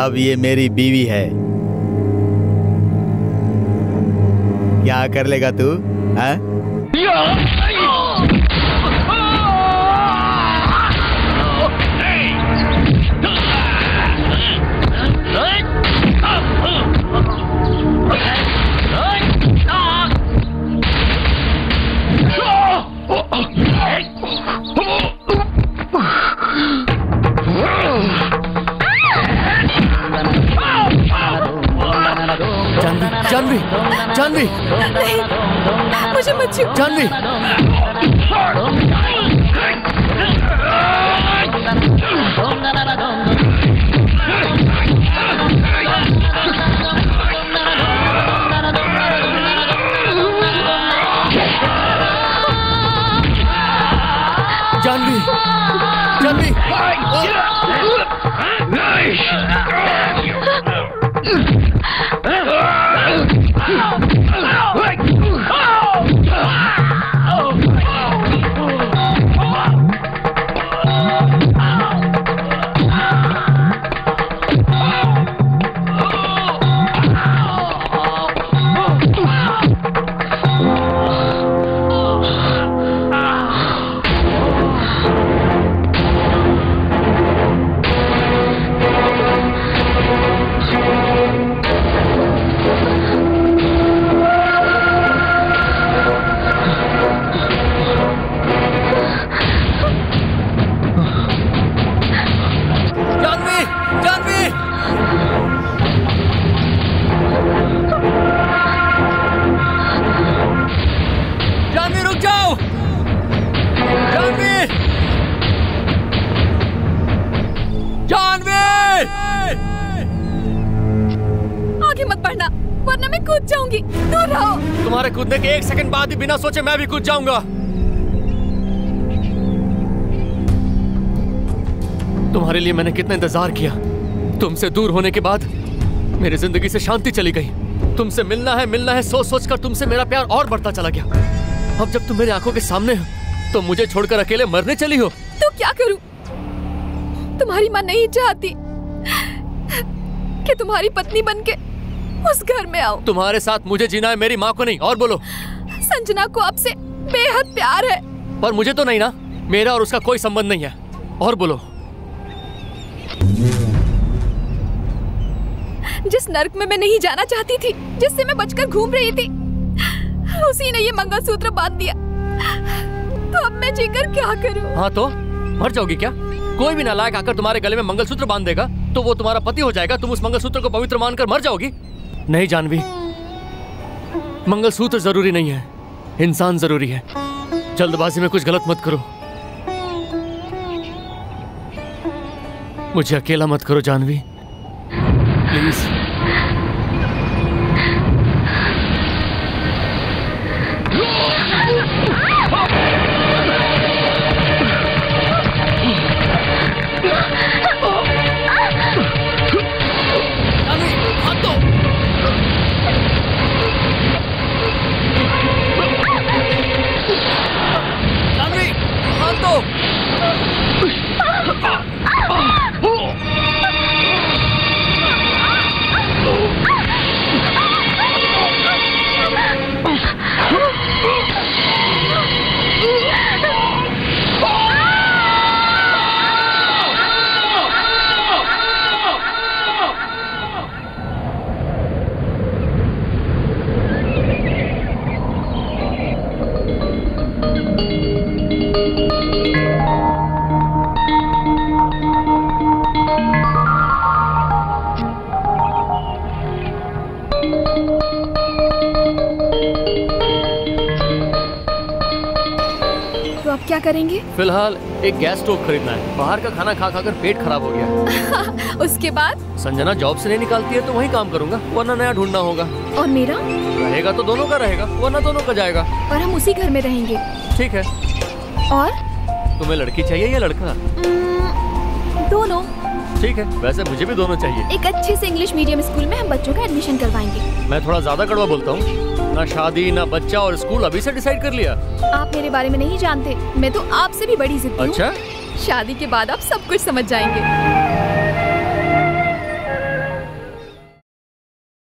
अब ये मेरी बीवी है। क्या कर लेगा तू? हाँ? जानवी, जानवी, मुझे मत छू। जानवी, जानवी, जानवी, मत बढ़ना, वरना मैं कूद जाऊंगी। दूर रहो। तुम्हारे कूदने के 1 सेकंड बाद ही बिना सोचे मैं भी कूद जाऊंगा। तुम्हारे लिए मैंने कितना इंतजार किया। तुमसे दूर होने के बाद मेरी जिंदगी से शांति चली गई। तुमसे मिलना है सोच सोच कर तुमसे मेरा प्यार और बढ़ता चला गया। अब जब तुम मेरी आंखों के सामने हो तो मुझे छोड़कर अकेले मरने चली हो। तो क्या करूं? तुम्हारी माँ नहीं चाहती कि तुम्हारी पत्नी बनके उस घर में आओ। तुम्हारे साथ मुझे जीना है, मेरी माँ को नहीं। और बोलो। संजना को आपसे बेहद प्यार है। पर मुझे तो नहीं ना, मेरा और उसका कोई संबंध नहीं है। और बोलो। जिस नर्क में मैं नहीं जाना चाहती थी, जिससे मैं बचकर घूम रही थी, उसी ने ये मंगलसूत्र बांध दिया। तो अब मैं जीकर क्या करूं? हाँ तो मर जाओगी क्या? कोई भी नालायक आकर तुम्हारे गले में मंगलसूत्र बांध देगा तो वो तुम्हारा पति हो जाएगा। तुम उस मंगलसूत्र को पवित्र मानकर मर जाओगी। नहीं जानवी, मंगलसूत्र जरूरी नहीं है, इंसान जरूरी है। जल्दबाजी में कुछ गलत मत करो। मुझे अकेला मत करो जानवी, प्लीज। क्या करेंगे? फिलहाल एक गैस स्टोव खरीदना है। बाहर का खाना खा खाकर पेट खराब हो गया। उसके बाद संजना जॉब से नहीं निकालती है तो वहीं काम करूंगा, वरना नया ढूंढना होगा। और मेरा रहेगा तो दोनों का रहेगा, वरना दोनों का जाएगा। और हम उसी घर में रहेंगे। ठीक है। और तुम्हें लड़की चाहिए या लड़का? दोनों। ठीक है, वैसे मुझे भी दोनों चाहिए। एक अच्छे से इंग्लिश मीडियम स्कूल में हम बच्चों का एडमिशन करवाएंगे। मैं थोड़ा ज्यादा कड़वा बोलता हूँ। ना शादी ना बच्चा और स्कूल अभी से डिसाइड कर लिया। आप मेरे बारे में नहीं जानते, मैं तो आपसे भी बड़ी जिद्दी हूँ। अच्छा? शादी के बाद आप सब कुछ समझ जाएंगे।